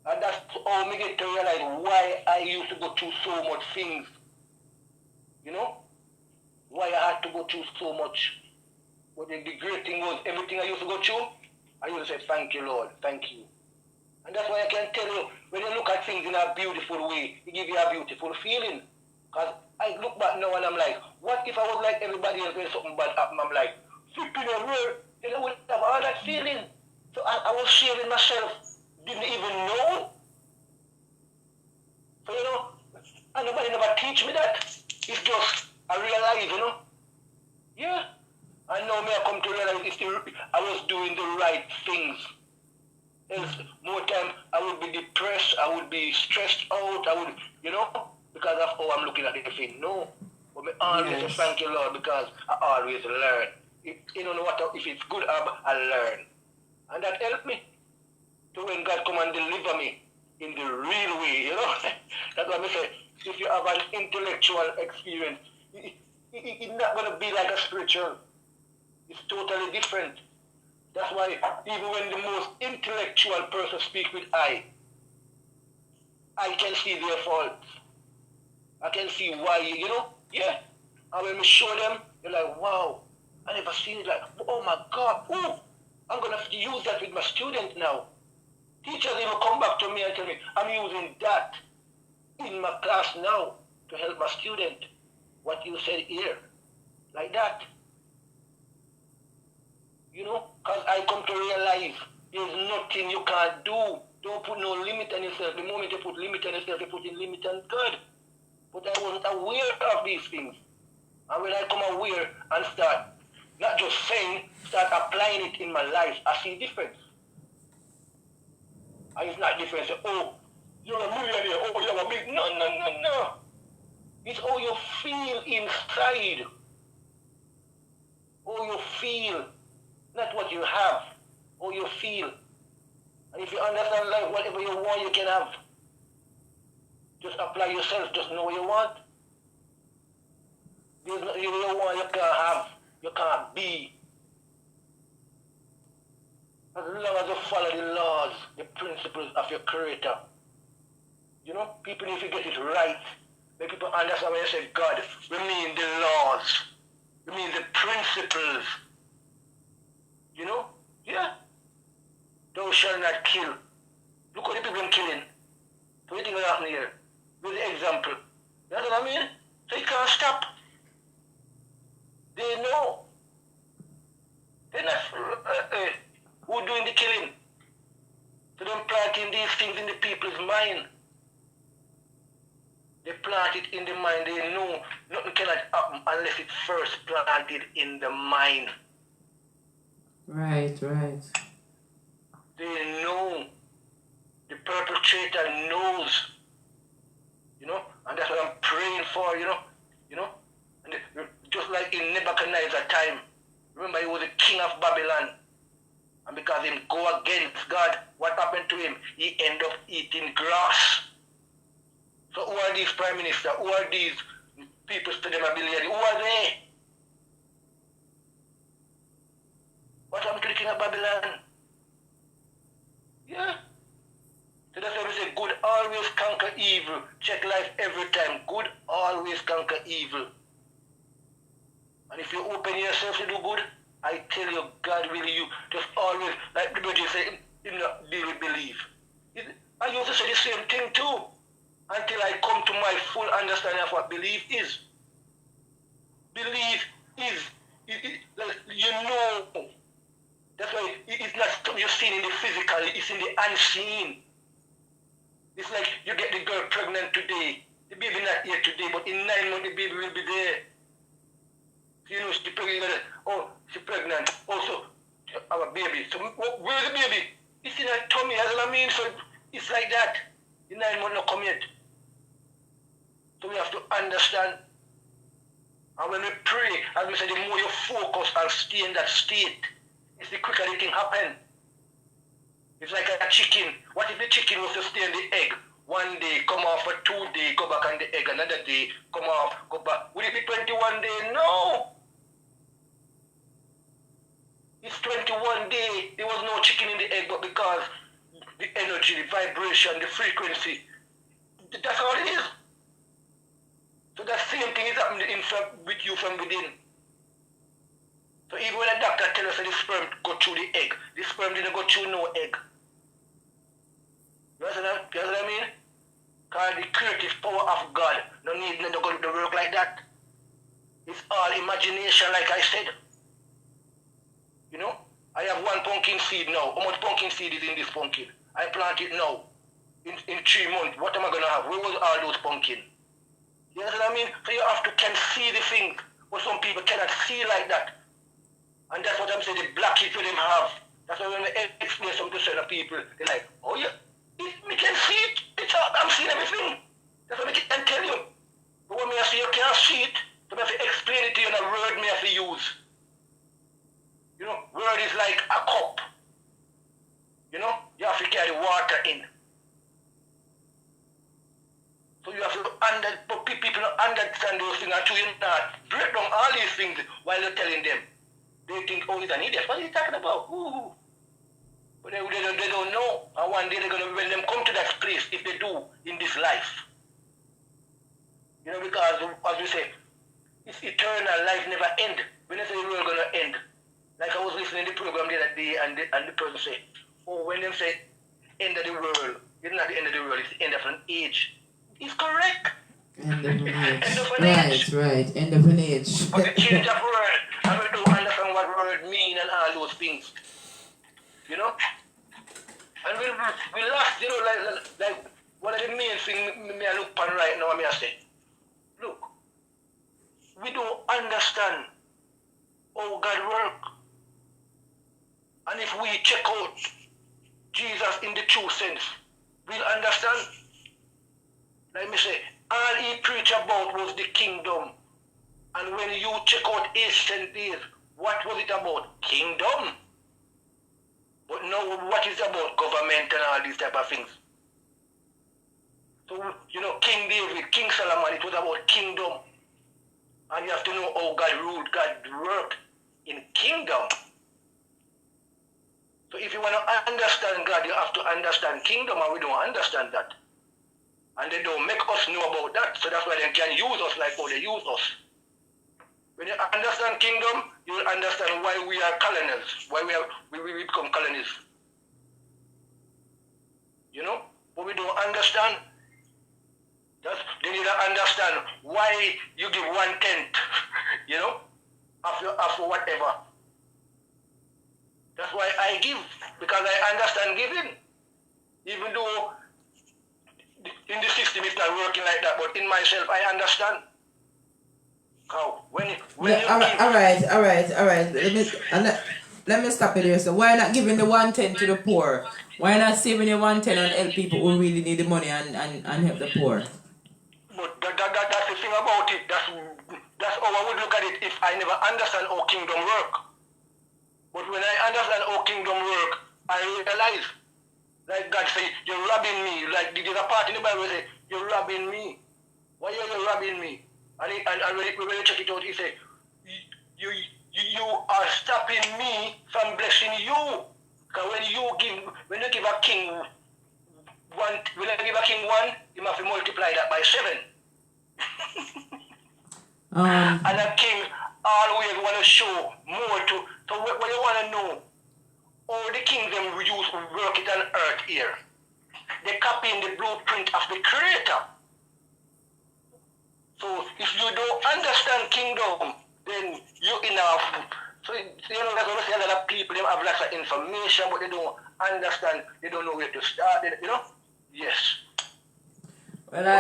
And that's how me get to realize why I used to go through so much things. Why I had to go through so much. But the great thing was, everything I used to go through, I used to say, thank you, Lord, thank you. And that's why I can tell you, when you look at things in a beautiful way, it gives you a beautiful feeling. Because I look back now and I'm like, what if I was like everybody else when something bad happened? I'm like, flipping a word, then I would have all that feeling. So I was sharing myself, didn't even know. So, and nobody never teach me that. It's just, I realize, yeah. And now I come to realize I was doing the right things. Else, more time I would be depressed, I would be stressed out, I would, because of how I'm looking at the thing. No. But I always say thank you, Lord, because I always learn. If it's good, I learn. And that helped me to when God come and deliver me in the real way, That's what I say. If you have an intellectual experience, it's not going to be like a spiritual. It's totally different. That's why even when the most intellectual person speaks with I can see their faults. I can see why, yeah. And when we show them, they're like, wow, I never seen it like, oh my God, I'm going to use that with my student now. Teachers even come back to me and tell me, I'm using that in my class now to help my student. What you said here, like that. Because I come to realize there's nothing you can't do. Don't put no limit on yourself. The moment you put limit on yourself, you put in limit on God. But I wasn't aware of these things. And when I come aware and start, not just saying, start applying it in my life, I see difference. And it's not different. Say, oh, you're a millionaire. Oh, you're a big. No. It's how you feel inside. How you feel, not what you have. How you feel. And if you understand life, whatever you want, you can have. Just apply yourself, just know what you want. You want, you can't have, you can't be. As long as you follow the laws, the principles of your Creator. You know, people need to get it right. Make people understand when you say God, we mean the laws. We mean the principles. You know? Yeah. Thou shalt not kill. Look what the people are killing. So what do you think will happen here? With the example. You know what I mean? So you can't stop. They know. They're not who doing the killing. So they're planting these things in the people's mind. They plant it in the mind. They know nothing cannot happen unless it's first planted in the mind. Right. They know. The perpetrator knows. You know, and that's what I'm praying for, you know. And just like in Nebuchadnezzar's time, remember he was the king of Babylon. And because he go against God, what happened to him? He ended up eating grass. So who are these prime ministers? Who are these people studying a billion? Who are they? What happened to the king of Babylon? Yeah. So that's why we say good always conquer evil. Check life every time. Good always conquer evil. And if you open yourself to do good, I tell you, God will you. Just always, like the Bible say, in the believe. I used to say the same thing too. Until I come to my full understanding of what belief is. Belief is, you know. That's why it's not something you're seeing in the physical, it's in the unseen. It's like you get the girl pregnant today. The baby not here today, but in 9 months the baby will be there. So, you know, she's pregnant. Oh, she's pregnant. Also, our baby. So where's the baby? It's in her tummy, that's what I mean. So it's like that. The 9 months not come yet. So we have to understand. And when we pray, as we say, the more you focus and stay in that state, it's the quicker the thing happen. It's like a chicken. What if the chicken was to stay in the egg? One day, come off for 2 days, go back on the egg, another day, come off, go back. Will it be 21 days? No! It's 21 days. There was no chicken in the egg, but because the energy, the vibration, the frequency, that's all it is. So that same thing is happening with you from within. So even when a doctor tells us that the sperm go through the egg, the sperm didn't go through no egg. You understand what I mean? Because the creative power of God don't need to go to work like that. It's all imagination, like I said. You know? I have 1 pumpkin seed now. How much pumpkin seed is in this pumpkin? I plant it now. In 3 months, what am I going to have? Where was all those pumpkin? You understand what I mean? So you have to can see the things, but some people cannot see like that. And that's what I'm saying, the blockage that them have. That's why when they explain something to certain people, they're like, oh yeah, we can see it. It's all, I'm seeing everything. That's what I can tell you. But when I say you can't see it, so I have to explain it to you in a word I have to use. You know, word is like a cup. You know, you have to carry water in. So you have to but people don't understand those things until you not break down all these things while you're telling them. They think, oh, he's an idiot. What are you talking about? Ooh. But they don't know. And one day they're going to, when them come to that place, if they do, in this life. You know, because, as we say, it's eternal, life never ends. When they say the world going to end, like I was listening to the program the other day, and the person said, oh, when they say end of the world, it's not the end of the world, it's the end of an age. It's correct. End of an age. End of an age. Right. End of an age. But the change of word, and we don't understand what word mean and all those things. You know? And we lost, you know, like one of the main things me I look upon right now, I say, look, we don't understand how God works. And if we check out Jesus in the true sense, we'll understand. Like me say, all he preached about was the kingdom. And when you check out Ancient Days, what was it about? Kingdom. But now what is about government and all these type of things? So, you know, King David, King Solomon, it was about kingdom. And you have to know how God ruled, God worked in kingdom. So if you want to understand God, you have to understand kingdom, and we don't understand that. And they don't make us know about that, so that's why they can use us like how they use us. When you understand kingdom, you will understand why we are colonists, why we become colonies. You know? But we don't understand. They need to understand why you give 1/10, you know, after whatever. That's why I give, because I understand giving. Even though in the system it's not working like that, but in myself I understand. How? When you give, All right. Let me stop it here. So why not giving the 1/10 to the poor? Why not saving the 1/10 and help people who really need the money and help the poor? But that's the thing about it. That's how I would look at it if I never understand how kingdom work. But when I understand how kingdom work, I realize, like God say, you're robbing me. Like there's a part in the Bible say, you're robbing me. Why are you robbing me? And when you check it out, he say, you are stopping me from blessing you. Because when you give a king one, you must multiply that by 7. And a king always want to show more to. So what you want to know, all the kingdom we use to work it on earth here, they copying the blueprint of the Creator. So if you don't understand kingdom, then you enough. So you know that's what I say. A lot of people they have lots of information, but they don't understand. They don't know where to start. You know? Yes. Well, I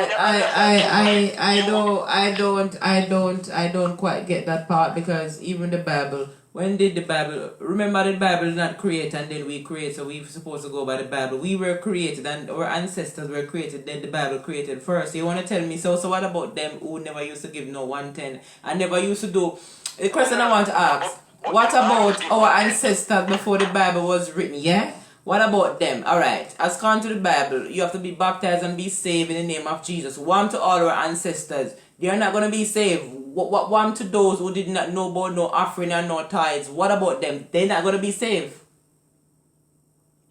don't quite get that part, because even the Bible, when did the Bible, remember the Bible is not created and then we create, so we're supposed to go by the Bible. We were created and our ancestors were created, then the Bible created first. You want to tell me, so what about them who never used to give no 1/10 and never used to do, the question I want to ask, what about our ancestors before the Bible was written, yeah? What about them? Alright, as according to the Bible, you have to be baptized and be saved in the name of Jesus. One to all our ancestors. They are not going to be saved. One to those who did not know about no offering and no tithes. What about them? They're not going to be saved.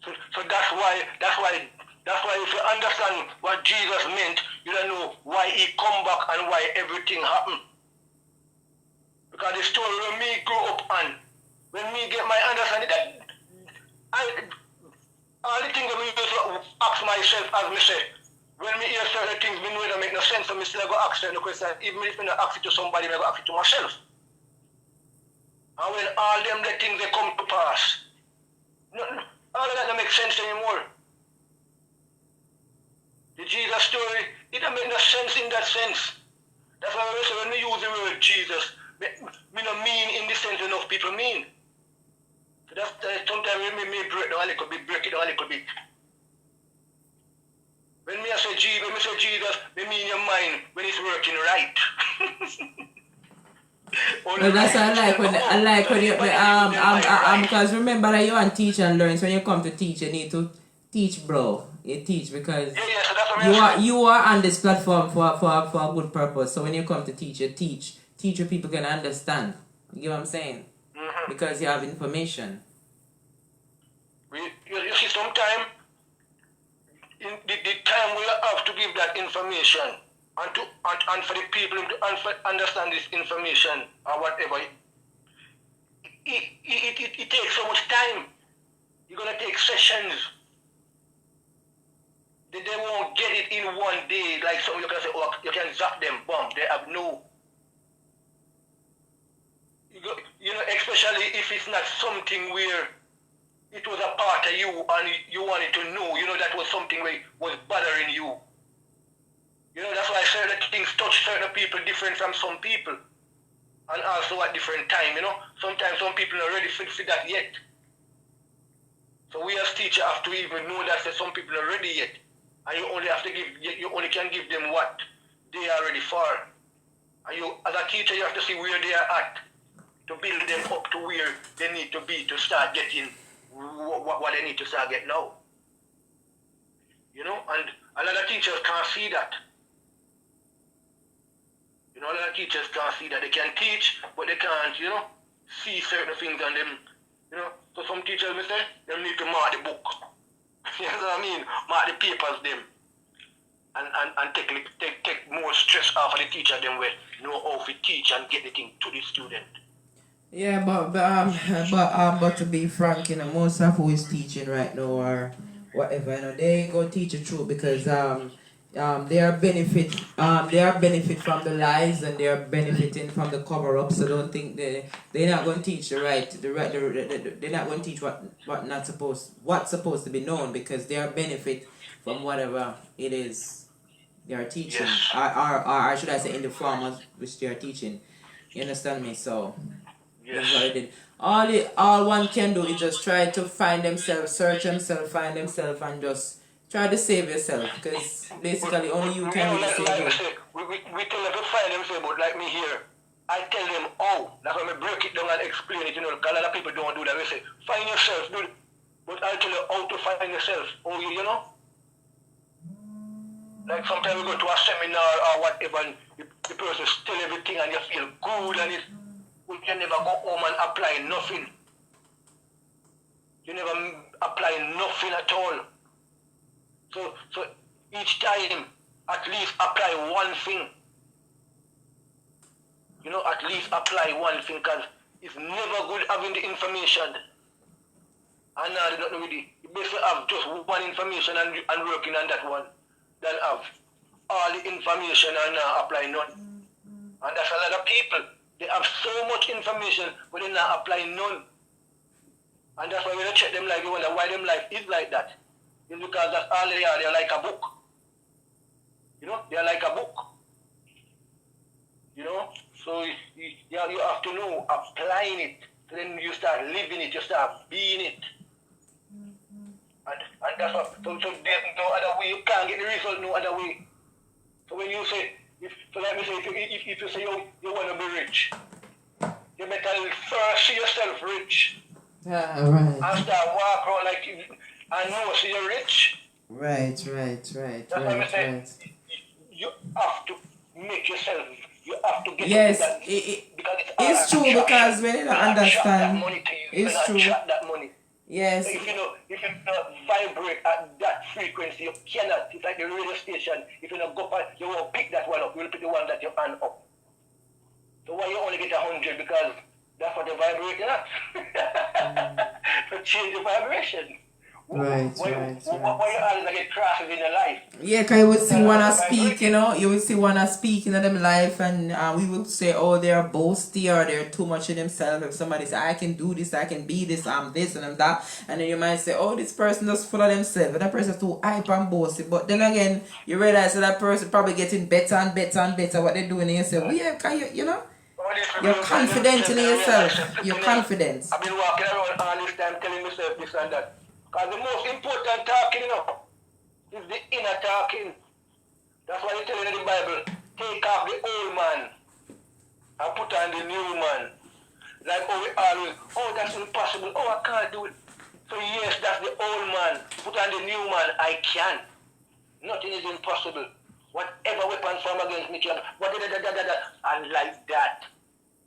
So that's why if you understand what Jesus meant, you don't know why he come back and why everything happened. Because the story when me grew up and when me get my understanding that all the things that me used to ask myself, as me say, when me hear certain things, me know it don't make no sense, so me still go ask certain questions. Even if me not ask it to somebody, me go ask it to myself. And when all them things they come to pass, all of that don't make sense anymore. The Jesus story, it don't make no sense in that sense. That's why I say when we use the word Jesus, me no mean in the sense enough people mean. So that's sometimes we may break it down a little bit. When me say Jesus, me mean your mind when it's working right. Well, that's what I like when you because remember that you want to teach and learn. So when you come to teach, you need to teach, bro. You teach because so that's what you are on this platform for a good purpose. So when you come to teach, you teach what people can understand. You get what I'm saying? Mm-hmm. Because you have information. You see, sometimes in the time we have to give that information and for the people to understand this information or whatever, it takes so much time. You're gonna take sessions. They won't get it in one day. Like some you can say, oh, you can zap them, bomb. They have no. You know, especially if it's not something where it was a part of you and you wanted to know, you know, that was something where was bothering you. You know, that's why certain things touch certain people different from some people. And also at different time, you know. Sometimes some people are ready for that yet. So we as teachers have to even know that some people are ready yet. And you only have to you only can give them what they are ready for. And you, as a teacher, you have to see where they are at to build them up to where they need to be to start getting what they need to start getting now. You know, and a lot of teachers can't see that. You know, a lot of teachers can't see that. They can teach, but they can't, you know, see certain things on them. You know, so some teachers may say, they need to mark the book. You know what I mean? Mark the papers them. And take more stress off of the teacher than we know how to teach and get the thing to the student. Yeah, but to be frank, you know, most of who is teaching right now or whatever, you know, they ain't gonna teach the truth because they are benefit from the lies and they are benefiting from the cover up. So don't think they're not gonna teach they're not gonna teach what's supposed to be known because they are benefit from whatever it is they are teaching, Yes. or should I say in the form of which they are teaching. You understand me? So that's what I did. All one can do is just try to find themselves, search themselves, find themselves, and just try to save yourself. Because basically only you can really save like you. say, we tell them to find themselves, but like me here, I tell them how. That's why I break it down and explain it, you know, because a lot of people don't do that. We say, find yourself, do it. But I tell you how to find yourself. Oh, you know? Like sometimes we go to a seminar or whatever, and the person tell everything and you feel good and you never go home and apply nothing. You never apply nothing at all. So each time, at least apply one thing. You know, at least apply one thing, because it's never good having the information. And now they don't really, you basically have just one information and working on that one. Than have all the information and apply none. And that's a lot of people. They have so much information, but they not apply none. And that's why when you check them life, you wonder why them life is like that. It's because that's all they are. They're like a book. You know, they're like a book. You know, so you have to know applying it. So then you start living it, you start being it. And that's what, so there's no other way, you can't get the result no other way. So when you say, let me say, if you say you want to be rich, you better first see yourself rich. Right. And start walk around like you, and know see you're rich. Right. That's why I say, you have to make yourself, you have to get Yes, that, it's true because when you don't understand, it's true. That money. Yes. If you not vibrate at that frequency, you cannot. It's like the radio station. If you not go for, you won't pick that one up. You'll pick the one that you hand up. So why you only get 100? Because that's what you're vibrating at. So change the vibration. Right. Why you always get crashes in your life? Yeah, because you would see one speak, you know, you would see one speak in them life, and we would say, oh, they're boasty or they're too much in themselves. If somebody say, I can do this, I can be this, I'm this and I'm that, and then you might say, oh, this person is full of themselves, but that person is too hype and boasty. But then again, you realize that person probably getting better and better and better what they're doing, and you say, well, yeah, can you know? You're confident in yourself. You're confident. I've been walking around all this time telling myself this and that. Because the most important talking, you know, is the inner talking. That's why you tell in the Bible, take off the old man and put on the new man. Like, oh, we always, oh, that's impossible. Oh, I can't do it. So yes, that's the old man. Put on the new man, I can. Nothing is impossible. Whatever weapons form against me can, and like that.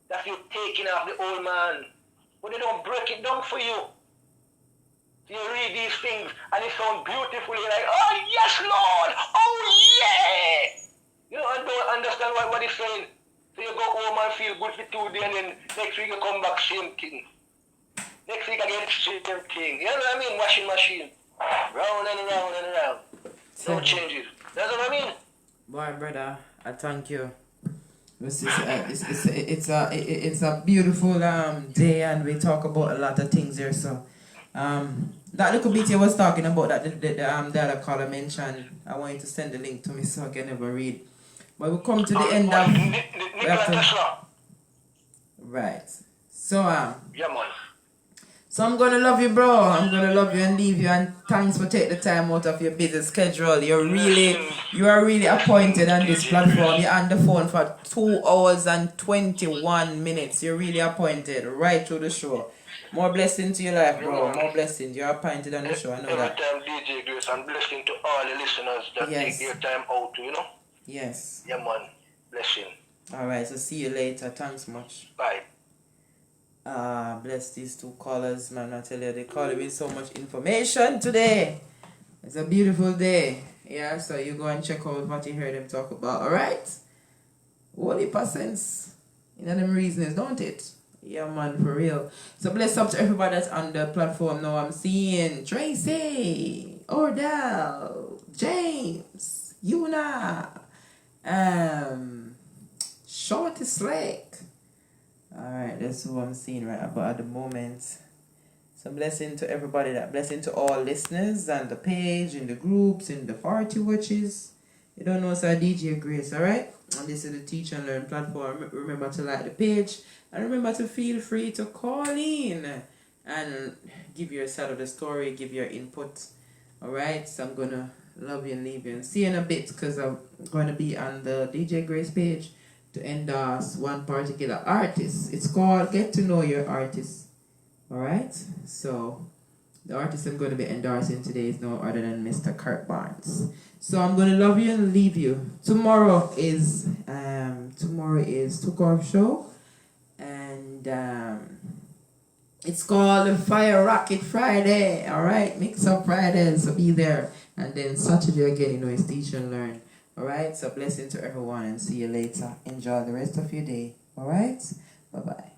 That's you taking off the old man. But they don't break it down for you. You read these things and it sounds beautiful. You're like, oh yes, Lord. Oh yeah. You know, and don't understand what it's saying. So you go home and feel good for 2 days, and then next week you come back, same thing. Next week again, same thing. You know what I mean? Washing machine. Round and round and round. No changes. That's what I mean. Boy, brother, I thank you. It's a beautiful day, and we talk about a lot of things here. So that little bit you was talking about that the other caller mentioned, I want you to send the link to me so I can never read. But we come to the end of Nikola Tesla. right. So Yeah, man. So I'm gonna love you, bro. I'm gonna love you and leave you. And thanks for taking the time out of your busy schedule. You are really appointed on this platform. You're on the phone for 2 hours and 21 minutes. You're really appointed right through the show. More blessing to your life, bro. More blessing. You're appointed on the show. I know Every that. time DJ Grace, and blessing to all the listeners that Yes. take their time out to, Yes. Yeah, man. Blessing. Alright, so see you later. Thanks much. Bye. Bless these two callers, man. I tell you, they call me so much information today. It's a beautiful day. Yeah, so you go and check out what you heard them talk about, alright? Holy sense. You know them reasons, don't it? Yeah, man, for real. So bless up to everybody that's on the platform now. I'm seeing Tracy, Ordell, James, Yuna, Shorty Slake. Alright, that's who I'm seeing right about at the moment. So blessing to everybody, that blessing to all listeners and the page, in the groups, in the party watches. You don't know, so DJ Grace, alright? And this is the Teach and Learn platform. Remember to like the page. And remember to feel free to call in and give your side of the story, give your input. Alright, so I'm going to love you and leave you. And see you in a bit, because I'm going to be on the DJ Grace page to endorse one particular artist. It's called Get to Know Your Artist. Alright, so the artist I'm going to be endorsing today is no other than Mr. Kirk Barnes. So I'm going to love you and leave you. Tomorrow is Took Off Show, and it's called Fire Rocket Friday. Alright, Mix Up Friday, so be there. And then Saturday again, it's Teach and Learn. Alright, so blessing to everyone and see you later. Enjoy the rest of your day. Alright, bye bye.